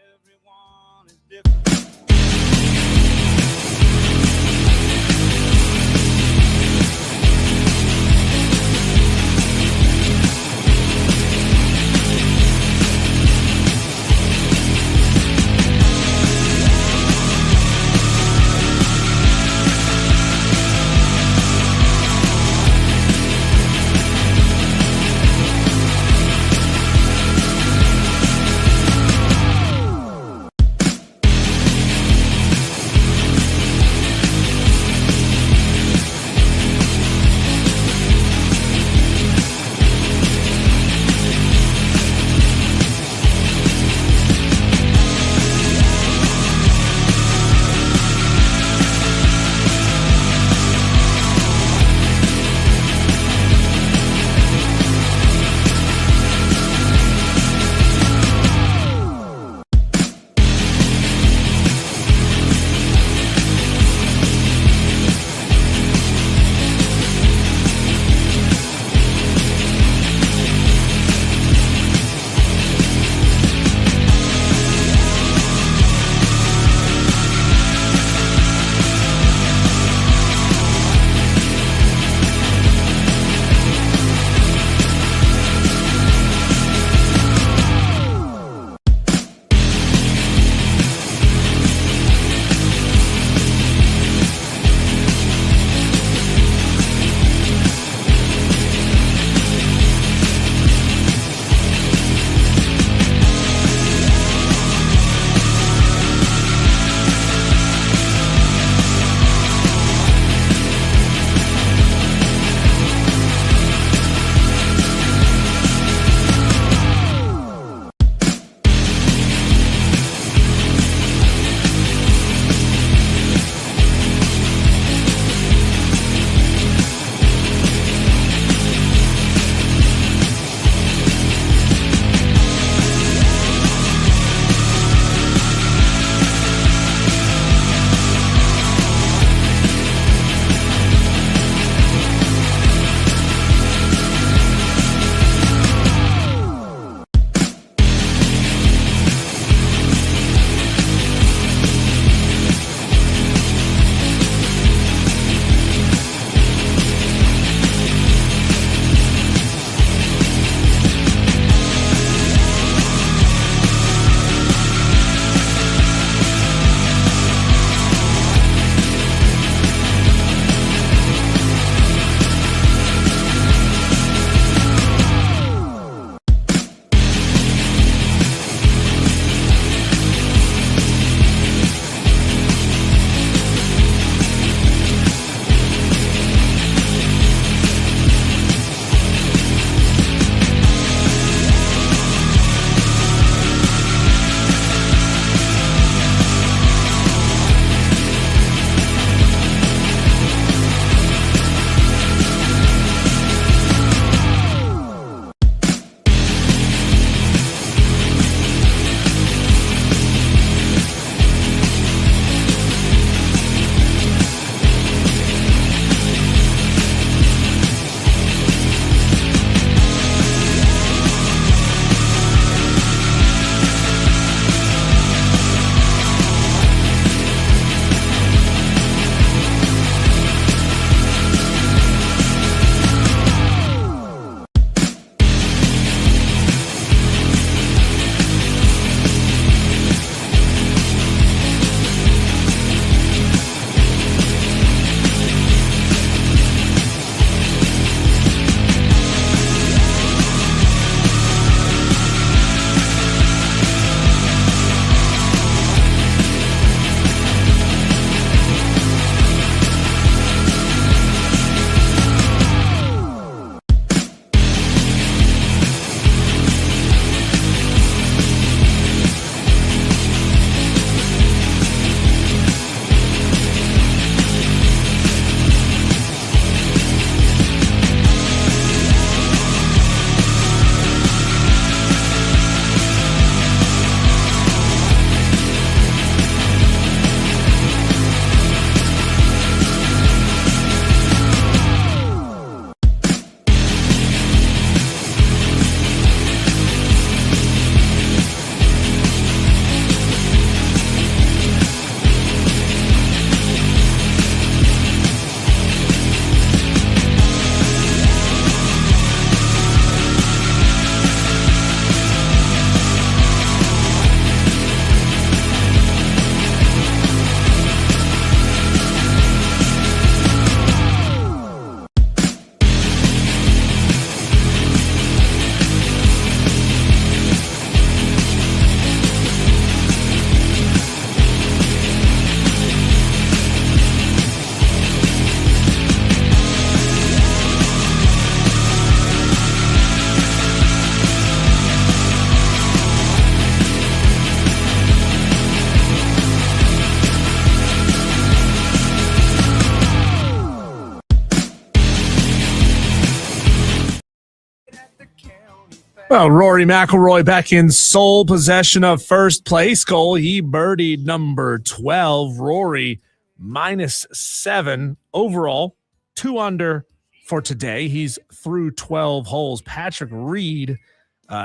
S2: Well, Rory McIlroy back in sole possession of first place. Cole, he birdied number 12. Rory -7 overall, 2 under for today. He's through 12 holes. Patrick Reed,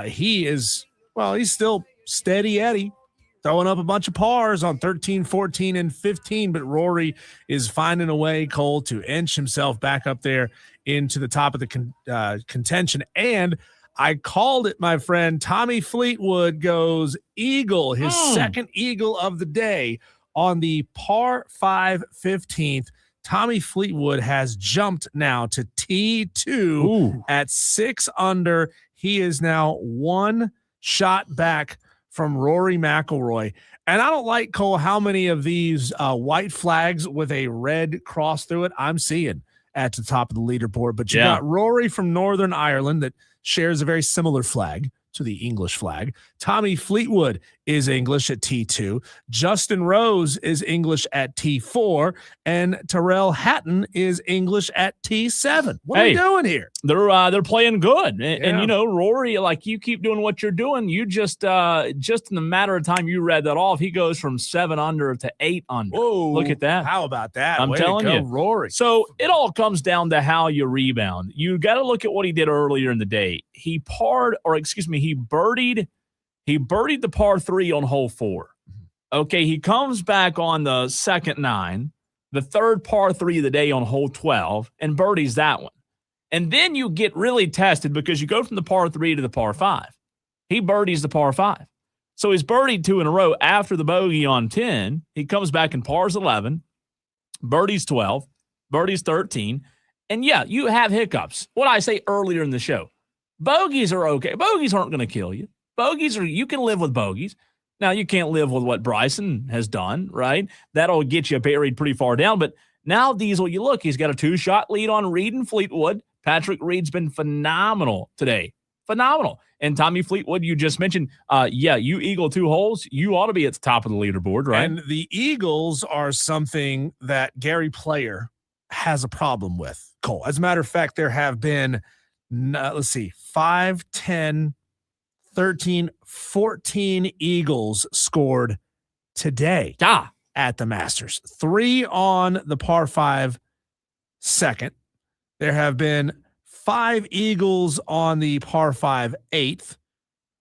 S2: he's still steady Eddie, throwing up a bunch of pars on 13, 14, and 15, but Rory is finding a way, Cole, to inch himself back up there into the top of the contention. And I called it, my friend. Tommy Fleetwood goes eagle, his second eagle of the day on the par 5 15th. Tommy Fleetwood has jumped now to T2 at 6 under. He is now 1 shot back from Rory McIlroy. And I don't like, Cole, how many of these white flags with a red cross through it I'm seeing at the top of the leaderboard. But you got Rory from Northern Ireland that shares a very similar flag to the English flag. Tommy Fleetwood is English at T2. Justin Rose is English at T4. And Terrell Hatton is English at T7. What are we doing here?
S1: They're playing good. And you know, Rory, like, you keep doing what you're doing. You just in the matter of time you read that off, he goes from 7 under to 8 under.
S2: Whoa.
S1: Look at that.
S2: How about that?
S1: I'm telling you,
S2: Rory.
S1: So it all comes down to how you rebound. You got to look at what he did earlier in the day. He birdied the par 3 on hole 4. Okay, he comes back on the second 9, the third par 3 of the day on hole 12, and birdies that one. And then you get really tested because you go from the par 3 to the par 5. He birdies the par 5. So he's birdied 2 in a row after the bogey on 10. He comes back and pars 11, birdies 12, birdies 13. And yeah, you have hiccups. What I say earlier in the show, bogeys are okay. Bogeys aren't going to kill you. You can live with bogeys. Now, you can't live with what Bryson has done, right? That'll get you buried pretty far down. But now, Diesel, you look, he's got a 2-shot lead on Reed and Fleetwood. Patrick Reed's been phenomenal today. Phenomenal. And Tommy Fleetwood, you just mentioned, you eagle 2 holes. You ought to be at the top of the leaderboard, right?
S2: And the Eagles are something that Gary Player has a problem with, Cole. As a matter of fact, there have been, 5, 10, 13, 14 Eagles scored today at the Masters. 3 on the par 5 second. There have been 5 Eagles on the par 5 8th,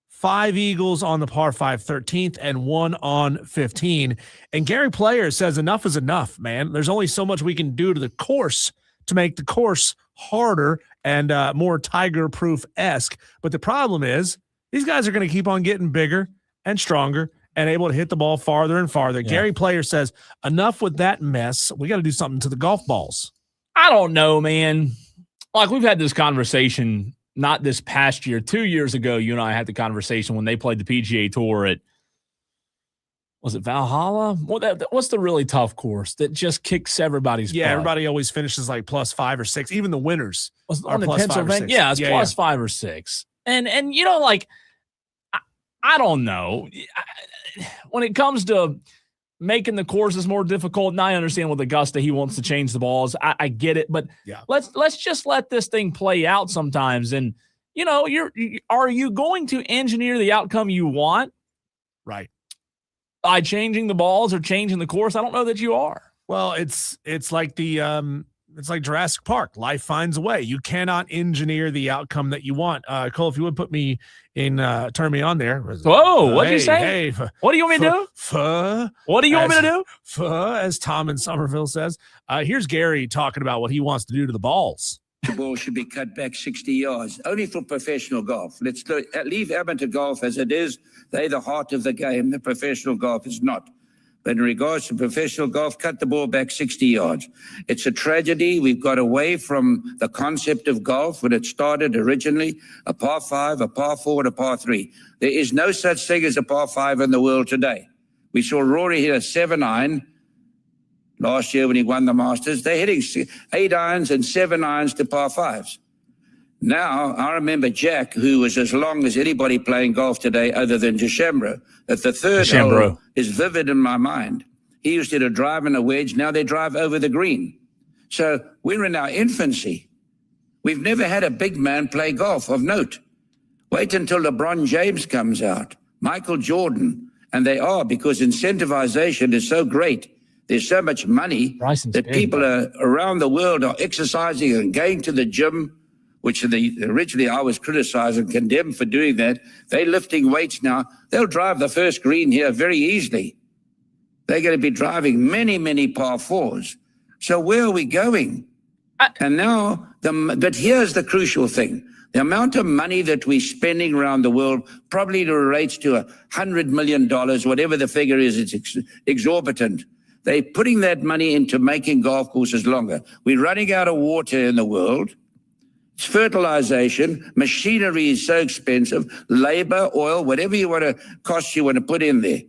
S2: 5 Eagles on the par 5 13th, and 1 on 15. And Gary Player says enough is enough, man. There's only so much we can do to the course to make the course harder and more Tiger-proof-esque. But the problem is these guys are going to keep on getting bigger and stronger and able to hit the ball farther and farther. Yeah. Gary Player says, enough with that mess. We got to do something to the golf balls.
S1: I don't know, man. Like, we've had this conversation not this past year. 2 years ago, you and I had the conversation when they played the PGA Tour at, was it Valhalla? What's the really tough course that just kicks everybody's butt?
S2: Everybody always finishes like +5 or 6. Even the winners are
S1: +5 or 6. Yeah, it's +5 or 6. And you know, like, I don't know. When it comes to making the courses more difficult, and I understand with Augusta, he wants to change the balls. I get it, but let's just let this thing play out sometimes. And, you know, are you going to engineer the outcome you want?
S2: Right.
S1: By changing the balls or changing the course? I don't know that you are.
S2: Well, it's like it's like Jurassic Park. Life finds a way. You cannot engineer the outcome that you want. Cole, if you would put me in, turn me on there.
S1: Whoa, what'd you say?
S2: Hey,
S1: what do you want me to do? What do you want me to do?
S2: As Tom in Somerville says. Here's Gary talking about what he wants to do to the balls.
S16: The ball should be cut back 60 yards, only for professional golf. Let's leave amateur golf as it is. They're the heart of the game. The professional golf is not. But in regards to professional golf, cut the ball back 60 yards. It's a tragedy. We've got away from the concept of golf when it started originally, a par 5, a par 4, and a par 3. There is no such thing as a par 5 in the world today. We saw Rory hit a 7-iron last year when he won the Masters. They're hitting 8 irons and 7 irons to par 5s. Now, I remember Jack, who was as long as anybody playing golf today other than DeChambeau, that the third hole is vivid in my mind. He used to drive in a wedge. Now they drive over the green. So we're in our infancy. We've never had a big man play golf of note. Wait until LeBron James comes out, Michael Jordan, and they are, because incentivization is so great. There's so much money that people around the world are exercising and going to the gym, which originally I was criticized and condemned for doing that. They're lifting weights now. They'll drive the first green here very easily. They're going to be driving many, many par fours. So where are we going? And now, but here's the crucial thing. The amount of money that we're spending around the world probably relates to $100 million, whatever the figure is, it's exorbitant. They're putting that money into making golf courses longer. We're running out of water in the world. It's fertilization. Machinery is so expensive. Labor, oil, whatever you want to put in there.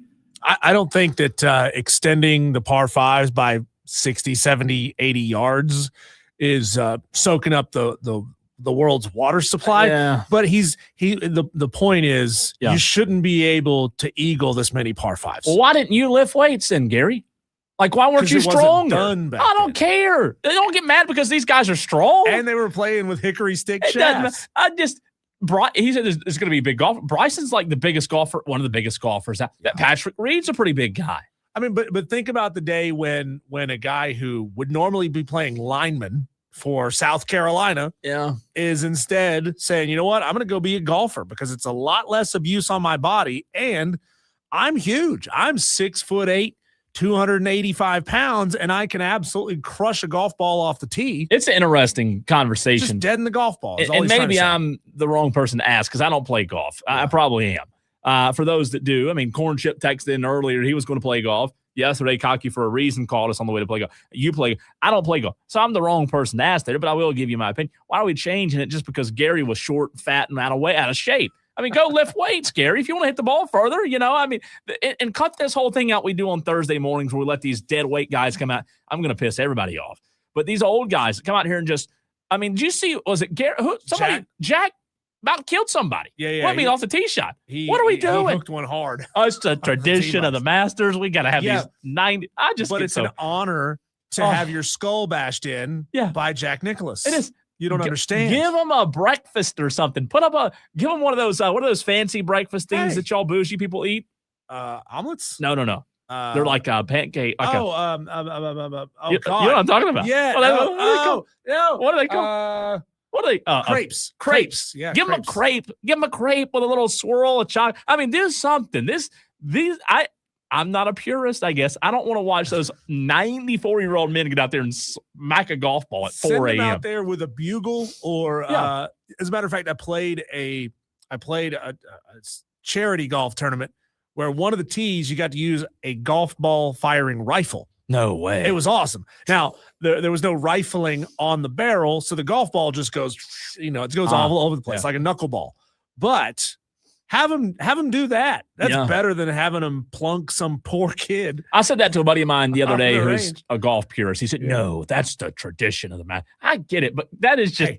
S2: I don't think that extending the par fives by 60, 70, 80 yards is soaking up the world's water supply.
S1: Yeah.
S2: But the point is you shouldn't be able to eagle this many par fives.
S1: Well, why didn't you lift weights then, Gary? Like, why weren't you stronger? I don't care. They don't get mad because these guys are strong.
S2: And they were playing with hickory stick shafts.
S1: He said there's going to be a big golf. Bryson's like the biggest golfer, one of the biggest golfers. Patrick Reed's a pretty big guy.
S2: I mean, but think about the day when a guy who would normally be playing lineman for South Carolina is instead saying, you know what, I'm going to go be a golfer because it's a lot less abuse on my body. And I'm huge. I'm 6'8", 285 pounds, and I can absolutely crush a golf ball off the tee.
S1: It's an interesting conversation.
S2: Just dead in the golf ball.
S1: And maybe I'm the wrong person to ask because I don't play golf. I probably am. For those that do, I mean, Corn Chip texted in earlier. He was going to play golf. Yesterday, Cocky for a reason called us on the way to play golf. You play. I don't play golf. So I'm the wrong person to ask there, but I will give you my opinion. Why are we changing it just because Gary was short, fat, and out of shape? I mean, go lift weights, Gary, if you want to hit the ball further, I mean, and cut this whole thing out we do on Thursday mornings where we let these dead weight guys come out. I'm going to piss everybody off. But these old guys come out here and just, I mean, did you see, was it Gary? Jack about killed somebody.
S2: Yeah.
S1: What, I mean, off the tee shot. What are we doing?
S2: He hooked one hard.
S1: Oh, it's a tradition of the Masters. We got to have these 90.
S2: But it's an honor to have your skull bashed in by Jack Nicklaus.
S1: It is.
S2: You don't understand.
S1: Give them a breakfast or something. Give them one of those fancy breakfast things that y'all bougie people eat.
S2: Omelets?
S1: No. They're like a pancake. Like
S2: God.
S1: You know what I'm talking about?
S2: Yeah.
S1: What are they called? What are they?
S2: Crepes.
S1: Crepes.
S2: Yeah.
S1: Give them a crepe. Give them a crepe with a little swirl of chocolate. I mean, do something. I'm not a purist, I guess. I don't want to watch those 94-year-old men get out there and smack a golf ball at 4 a.m.
S2: Send them out there with a bugle or, as a matter of fact, I played a charity golf tournament where one of the tees you got to use a golf ball firing rifle.
S1: No way.
S2: It was awesome. Now, there was no rifling on the barrel, so the golf ball just goes, it goes all over the place like a knuckleball. But have them do that. That's better than having them plunk some poor kid.
S1: I said that to a buddy of mine the other day who's a golf purist. He said, no, that's the tradition of the match. I get it, but that is just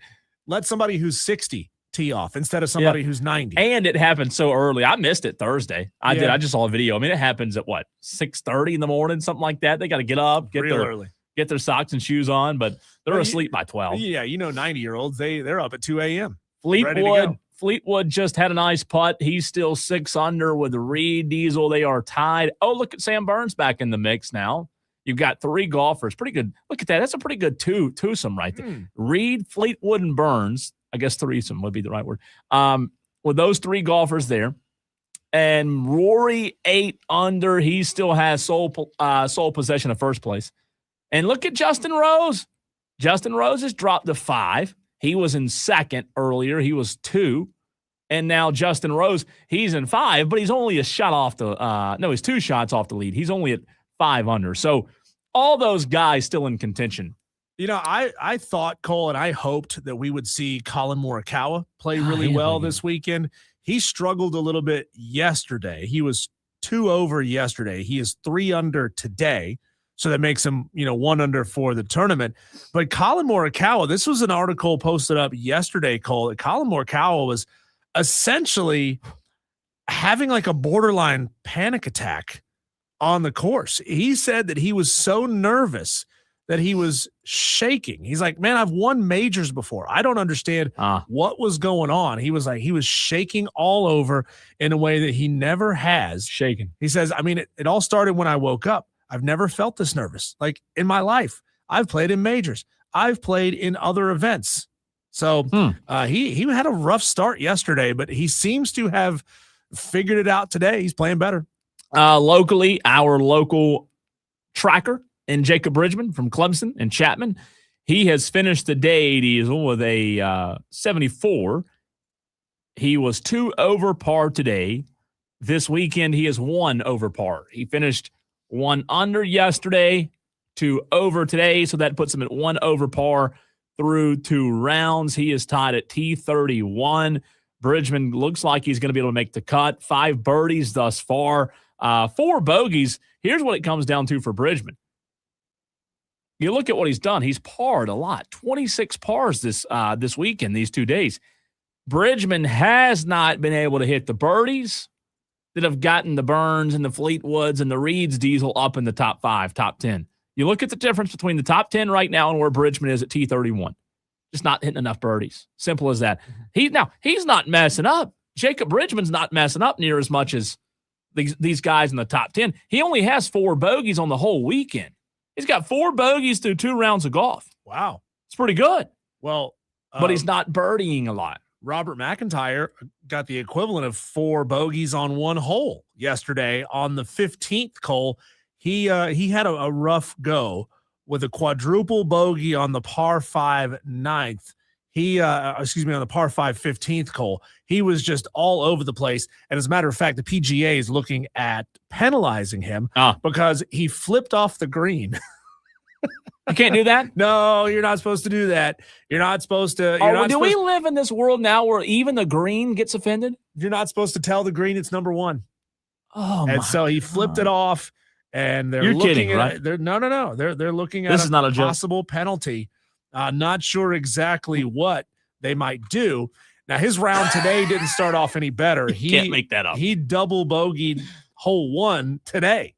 S2: let somebody who's 60 tee off instead of somebody who's 90.
S1: And it happened so early. I missed it Thursday. I did. I just saw a video. I mean, it happens at 6:30 in the morning, something like that. They got to get up, get their socks and shoes on, but they're asleep by 12.
S2: Yeah, 90-year-olds, they're up at 2 a.m.
S1: Fleetwood just had a nice putt. He's still 6 under with Reed, Diesel. They are tied. Oh, look at Sam Burns back in the mix now. You've got 3 golfers. Pretty good. Look at that. That's a pretty good twosome right there. Reed, Fleetwood, and Burns. I guess threesome would be the right word. With those 3 golfers there. And Rory 8 under. He still has sole possession of first place. And look at Justin Rose. Justin Rose has dropped to 5. He was in second earlier. He was 2. And now Justin Rose, he's in 5, but he's only a shot off he's 2 shots off the lead. He's only at 5 under. So all those guys still in contention.
S2: I thought, Cole, and I hoped that we would see Colin Morikawa play really well this weekend. He struggled a little bit yesterday. He was 2 over yesterday. He is 3 under today. So that makes him, 1 under for the tournament. But Colin Morikawa, this was an article posted up yesterday, Cole, that Colin Morikawa was essentially having like a borderline panic attack on the course. He said that he was so nervous that he was shaking. He's like, man, I've won majors before. I don't understand what was going on. He was like, he was shaking all over in a way that he never has.
S1: Shaking.
S2: He says, I mean, it all started when I woke up. I've never felt this nervous. Like in my life, I've played in majors. I've played in other events. So he had a rough start yesterday, but he seems to have figured it out today. He's playing better.
S1: Locally, our local tracker and Jacob Bridgman from Clemson and Chapman, he has finished the day diesel with a 74. He was 2 over par today. This weekend, he is 1 over par. He finished 1 under yesterday, 2 over today, so that puts him at 1 over par through 2 rounds. He is tied at T31. Bridgman looks like he's going to be able to make the cut. 5 birdies thus far, 4 bogeys. Here's what it comes down to for Bridgman. You look at what he's done. He's parred a lot, 26 pars this weekend, these 2 days. Bridgman has not been able to hit the birdies that have gotten the Burns and the Fleetwoods and the Reeds diesel up in the top 5, top 10. You look at the difference between the top 10 right now and where Bridgman is at T31. Just not hitting enough birdies. Simple as that. He's not messing up. Jacob Bridgman's not messing up near as much as these guys in the top 10. He only has 4 bogeys on the whole weekend. He's got 4 bogeys through 2 rounds of golf.
S2: Wow.
S1: It's pretty good.
S2: Well,
S1: but he's not birdieing a lot.
S2: Robert McIntyre got the equivalent of 4 bogeys on 1 hole yesterday on the 15th hole. He had a rough go with a quadruple bogey on the par 5 9th. On the par 5 15th hole. He was just all over the place. And as a matter of fact, the PGA is looking at penalizing him because he flipped off the green.
S1: You can't do that?
S2: No, you're not supposed to do that. You're not supposed to.
S1: Do we live in this world now where even the green gets offended?
S2: You're not supposed to tell the green it's number 1.
S1: Oh,
S2: and so he flipped it off, and they're
S1: You're kidding,
S2: at,
S1: right?
S2: No. They're looking at
S1: this is not a
S2: possible penalty. Not sure exactly what they might do. Now, his round today didn't start off any better. He
S1: can't make that up.
S2: He double bogeyed hole 1 today.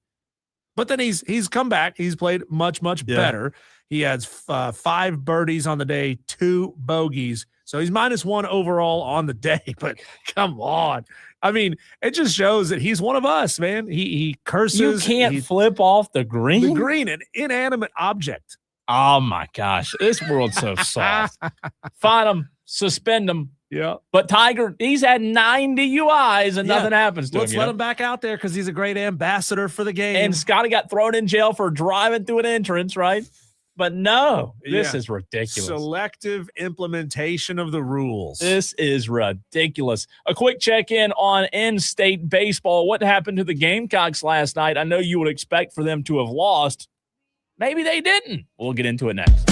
S2: But then he's come back. He's played much better. He has 5 birdies on the day, 2 bogeys. So he's -1 overall on the day. But come on. I mean, it just shows that he's one of us, man. He curses.
S1: You can't flip off the green?
S2: The green, an inanimate object.
S1: Oh, my gosh. This world's so soft. Fine him. Suspend him.
S2: Yeah.
S1: But Tiger, he's had 9 DUIs and nothing happens to him.
S2: Let's let him back out there because he's a great ambassador for the game.
S1: And Scotty got thrown in jail for driving through an entrance, right? But no, this is ridiculous.
S2: Selective implementation of the rules.
S1: This is ridiculous. A quick check-in on in-state baseball. What happened to the Gamecocks last night? I know you would expect for them to have lost. Maybe they didn't. We'll get into it next.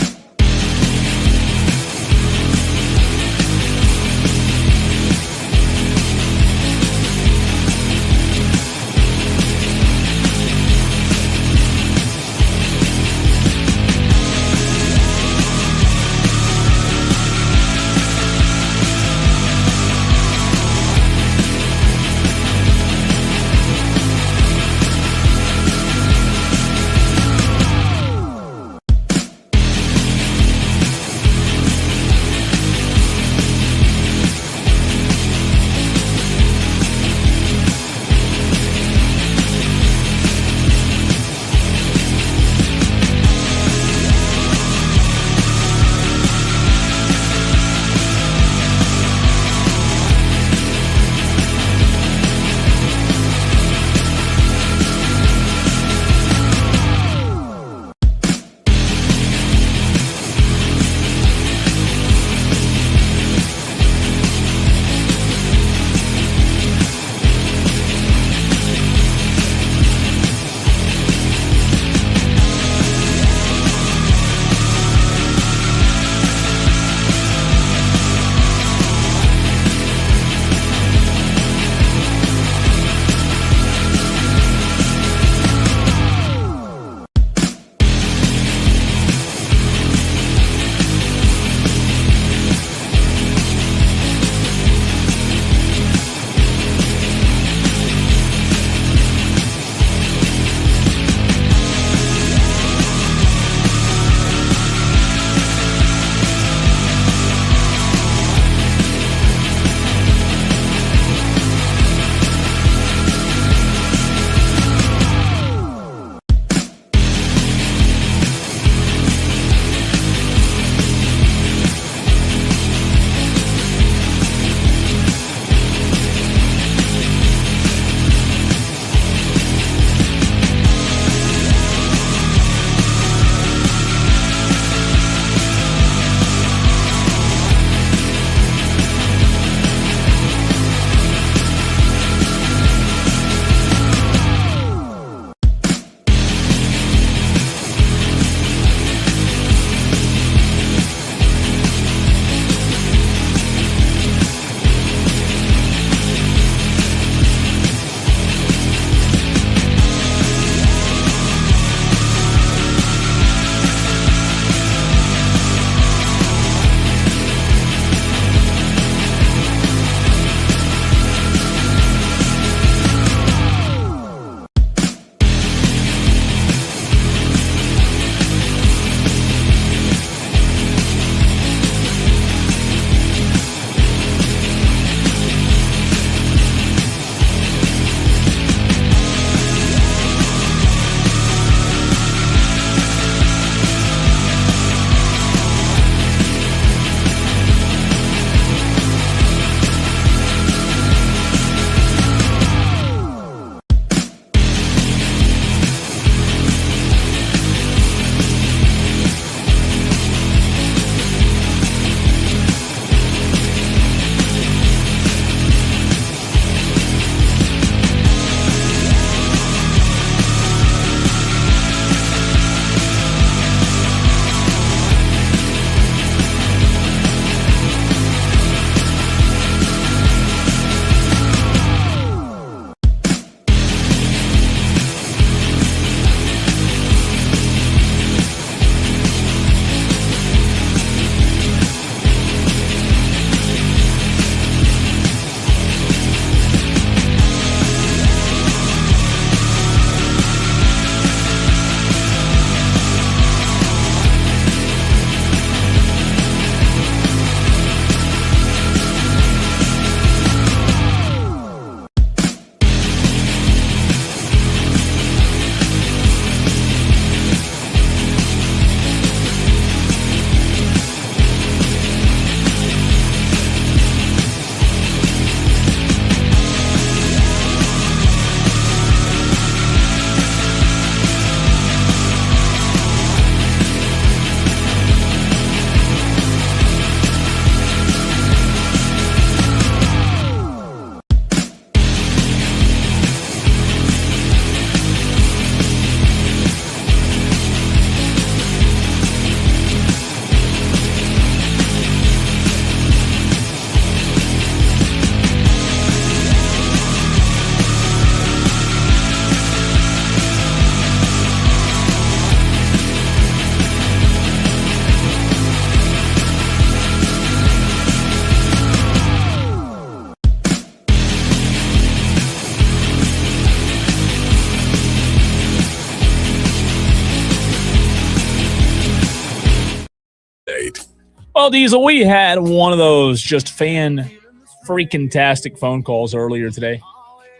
S1: Well, Diesel, we had one of those just freaking-tastic phone calls earlier today.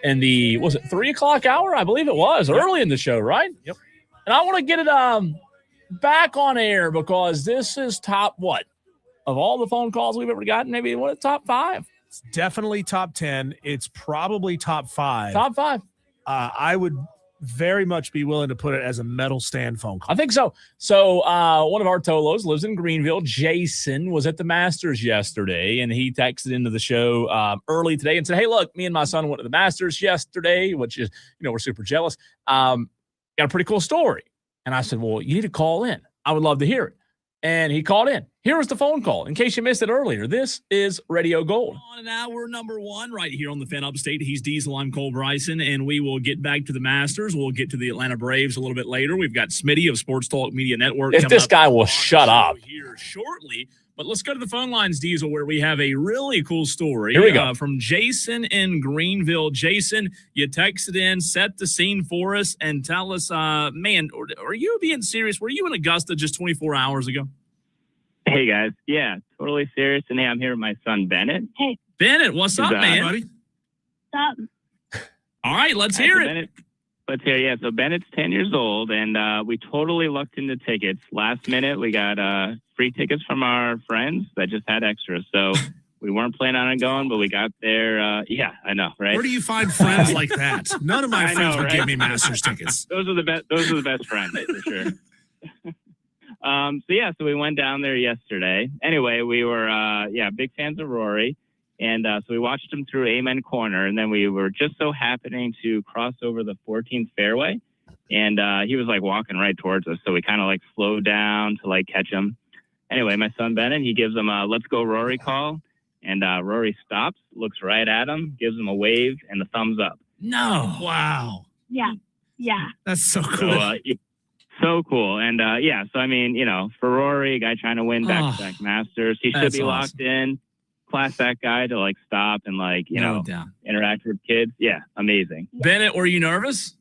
S1: In was it 3 o'clock hour? I believe it was early in the show, right?
S2: Yep.
S1: And I want to get it back on air because this is top what? Of all the phone calls we've ever gotten, maybe top 5?
S2: It's definitely top 10. It's probably top 5.
S1: Top 5.
S2: I would very much be willing to put it as a medal stand phone call.
S1: I think so. So one of our Tolos lives in Greenville. Jason was at the Masters yesterday, and he texted into the show early today and said, hey, look, me and my son went to the Masters yesterday, which is, we're super jealous. Got a pretty cool story. And I said, well, you need to call in. I would love to hear it. And he called in. Here was the phone call. In case you missed it earlier, this is Radio Gold. On hour number 1 right here on the Fan Upstate. He's Diesel. I'm Cole Bryson, and we will get back to the Masters. We'll get to the Atlanta Braves a little bit later. We've got Smitty of Sports Talk Media Network.
S2: If this guy will shut up.
S1: Here shortly. But let's go to the phone lines, Diesel, where we have a really cool story.
S2: Here we go.
S1: From Jason in Greenville. Jason, you texted in, set the scene for us, and tell us, man, are you being serious? Were you in Augusta just 24 hours ago?
S6: Hey, guys. Yeah, totally serious. And hey, I'm here with my son, Bennett.
S7: Hey.
S1: Bennett, what's up, man?
S6: Buddy?
S7: What's up?
S1: All right, let's hear it.
S6: Let's hear it. Yeah, so Bennett's 10 years old, and we totally lucked into tickets. Last minute, we got free tickets from our friends that just had extras. So we weren't planning on going, but we got there. Yeah, I know, right?
S2: Where do you find friends like that? None of my friends would give me Masters tickets.
S6: Those are the best friends, for sure. So we went down there yesterday. Anyway, we were, big fans of Rory. And so we watched him through Amen Corner, and then we were just so happening to cross over the 14th fairway. And he was like walking right towards us. So we kind of like slowed down to like catch him. Anyway, my son Bennett, he gives him a let's go Rory call. And Rory stops, looks right at him, gives him a wave and a thumbs up.
S1: No.
S2: Wow.
S7: Yeah.
S2: That's so cool.
S6: So cool. And so I mean, for Rory, a guy trying to win back-to-back Masters, he should be locked in. Class that guy to like stop and like, interact with kids. Yeah, amazing.
S1: Bennett, were you nervous?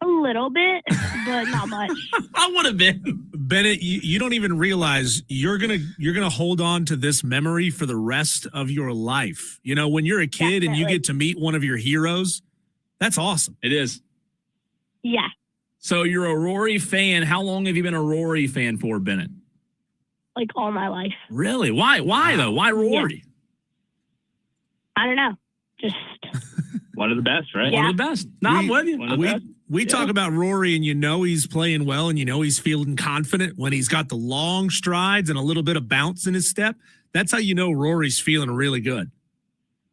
S7: A little bit, but not much.
S1: I would have been.
S2: Bennett, you don't even realize you're gonna hold on to this memory for the rest of your life. When you're a kid and you get to meet one of your heroes, that's awesome.
S1: It is.
S7: Yeah.
S1: So you're a Rory fan. How long have you been a Rory fan for, Bennett?
S7: Like all my life.
S1: Really? Why though? Why Rory?
S7: Yeah. I don't know. Just
S6: one of the best, right?
S1: One of the best. I'm with you.
S2: We talk about Rory, and he's playing well, and he's feeling confident when he's got the long strides and a little bit of bounce in his step. That's how you know Rory's feeling really good.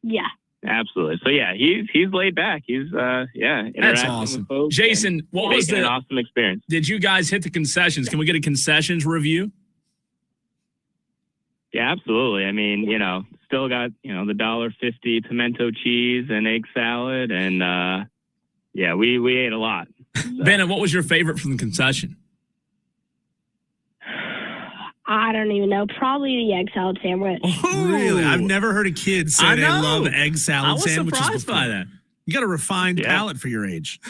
S7: Yeah.
S6: Absolutely. So yeah, he's laid back. He's
S1: That's awesome.
S6: With folks.
S1: Jason, what was
S6: an awesome experience?
S1: Did you guys hit the concessions? Can we get a concessions review?
S6: Yeah, absolutely. I mean, still got, the $1.50 pimento cheese and egg salad. And, we ate a lot. So.
S1: Bennett, what was your favorite from the concession?
S7: I don't even know. Probably the egg salad sandwich.
S2: Oh, really? I've never heard a kid say they love egg salad sandwiches.
S1: I was surprised by that.
S2: You got a refined palate for your age.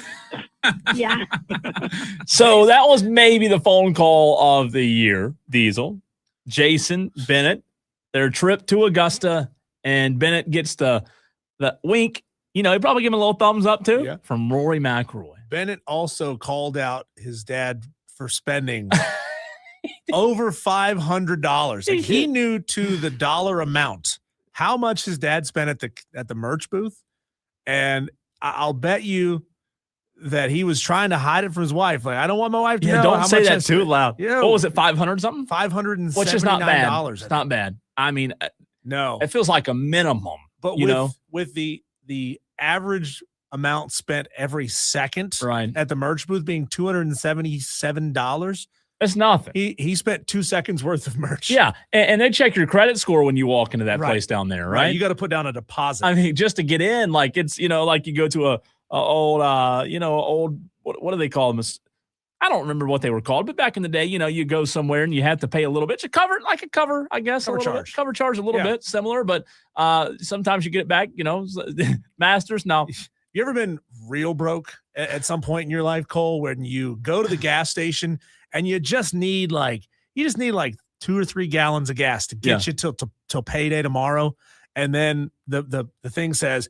S7: Yeah.
S1: So that was maybe the phone call of the year, Diesel. Jason, Bennett, their trip to Augusta, and Bennett gets the wink. He probably give him a little thumbs up too from Rory McIlroy.
S2: Bennett also called out his dad for spending over $500. Like he knew to the dollar amount how much his dad spent at the merch booth, and I'll bet you that he was trying to hide it from his wife. Like, I don't want my wife to know.
S1: Don't
S2: how
S1: say
S2: much
S1: that too loud.
S2: Yeah.
S1: What was it, 500 something?
S2: $579.
S1: Which is not bad. It's not bad. I mean,
S2: no,
S1: it feels like a minimum.
S2: But with the average amount spent every second at the merch booth being $277,
S1: that's nothing.
S2: He spent 2 seconds worth of merch.
S1: Yeah, and they check your credit score when you walk into that place down there, right?
S2: You got to put down a deposit.
S1: I mean, just to get in, like it's like you go to a old what do they call them? I don't remember what they were called, but back in the day, you go somewhere and you have to pay a little bit. You cover I guess, cover charge a little bit, similar, but sometimes you get it back. Masters. Now,
S2: you ever been real broke at some point in your life, Cole, when you go to the gas station and you just need like 2 or 3 gallons of gas to get you till payday tomorrow. And then the thing says,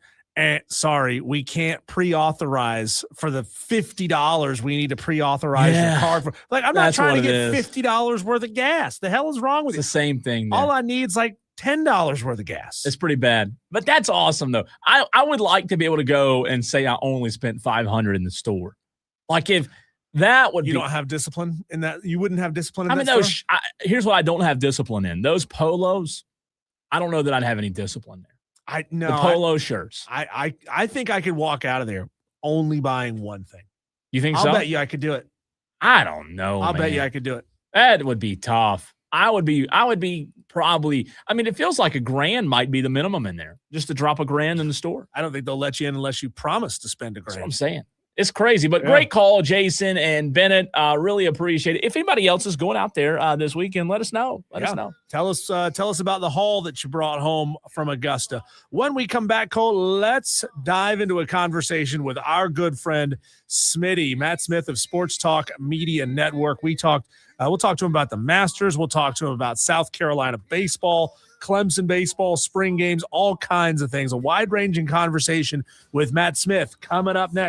S2: sorry, we can't pre-authorize for the $50 we need to pre-authorize your card for. Like, I'm not trying to get $50 worth of gas. The hell is wrong with
S1: you? The same thing. There.
S2: All I need is like $10 worth of gas.
S1: It's pretty bad. But that's awesome, though. I would like to be able to go and say I only spent $500 in the store. Like, if that would
S2: you don't have discipline in that. You wouldn't have discipline in that
S1: those, here's what I don't have discipline in. Those polos, I don't know that I'd have any discipline there. The polo shirts.
S2: I think I could walk out of there only buying one thing.
S1: You think so?
S2: I'll bet you I could do it.
S1: I don't know.
S2: I'll bet you I could do it.
S1: That would be tough. I would be probably, I mean, it feels like $1,000 might be the minimum in there just to drop $1,000 in the store.
S2: I don't think they'll let you in unless you promise to spend $1,000.
S1: That's what I'm saying. It's crazy, but great call, Jason and Bennett. Really appreciate it. If anybody else is going out there this weekend, let us know. Let us know.
S2: Tell us about the haul that you brought home from Augusta. When we come back, Cole, let's dive into a conversation with our good friend Smitty, Matt Smith of Sports Talk Media Network. We'll talk to him about the Masters. We'll talk to him about South Carolina baseball, Clemson baseball, spring games, all kinds of things. A wide-ranging conversation with Matt Smith coming up next.